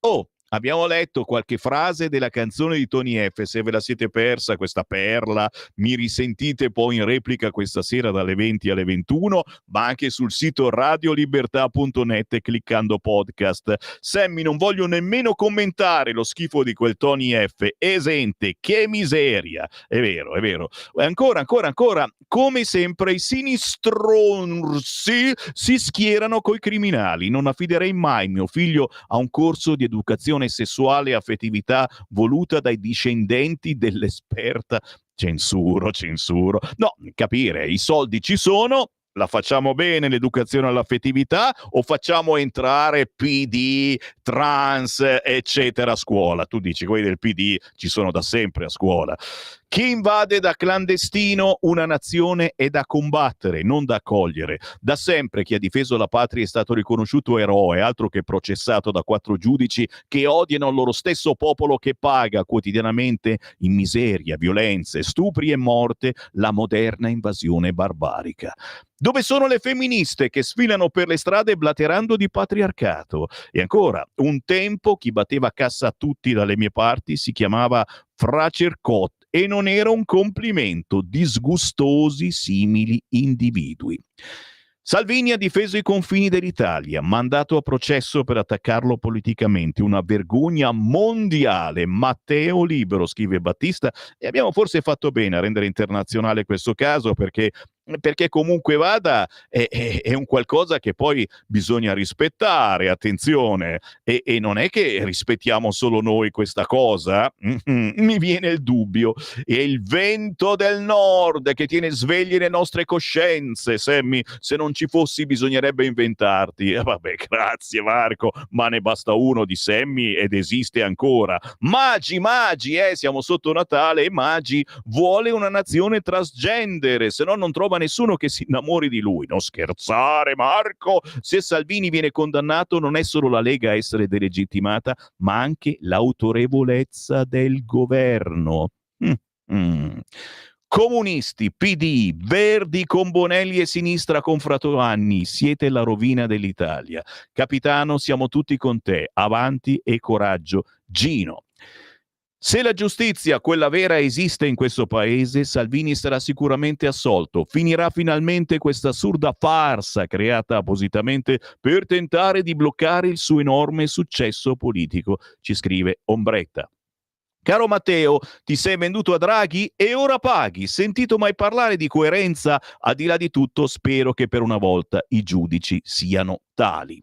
Oh, abbiamo letto qualche frase della canzone di Tony F, se ve la siete persa questa perla, mi risentite poi in replica questa sera dalle 20 alle 21, ma anche sul sito radiolibertà.net cliccando podcast. Sammy, non voglio nemmeno commentare lo schifo di quel Tony F, esente, che miseria, è vero, ancora, come sempre i sinistronsi si schierano coi criminali, non affiderei mai mio figlio a un corso di educazione sessuale e affettività voluta dai discendenti dell'esperta. Censuro. No, capire, i soldi ci sono, La facciamo bene l'educazione all'affettività o facciamo entrare PD, trans, eccetera a scuola? Tu dici, quelli del PD ci sono da sempre a scuola. Chi invade da clandestino una nazione è da combattere, non da accogliere. Da sempre chi ha difeso la patria è stato riconosciuto eroe, altro che processato da 4 giudici che odiano il loro stesso popolo che paga quotidianamente in miseria, violenze, stupri e morte la moderna invasione barbarica. Dove sono le femministe che sfilano per le strade blaterando di patriarcato? E ancora, un tempo chi batteva cassa a tutti dalle mie parti si chiamava Fracercot e non era un complimento, disgustosi simili individui. Salvini ha difeso i confini dell'Italia, mandato a processo per attaccarlo politicamente, una vergogna mondiale. Matteo libero, scrive Battista, e abbiamo forse fatto bene a rendere internazionale questo caso perché comunque vada è un qualcosa che poi bisogna rispettare, attenzione, e non è che rispettiamo solo noi questa cosa, mi viene il dubbio, è il vento del nord che tiene sveglie le nostre coscienze, Sammy, se non ci fossi bisognerebbe inventarti, vabbè, grazie Marco, ma ne basta uno di Sammy ed esiste ancora. Magi, siamo sotto Natale e Magi vuole una nazione transgender, se no non trova nessuno che si innamori di lui. Non scherzare, Marco! Se Salvini viene condannato non è solo la Lega a essere delegittimata, ma anche l'autorevolezza del governo. Comunisti, PD, Verdi con Bonelli e Sinistra con Fratoanni, siete la rovina dell'Italia. Capitano, siamo tutti con te. Avanti e coraggio. Gino. Se la giustizia, quella vera, esiste in questo paese, Salvini sarà sicuramente assolto. Finirà finalmente questa assurda farsa creata appositamente per tentare di bloccare il suo enorme successo politico, ci scrive Ombretta. Caro Matteo, ti sei venduto a Draghi e ora paghi. Sentito mai parlare di coerenza? Al di là di tutto, spero che per una volta i giudici siano tali.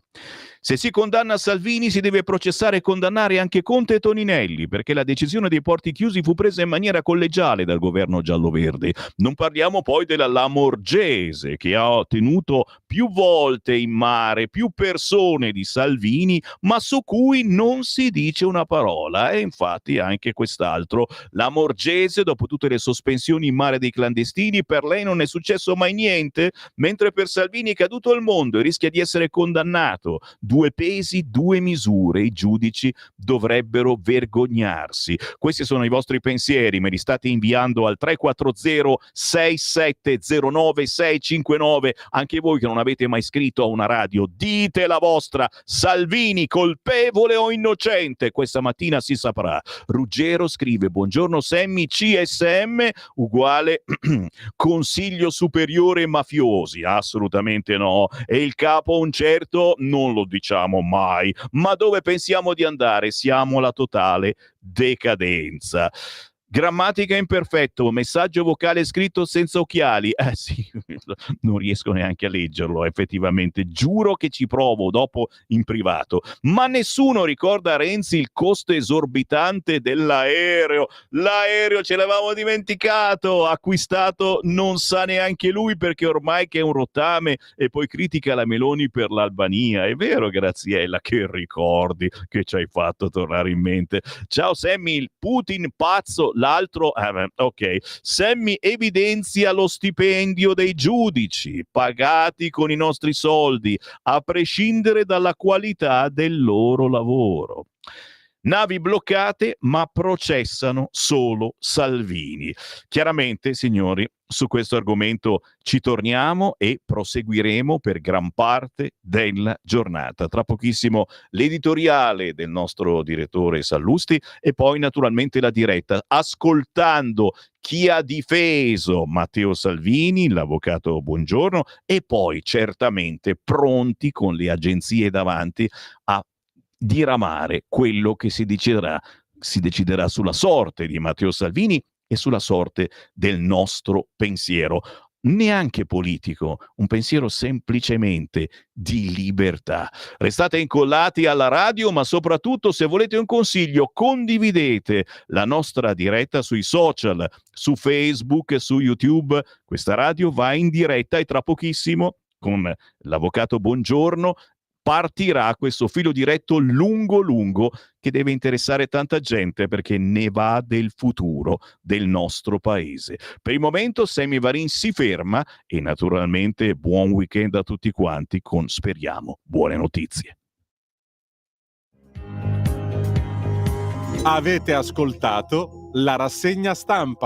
Se si condanna Salvini si deve processare e condannare anche Conte e Toninelli, perché la decisione dei porti chiusi fu presa in maniera collegiale dal governo giallo-verde. Non parliamo poi della Lamorgese, che ha tenuto più volte in mare più persone di Salvini, ma su cui non si dice una parola. E infatti anche quest'altro, Lamorgese, dopo tutte le sospensioni in mare dei clandestini, per lei non è successo mai niente, mentre per Salvini è caduto il mondo e rischia di essere condannato. 2 pesi, 2 misure. I giudici dovrebbero vergognarsi. Questi sono i vostri pensieri, me li state inviando al 340 6709 659. Anche voi che non avete mai scritto a una radio, dite la vostra. Salvini colpevole o innocente? Questa mattina si saprà. Ruggero scrive: buongiorno Sammy, CSM uguale Consiglio Superiore Mafiosi. Assolutamente no. E il capo un certo non lo diciamo mai, ma dove pensiamo di andare? Siamo alla totale decadenza. Grammatica imperfetto, messaggio vocale scritto senza occhiali. Sì, non riesco neanche a leggerlo, effettivamente. Giuro che ci provo dopo in privato. Ma nessuno ricorda a Renzi il costo esorbitante dell'aereo. L'aereo ce l'avevamo dimenticato, acquistato non sa neanche lui perché ormai che è un rottame, e poi critica la Meloni per l'Albania. È vero, Graziella, che ricordi che ci hai fatto tornare in mente. Ciao Sammy, il Putin pazzo. L'altro, ok, Sammy evidenzia lo stipendio dei giudici pagati con i nostri soldi, a prescindere dalla qualità del loro lavoro. Navi bloccate, ma processano solo Salvini. Chiaramente, signori, su questo argomento ci torniamo e proseguiremo per gran parte della giornata. Tra pochissimo l'editoriale del nostro direttore Sallusti e poi naturalmente la diretta, ascoltando chi ha difeso Matteo Salvini, l'avvocato Buongiorno, e poi certamente pronti con le agenzie davanti a diramare quello che si deciderà sulla sorte di Matteo Salvini e sulla sorte del nostro pensiero. neanche politico, un pensiero semplicemente di libertà. Restate incollati alla radio, ma soprattutto, se volete un consiglio, condividete la nostra diretta sui social, su Facebook, su YouTube. Questa radio va in diretta e tra pochissimo, con l'avvocato Bongiorno, partirà questo filo diretto lungo che deve interessare tanta gente, perché ne va del futuro del nostro paese. Per il momento Sammy Varin si ferma e naturalmente buon weekend a tutti quanti con, speriamo, buone notizie. Avete ascoltato la rassegna stampa.